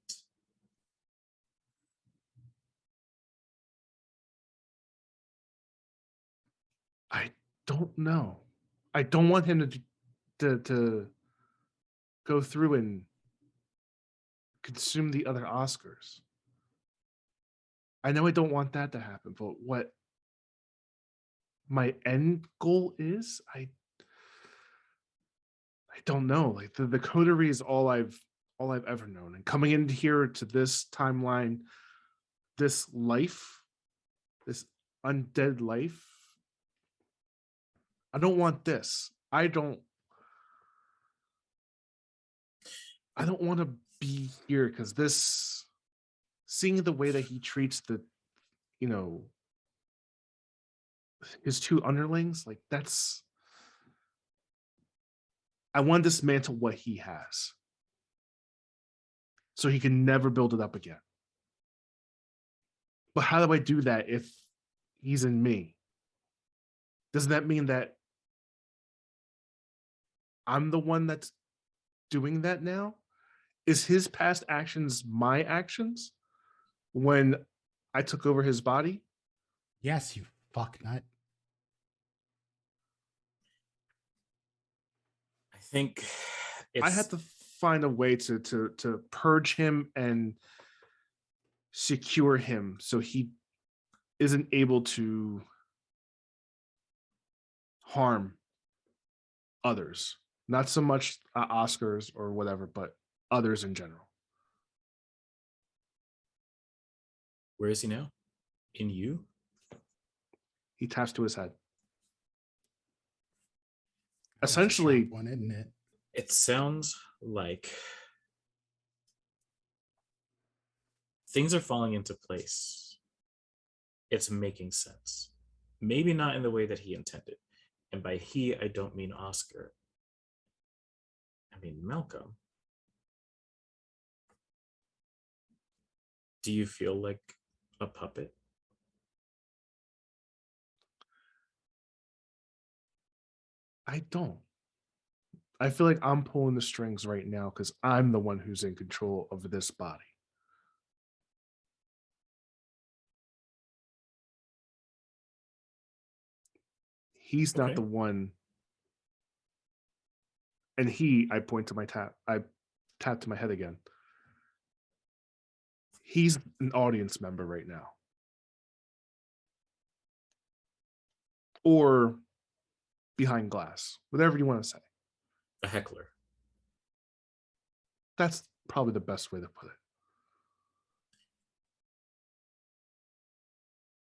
I don't know. I don't want him to go through and consume the other Oscars. I know I don't want that to happen, but what my end goal is, I don't know. Like the coterie is all I've ever known. And coming in here to this timeline, this life, this undead life, I don't want this. I don't want to be here because this, seeing the way that he treats his two underlings, like that's, I want to dismantle what he has so he can never build it up again. But how do I do that if he's in me? Does that mean that I'm the one that's doing that now? Is his past actions my actions when I took over his body? Yes, you fucknut. I think I have to find a way to purge him and secure him so he isn't able to harm others. Not so much Oscars or whatever, but others in general. Where is he now? In you? He taps to his head. Essentially, one, isn't it? It sounds like things are falling into place. It's making sense. Maybe not in the way that he intended. And by he, I don't mean Oscar. I mean Malcolm. Do you feel like a puppet? I don't. I feel like I'm pulling the strings right now because I'm the one who's in control of this body. He's not Okay. the one. And I point to I tap to my head again. He's an audience member right now. Or behind glass, whatever you want to say. A heckler. That's probably the best way to put it.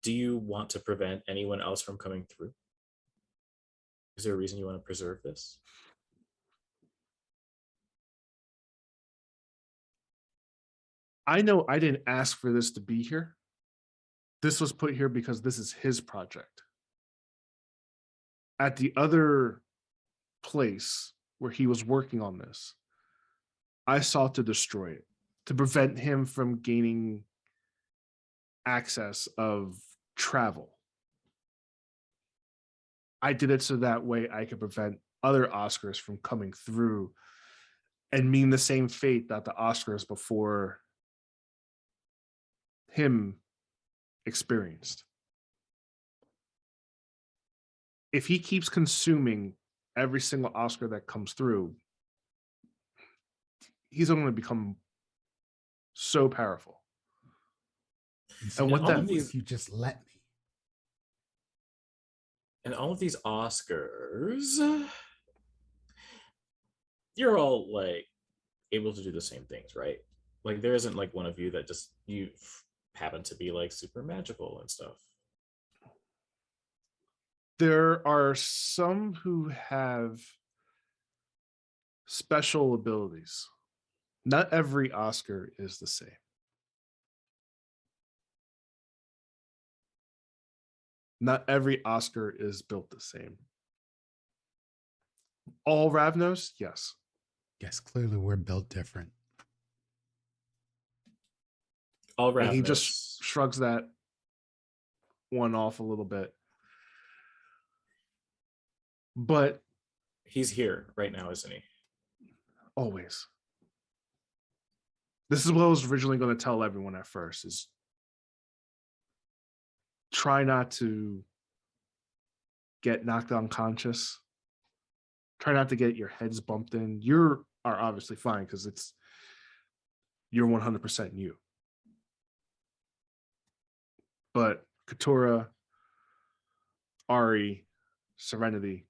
Do you want to prevent anyone else from coming through? Is there a reason you want to preserve this? I know I didn't ask for this to be here. This was put here because this is his project. at the other place where he was working on this, I sought to destroy it to prevent him from gaining access of travel. I did it so that way I could prevent other Oscars from coming through and mean the same fate that the Oscars before him experienced. If he keeps consuming every single Oscar that comes through, he's only going to become so powerful. And what that if you just let me. And all of these Oscars, you're all like able to do the same things, right? Like there isn't like one of you that just you happen to be like super magical and stuff. There are some who have special abilities. Not every Oscar is the same. Not every Oscar is built the same. All Ravnos, yes. Yes, clearly we're built different. All Ravnos. And he just shrugs that one off a little bit. But he's here right now, isn't he? Always. This is what I was originally going to tell everyone at first is try not to get knocked unconscious. Try not to get your heads bumped in. You are obviously fine because you're 100% you. But Katura, Ari, Serenity,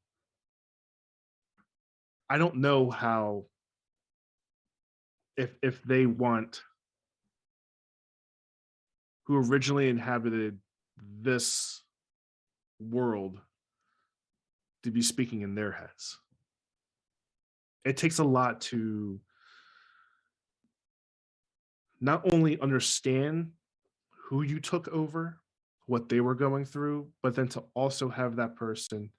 I don't know how if they want who originally inhabited this world to be speaking in their heads. It takes a lot to not only understand who you took over, what they were going through, but then to also have that person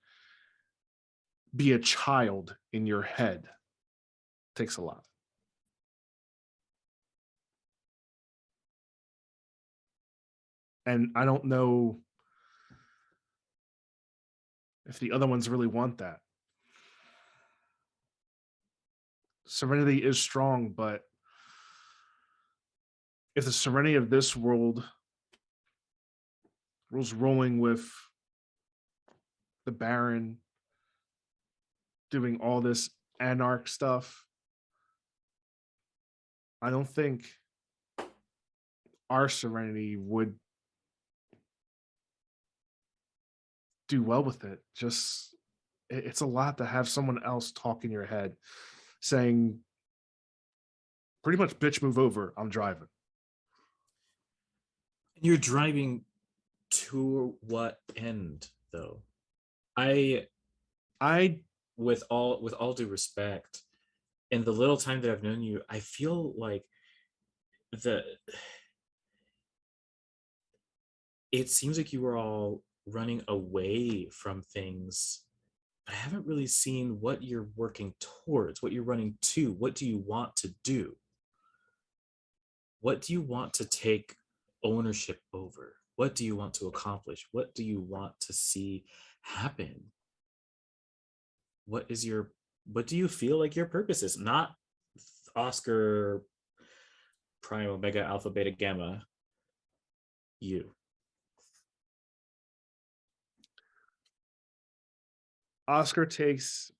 be a child in your head. It takes a lot. And I don't know if the other ones really want that. Serenity is strong, but if the serenity of this world was rolling with the Baron doing all this anarch stuff, I don't think our serenity would do well with it. Just it's a lot to have someone else talk in your head saying pretty much, bitch, move over, I'm driving. You're driving to what end though? I with all due respect, in the little time that I've known you, I feel like it seems like you were all running away from things. I haven't really seen what you're working towards, what you're running to. What do you want to do? What do you want to take ownership over? What do you want to accomplish? What do you want to see happen? What do you feel like your purpose is? Not Oscar Prime Omega Alpha Beta Gamma. You. Oscar takes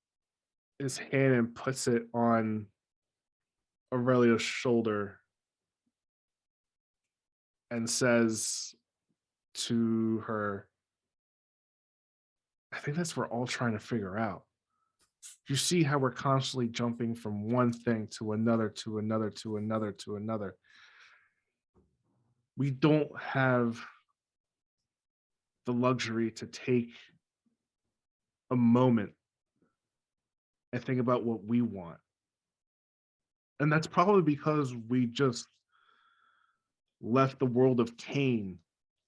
his hand and puts it on Aurelia's shoulder and says to her, I think that's what we're all trying to figure out. You see how we're constantly jumping from one thing to another, to another, to another, to another. We don't have the luxury to take a moment and think about what we want. And that's probably because we just left the world of Cain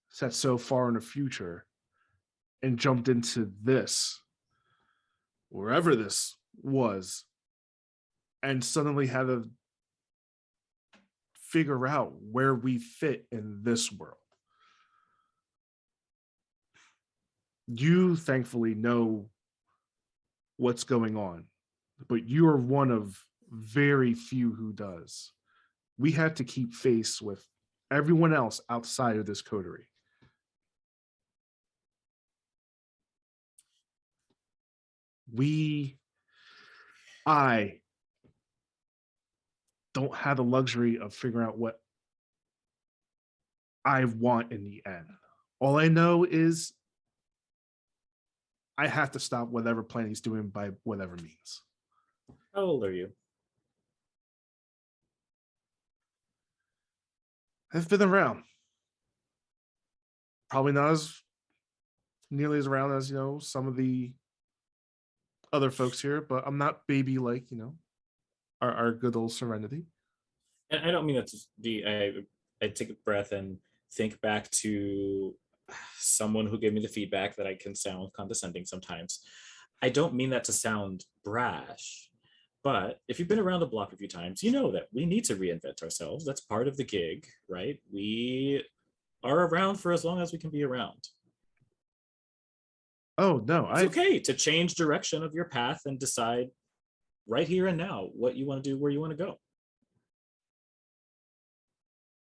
set so far in the future and jumped into this. wherever this was, and suddenly had to figure out where we fit in this world. You thankfully know what's going on, but you are one of very few who does. We have to keep face with everyone else outside of this coterie. I don't have the luxury of figuring out what I want in the end. All I know is I have to stop whatever plan he's doing by whatever means. How old are you? I've been around. Probably not as nearly as around as, some of the other folks here, but I'm not baby like, our good old Serenity. And I don't mean that to be, I take a breath and think back to someone who gave me the feedback that I can sound condescending sometimes. I don't mean that to sound brash, but if you've been around the block a few times, you know that we need to reinvent ourselves. That's part of the gig, right? We are around for as long as we can be around. Oh, no. It's okay to change direction of your path and decide right here and now what you want to do, where you want to go.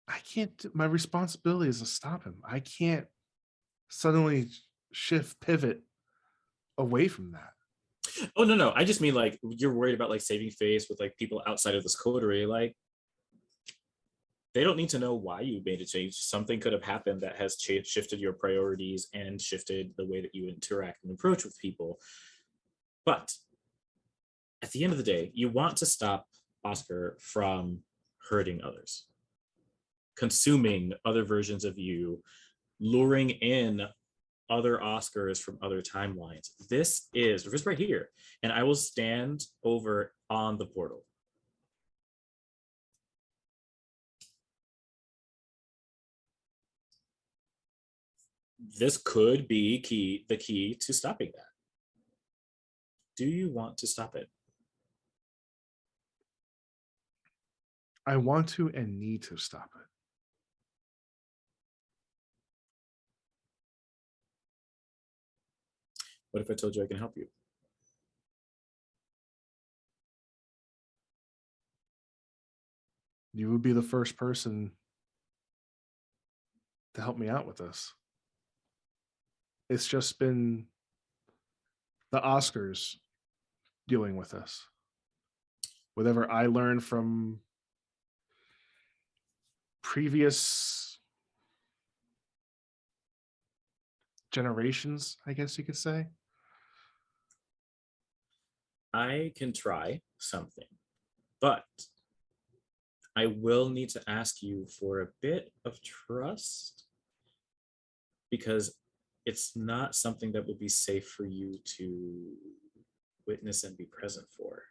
I can't, my responsibility is to stop him. I can't suddenly pivot away from that. Oh, no. I just mean like you're worried about like saving face with like people outside of this coterie. Like they don't need to know why you made a change. Something could have happened that has shifted your priorities and shifted the way that you interact and approach with people. But at the end of the day, you want to stop Oscar from hurting others, consuming other versions of you, luring in other Oscars from other timelines. This is right here. And I will stand over on the portal. This could be the key to stopping that. Do you want to stop it? I want to and need to stop it. What if I told you I can help you? You would be the first person to help me out with this. It's just been the Oscars dealing with this. Whatever I learned from previous generations, I guess you could say. I can try something, but I will need to ask you for a bit of trust because it's not something that would be safe for you to witness and be present for.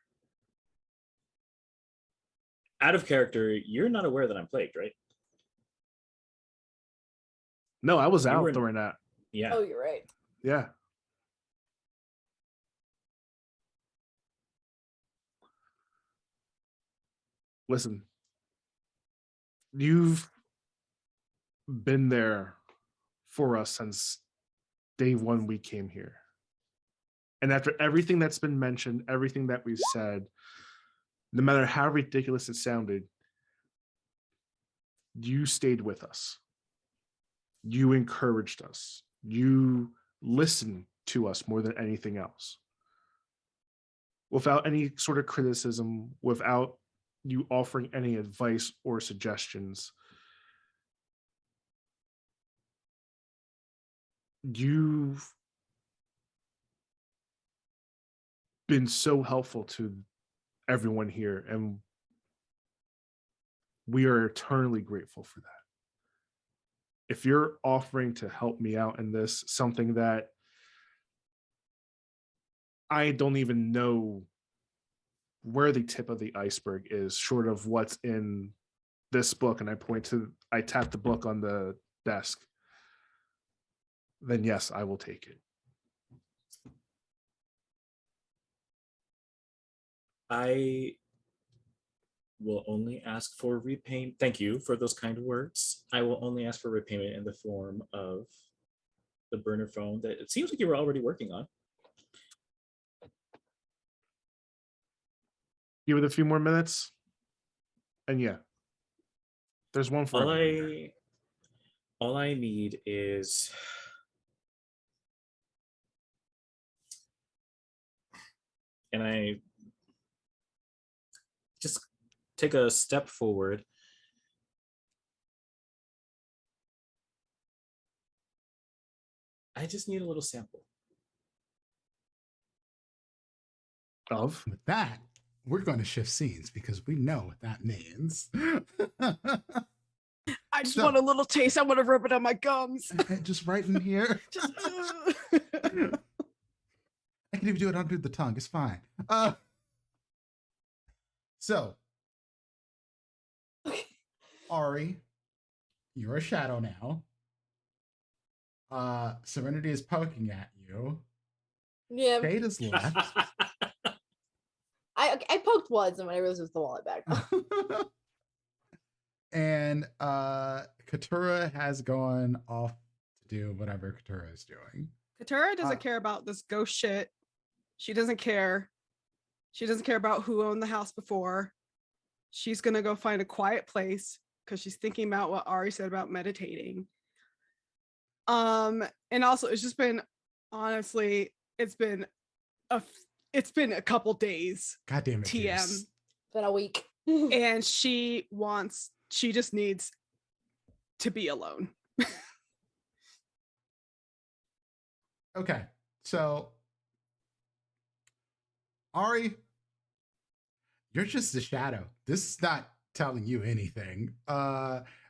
Out of character, you're not aware that I'm plagued, right? No, I was out during that. Yeah. Oh, you're right. Yeah. Listen, you've been there for us since day one we came here. And after everything that's been mentioned, everything that we've said, no matter how ridiculous it sounded, you stayed with us. You encouraged us. You listened to us more than anything else. Without any sort of criticism, without you offering any advice or suggestions. You've been so helpful to everyone here, and we are eternally grateful for that. If you're offering to help me out in this, something that I don't even know where the tip of the iceberg is, short of what's in this book, and I tap the book on the desk, then yes, I will take it. I will only ask for repayment. Thank you for those kind words. I will only ask for repayment in the form of the burner phone that it seems like you were already working on. Give it a few more minutes. And yeah, there's one for all I need is and I just take a step forward. I just need a little sample. Of? With that, we're going to shift scenes because we know what that means. I just want a little taste. I want to rub it on my gums. Just right in here. Just, I can even do it under the tongue. It's fine. So, Ari, you're a shadow now. Serenity is poking at you. Yeah. Jade is left. I poked once and when I realized it was the wallet back. And Katura has gone off to do whatever Katura is doing. Katura doesn't care about this ghost shit. She doesn't care. She doesn't care about who owned the house before. She's gonna go find a quiet place because she's thinking about what Ari said about meditating. And also it's just been, honestly, it's been a couple days. God damn it. TM. Juice. Been a week. And she just needs to be alone. Okay, so Ari, you're just a shadow. This is not telling you anything.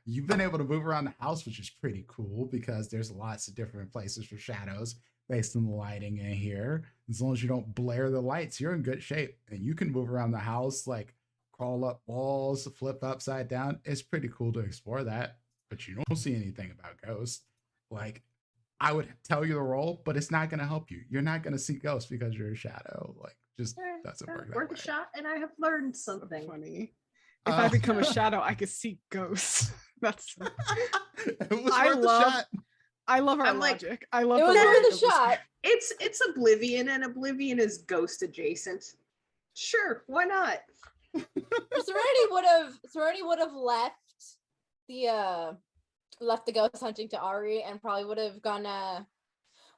You've been able to move around the house, which is pretty cool because there's lots of different places for shadows based on the lighting in here. As long as you don't blare the lights, you're in good shape. And you can move around the house, like crawl up walls, flip upside down. It's pretty cool to explore that, but you don't see anything about ghosts. Like, I would tell you the role, but it's not going to help you. You're not going to see ghosts because you're a shadow. Like, just doesn't work that worth way. a shot, and I have learned something. Funny. If I become a shadow, I could see ghosts. That's. I love our logic. I love. It was worth a shot. It's Oblivion, and Oblivion is ghost adjacent. Sure, why not? Serenity would have left the ghost hunting to Ari and probably would have gone.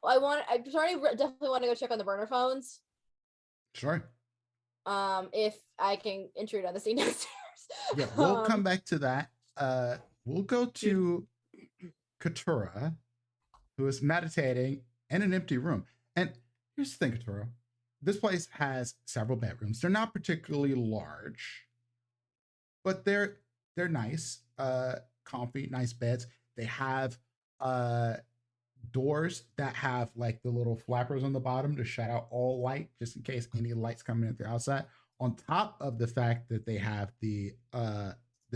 Serenity definitely want to go check on the burner phones. Sure. If I can intrude on the scene downstairs. Yeah, we'll come back to that. We'll go to Katura, who is meditating in an empty room. And here's the thing, Katura. This place has several bedrooms. They're not particularly large, but they're nice, comfy, nice beds. They have doors that have like the little flappers on the bottom to shut out all light, just in case any light's coming in from the outside. On top of the fact that they have the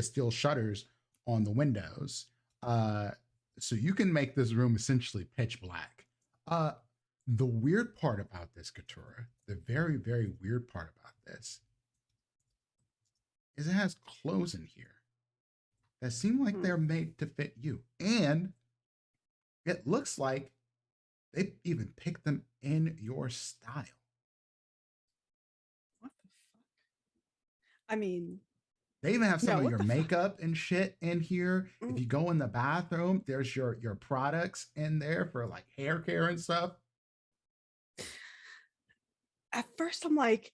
steel shutters on the windows, so you can make this room essentially pitch black. The weird part about this, Katura, the very, very weird part about this, is it has clothes in here that seem like they're made to fit you, and it looks like they even picked them in your style. What the fuck? I mean, they even have some of your makeup and shit in here. If you go in the bathroom, there's your products in there for like hair care and stuff. At first, I'm like,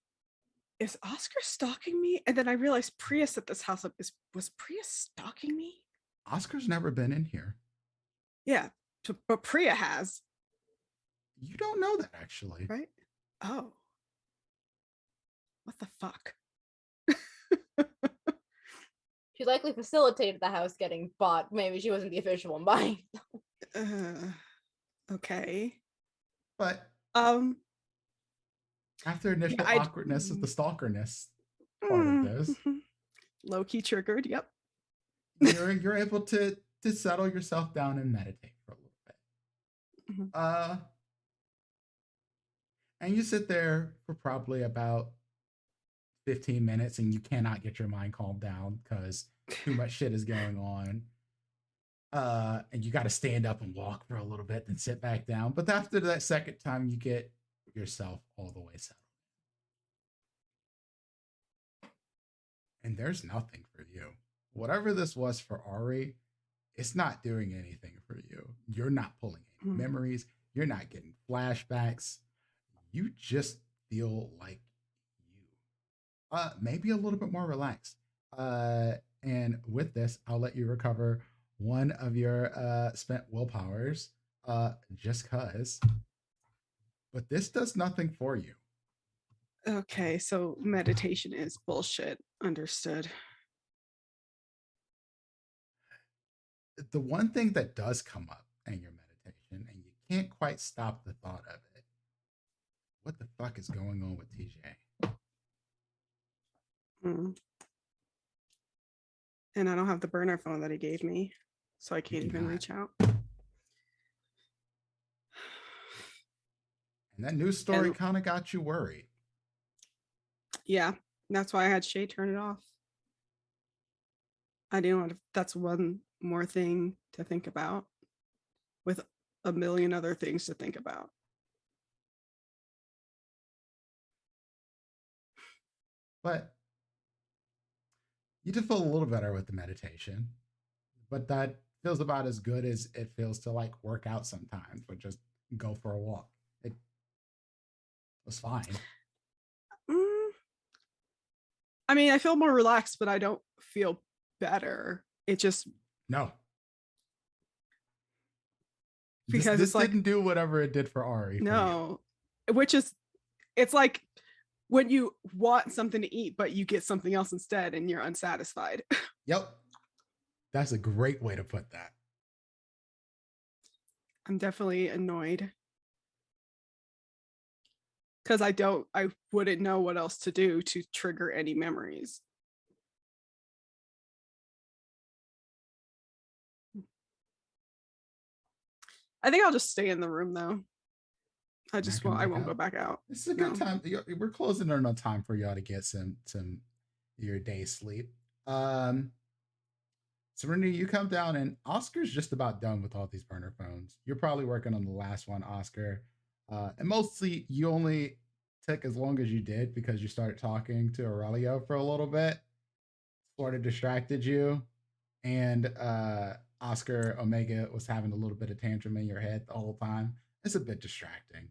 is Oscar stalking me? And then I realized Priya set this house up. Was Priya stalking me? Oscar's never been in here. Yeah, but Priya has. You don't know that, actually. Right? Oh. What the fuck? She likely facilitated the house getting bought. Maybe she wasn't the official one buying. Okay. But after initial awkwardness of the stalkerness part of this, low key triggered. Yep. You're able to settle yourself down and meditate for a little bit. And you sit there for probably about 15 minutes and you cannot get your mind calmed down because too much shit is going on. And you got to stand up and walk for a little bit, then sit back down. But after that second time, you get yourself all the way settled. And there's nothing for you. Whatever this was for Ari, it's not doing anything for you. You're not pulling any memories. You're not getting flashbacks. You just feel like you. Maybe a little bit more relaxed. And with this, I'll let you recover one of your spent willpowers, just cause. But this does nothing for you. Okay, so meditation is bullshit. Understood. The one thing that does come up in your meditation, and you can't quite stop the thought of it. What the fuck is going on with TJ? And I don't have the burner phone that he gave me, so I can't even reach out. And that news story kind of got you worried. Yeah, that's why I had Shay turn it off. I didn't want to, that's one more thing to think about with a million other things to think about. But you just feel a little better with the meditation. But that feels about as good as it feels to like work out sometimes or just go for a walk. It was fine. I mean, I feel more relaxed, but I don't feel better. It just no. Because this it's like, didn't do whatever it did for Ari. No, which is, it's like when you want something to eat, but you get something else instead and you're unsatisfied. Yep. That's a great way to put that. I'm definitely annoyed. Because I wouldn't know what else to do to trigger any memories. I think I'll just stay in the room though. I won't go back out. This is a good time. We're closing in on time for y'all to get some your day's sleep. Serenity, you come down and Oscar's just about done with all these burner phones. You're probably working on the last one, Oscar. And mostly you only took as long as you did because you started talking to Aurelio for a little bit. Sort of distracted you. And Oscar Omega was having a little bit of tantrum in your head the whole time. It's a bit distracting.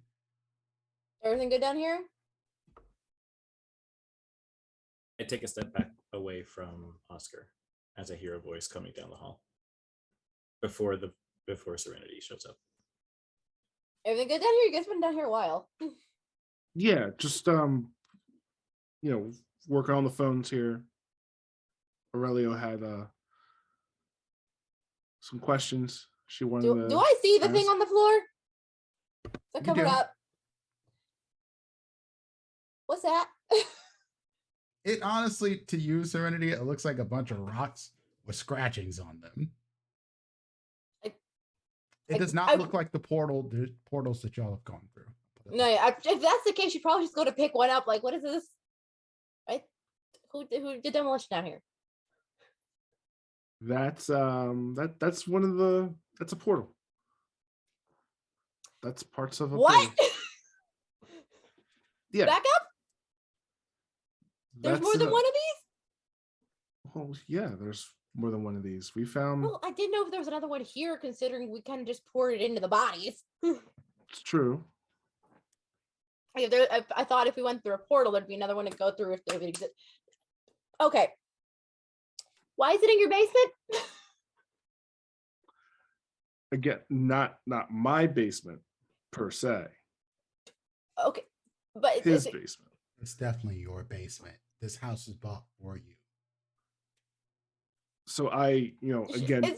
Everything good down here? I take a step back away from Oscar as I hear a voice coming down the hall before Serenity shows up. Everything good down here? You guys been down here a while. Yeah, just working on the phones here. Aurelio had some questions she wanted to do I see the ask. thing on the floor? Is that covered up? What's that? It honestly, to you, Serenity, it looks like a bunch of rocks with scratchings on them. It does not look like the portals that y'all have gone through. No, if that's the case, you probably just go to pick one up. Like, what is this? Right? Who did demolition down here? That's that's one of the that's a portal. That's parts of a what? portal. Yeah. Back up. There's more than one of these? Oh yeah, there's more than one of these. We found. Well, I didn't know if there was another one here, considering we kind of just poured it into the bodies. It's true. I thought if we went through a portal, there'd be another one to go through if it exists. Okay. Why is it in your basement? Again, not my basement per se. Okay, but his basement. It's definitely your basement. This house is bought for you. So again. Is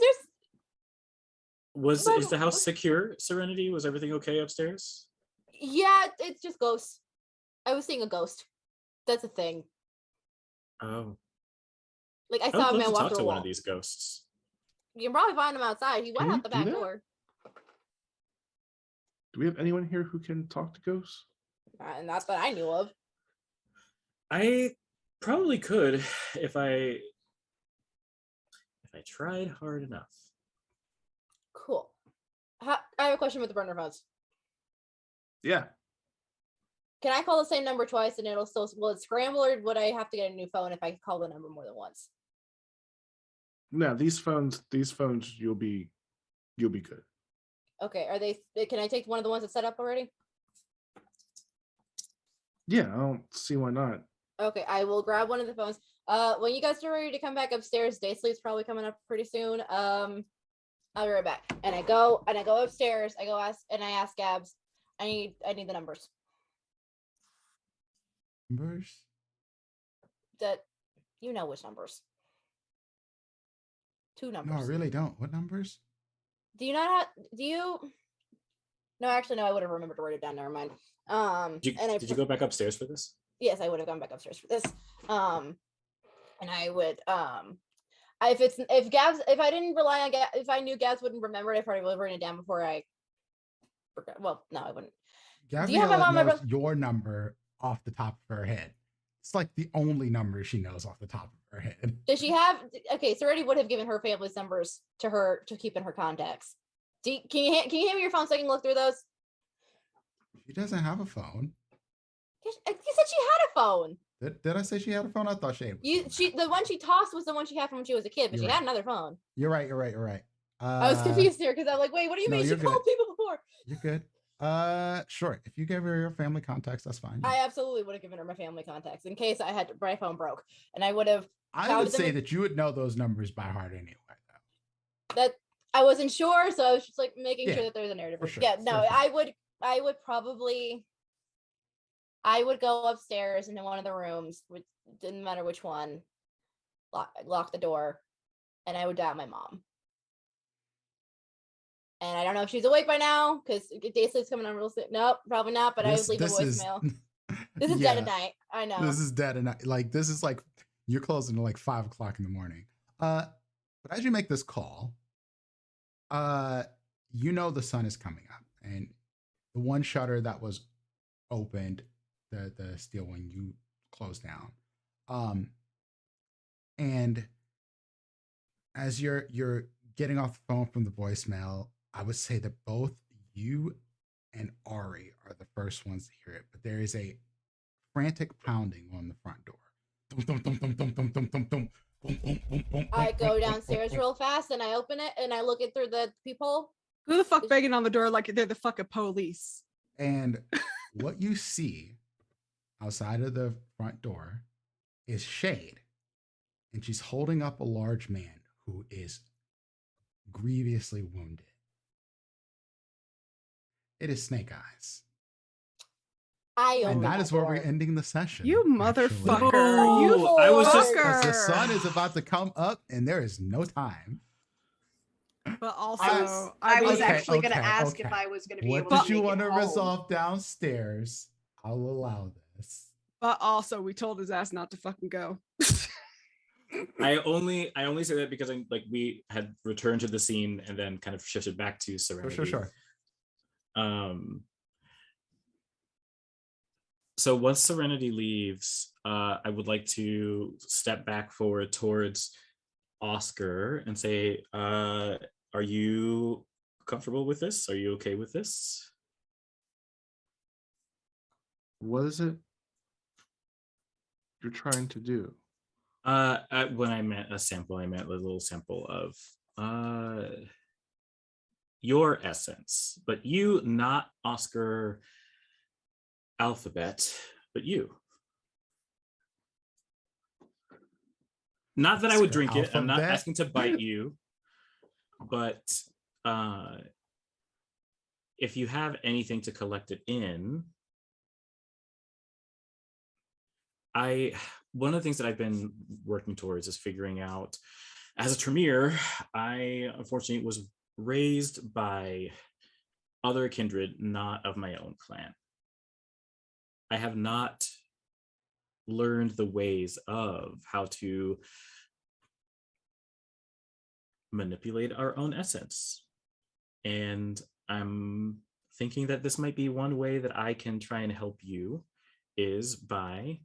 the house secure, Serenity? Was everything okay upstairs? Yeah, it's just ghosts. I was seeing a ghost. That's a thing. Oh. Like I saw a man walk talk through to a one wall. of these ghosts. You can probably find him outside. He went out the back door. Do we have anyone here who can talk to ghosts? Not that I knew of. I Probably could if I tried hard enough. Cool. I have a question with the burner phones. Yeah. Can I call the same number twice and it'll still, will it scramble, or would I have to get a new phone if I call the number more than once? No, these phones, you'll be good. Okay, are they, can I take one of the ones that's set up already? Yeah, I don't see why not. Okay, I will grab one of the phones. When you guys are ready to come back upstairs, day sleep's probably coming up pretty soon. I'll be right back. And I go upstairs. I ask Gabs. I need the numbers. Numbers? That you know which numbers. 2 numbers. No, I really don't. What numbers? Do you not have? Do you? No, actually, no. I would have remembered to write it down. Never mind. Did you go back upstairs for this? Yes, I would have gone back upstairs for this. And I would if I didn't rely on Gabs, if I knew Gabs wouldn't remember it, I probably would have written it down before I forgot. Well, no, I wouldn't. Gabriella Do you have my mom knows your number off the top of her head. It's like the only number she knows off the top of her head. Does she have? Okay, so already would have given her family's numbers to her to keep in her contacts. Can you hand me your phone so I can look through those? She doesn't have a phone. You said she had a phone. Did I say she had a phone? I thought she had a phone. The one she tossed was the one she had from when she was a kid, but You're she right. had another phone. You're right. I was confused here because I'm like, wait, what do you mean? She called people before. You're good. Sure. If you gave her your family contacts, that's fine. I absolutely would have given her my family contacts in case my phone broke, and I would have. I would say that you would know those numbers by heart anyway, though. That I wasn't sure, so I was just like making sure that there was a narrative. Sure, yeah, no, I would probably. I would go upstairs into one of the rooms, which didn't matter which one, lock the door, and I would dial my mom. And I don't know if she's awake by now because day sleep's coming on real soon. Nope, probably not. But I would leave a voicemail. This is dead at night. I know. This is dead at night. Like this is like you're closing at like 5 o'clock in the morning. But as you make this call, you know the sun is coming up, and the one shutter that was opened, the steel one, you closed down. And as you're getting off the phone from the voicemail, I would say that both you and Ari are the first ones to hear it, but there is a frantic pounding on the front door. I go downstairs real fast and I open it and I look it through the peephole. Who the fuck banging on the door like they're the fucking police? And what you see outside of the front door is Shade, and she's holding up a large man who is grievously wounded. It is Snake Eyes. And that is where we're ending the session. You motherfucker. Actually. You I was just because the sun is about to come up and there is no time. But also, I was okay, actually going to okay, ask okay. if I was going to be What able did to you make want it to home. resolve downstairs? I'll allow this. but also, we told his ass not to fucking go. I only say that because we had returned to the scene and then kind of shifted back to Serenity. Sure. So once Serenity leaves, I would like to step back forward towards Oscar and say, are you comfortable with this? Are you okay with this? What is it you're trying to do? When I meant a sample, I meant a little sample of your essence, but you, not Oscar Alphabet, but you. Not that I would drink it. I'm not asking to bite you, but if you have anything to collect it in, one of the things that I've been working towards is figuring out, as a Tremere, I unfortunately was raised by other kindred, not of my own clan. I have not learned the ways of how to manipulate our own essence. And I'm thinking that this might be one way that I can try and help you, is by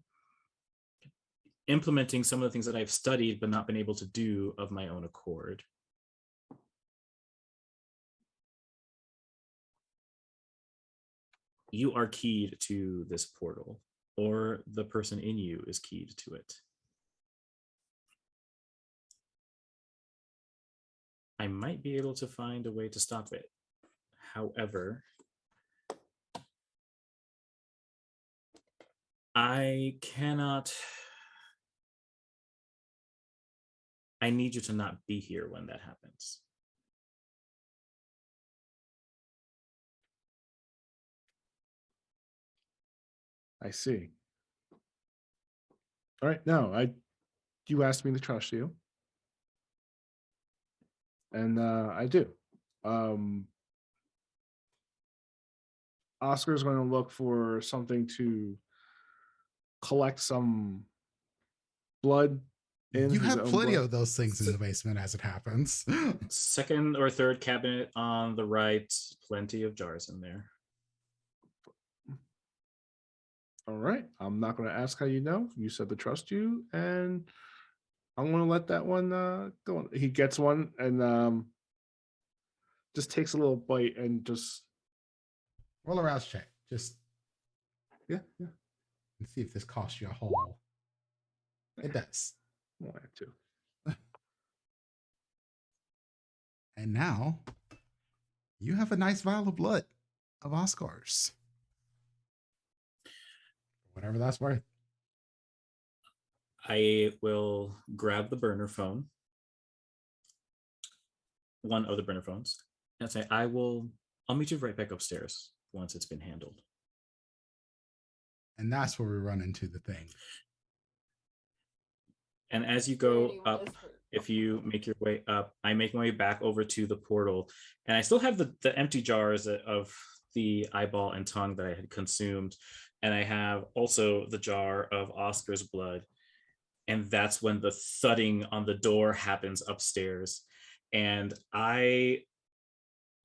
implementing some of the things that I've studied but not been able to do of my own accord. You are keyed to this portal, or the person in you is keyed to it. I might be able to find a way to stop it. However, I cannot. I need you to not be here when that happens. I see. All right, no, you asked me to trust you. And I do. Oscar's going to look for something to collect some blood in You his have own plenty blood. of those things in the basement as it happens. Second or third cabinet on the right, plenty of jars in there. All right, I'm not going to ask how you know. You said to trust you, and I'm going to let that one go on. He gets one and just takes a little bite and just Roll a rouse check. Just yeah. and see if this costs you a hole. It does. Well, I have to. And now you have a nice vial of blood of Oscars. Whatever that's worth. I will grab the burner phone, one of the burner phones, and say, I'll meet you right back upstairs once it's been handled. And that's where we run into the thing. And as you go up, if you make your way up, I make my way back over to the portal, and I still have the empty jars of the eyeball and tongue that I had consumed, and I have also the jar of Oscar's blood. And that's when the thudding on the door happens upstairs, and I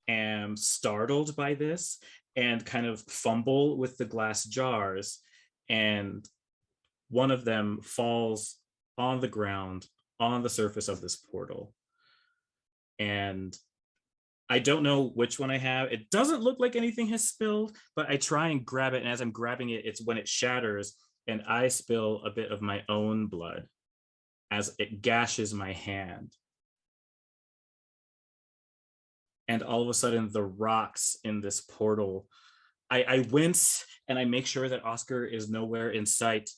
am startled by this and kind of fumble with the glass jars, and one of them falls on the ground on the surface of this portal. And I don't know which one I have. It doesn't look like anything has spilled, but I try and grab it. And as I'm grabbing it, it's when it shatters and I spill a bit of my own blood as it gashes my hand. And all of a sudden, the rocks in this portal, I wince and I make sure that Oscar is nowhere in sight.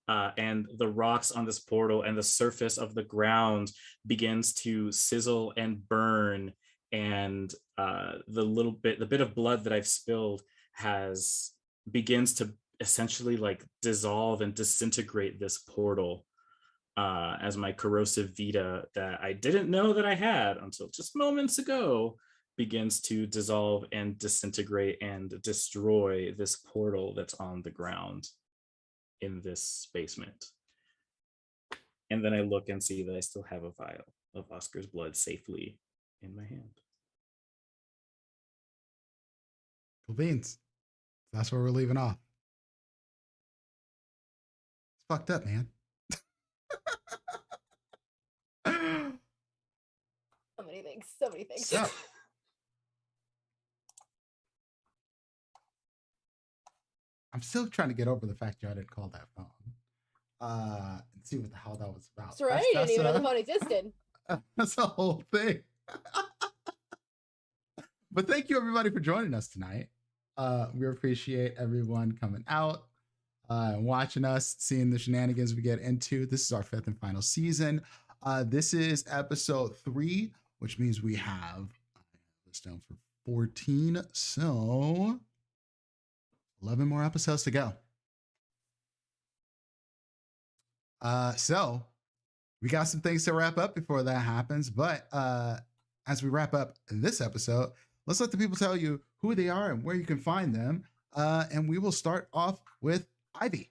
And the rocks on this portal and the surface of the ground begins to sizzle and burn. And the bit of blood that I've spilled begins to essentially like dissolve and disintegrate this portal as my corrosive vita that I didn't know that I had until just moments ago begins to dissolve and disintegrate and destroy this portal that's on the ground in this basement. And then I look and see that I still have a vial of Oscar's blood safely in my hand. Cool beans. That's where we're leaving off. It's fucked up, man. So many things. So many things. So, I'm still trying to get over the fact y'all didn't call that phone. And see what the hell that was about. Serenity didn't even know the phone existed. That's the whole thing. But thank you everybody for joining us tonight. We appreciate everyone coming out and watching us, seeing the shenanigans we get into. This is our 5th and final season. This is episode 3, which means we have this down for 14. So 11 more episodes to go. So we got some things to wrap up before that happens. But as we wrap up this episode, let's let the people tell you who they are and where you can find them. And we will start off with Ivy.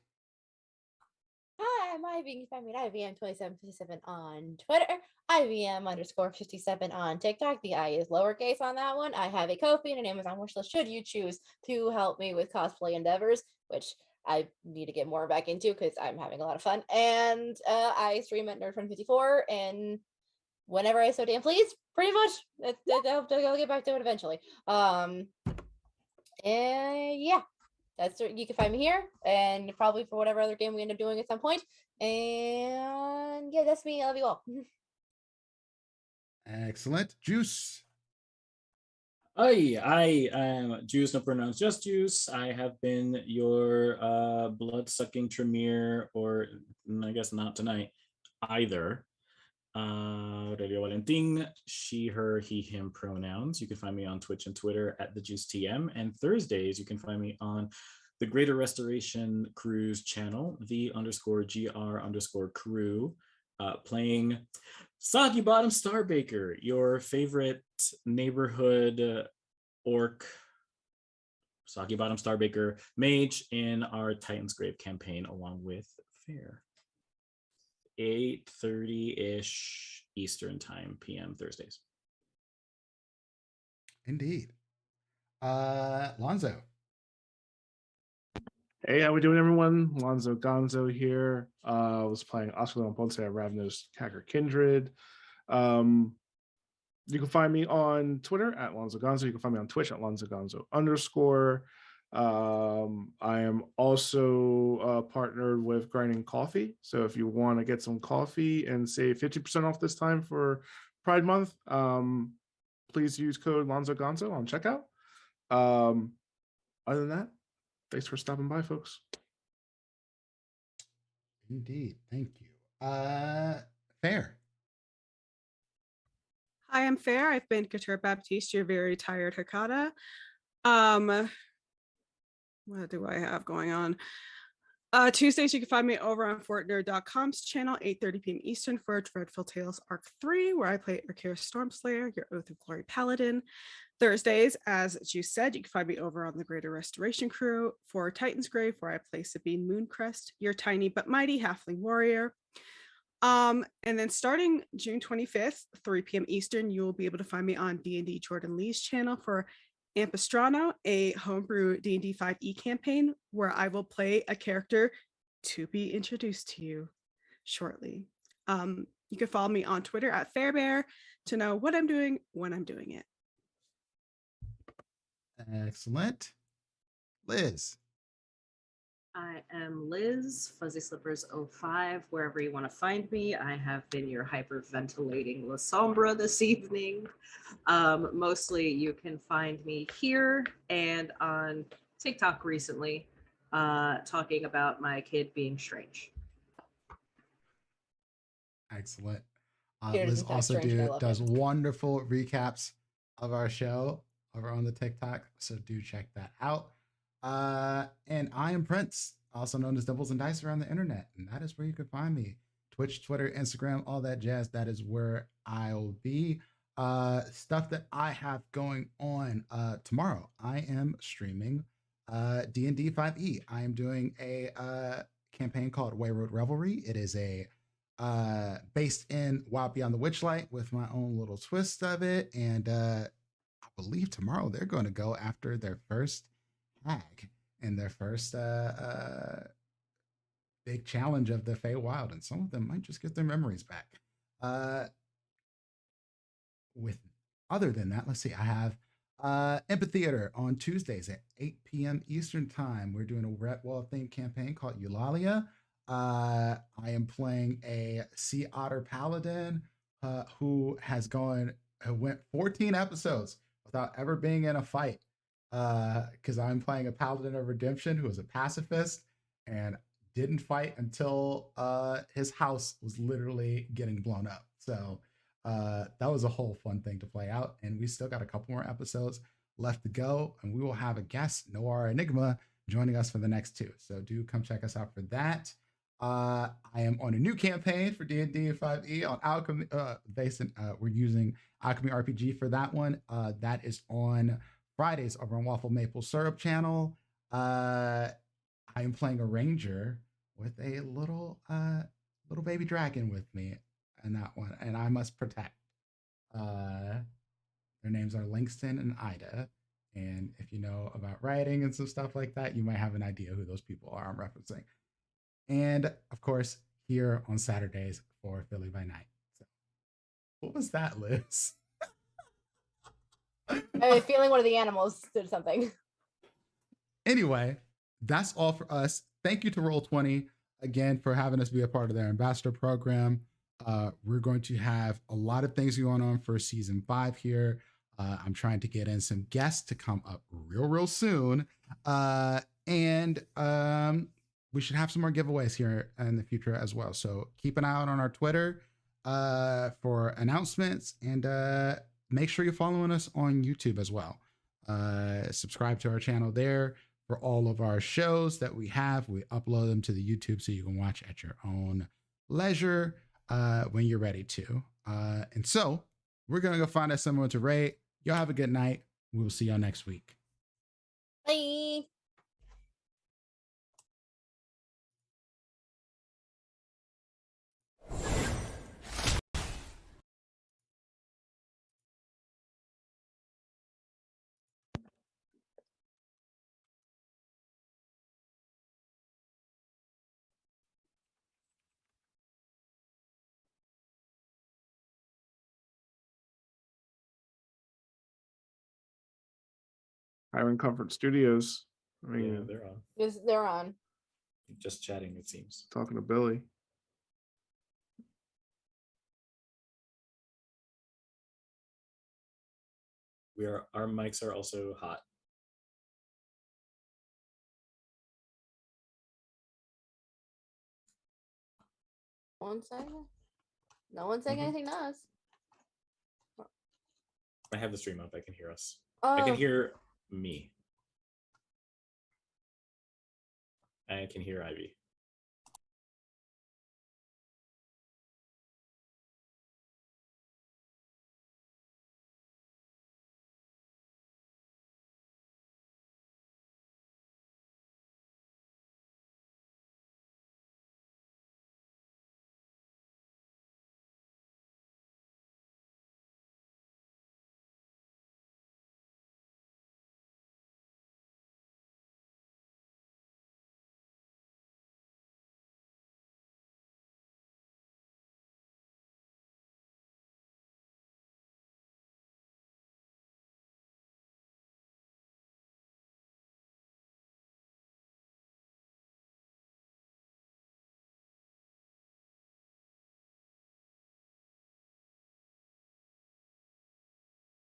Hi, I'm Ivy. You can find me at IVM2757 on Twitter, IVM_57 on TikTok. The I is lowercase on that one. I have a Ko-fi and an Amazon wishlist should you choose to help me with cosplay endeavors, which I need to get more back into because I'm having a lot of fun. And I stream at NerdFun54 and whenever I so damn please, pretty much. I'll get back to it eventually. And yeah, you can find me here and probably for whatever other game we end up doing at some point. And yeah, that's me. I love you all. Excellent. Juice. Hi, I am Juice, no pronouns, just Juice. I have been your blood-sucking Tremere, or I guess not tonight either. Aurelio Valentin, she, her, he, him pronouns. You can find me on Twitch and Twitter at the Juice TM. And Thursdays, you can find me on the Greater Restoration Crew's channel, the_GR_crew, playing Soggy Bottom Starbaker, your favorite neighborhood orc, Soggy Bottom Starbaker mage in our Titan's Grave campaign, along with Fair. 8:30-ish Eastern time, PM Thursdays. Indeed. Lonzo. Hey, how we doing, everyone? Lonzo Gonzo here. Was playing Oscar and Ponce at Ravenous Hacker Kindred. You can find me on Twitter at Lonzo Gonzo. You can find me on Twitch at Lonzo Gonzo _. I am also partnered with Grinding Coffee. So if you want to get some coffee and save 50% off this time for Pride Month, please use code Lonzo Gonzo on checkout. Other than that, thanks for stopping by, folks. Indeed. Thank you. Fair. Hi, I'm Fair. I've been Couture Baptiste, your very tired Hakata. What do I have going on? Tuesdays, you can find me over on fortnerd.com's channel, 8:30 p.m. Eastern for Dreadful Tales Arc 3, where I play Arkira Stormslayer, your Oath of Glory Paladin. Thursdays, as you said, you can find me over on the Greater Restoration Crew for Titan's Grave, where I play Sabine Mooncrest, your tiny but mighty halfling warrior. And then starting June 25th, 3 p.m. Eastern, you will be able to find me on D&D Jordan Lee's channel for Ampistrano, a homebrew D&D 5e campaign where I will play a character to be introduced to you shortly. You can follow me on Twitter at Fairbear to know what I'm doing when I'm doing it. Excellent. Liz. I am Liz, Fuzzy Slippers 05, wherever you want to find me. I have been your hyperventilating La Sombra this evening. Mostly you can find me here and on TikTok recently, talking about my kid being strange. Excellent. Liz also does wonderful recaps of our show over on the TikTok, so do check that out. And I am Prince, also known as Doubles and Dice around the internet, and that is where you can find me. Twitch, Twitter, Instagram, all that jazz. That is where I'll be. Stuff that I have going on tomorrow. I am streaming D&D 5e. I am doing a campaign called Way Road Revelry. It is a based in Wild Beyond the Witchlight with my own little twist of it. And I believe tomorrow they're going to go after their first hag in their first big challenge of the Feywild, and some of them might just get their memories back. With other than that, let's see, I have Amphitheater on Tuesdays at 8 p.m. Eastern time. We're doing a Redwall themed campaign called Eulalia. I am playing a Sea Otter Paladin who went 14 episodes without ever being in a fight. Because I'm playing a Paladin of Redemption who is a pacifist and didn't fight until his house was literally getting blown up. So that was a whole fun thing to play out. And we still got a couple more episodes left to go. And we will have a guest, Noir Enigma, joining us for the next two. So do come check us out for that. I am on a new campaign for D&D 5e on Alchemy. We're using Alchemy RPG for that one. That is on Fridays over on Waffle Maple Syrup channel. I am playing a ranger with a little baby dragon with me in that one, and I must protect. Their names are Langston and Ida, And if you know about writing and some stuff like that, you might have an idea who those people are I'm referencing. And of course, here on Saturdays for Philly by Night. So, what was that, Liz? I'm feeling one of the animals did something. Anyway, that's all for us. Thank you to Roll20 again for having us be a part of their ambassador program. We're going to have a lot of things going on for season 5 here. I'm trying to get in some guests to come up real soon. And we should have some more giveaways here in the future as well. So keep an eye out on our Twitter for announcements, and make sure you're following us on YouTube as well. Subscribe to our channel there for all of our shows that we have. We upload them to the YouTube so you can watch at your own leisure when you're ready to. And so we're going to go find us someone to rate. Y'all have a good night. We will see y'all next week. Bye. Hiring Comfort Studios. I mean, Yeah, they're on. Yes, they're on. Just chatting, it seems. talking to Billy. Our mics are also hot. One second. No one's saying anything to us. I have the stream up. I can hear us. Oh. I can hear me. I can hear Ivy.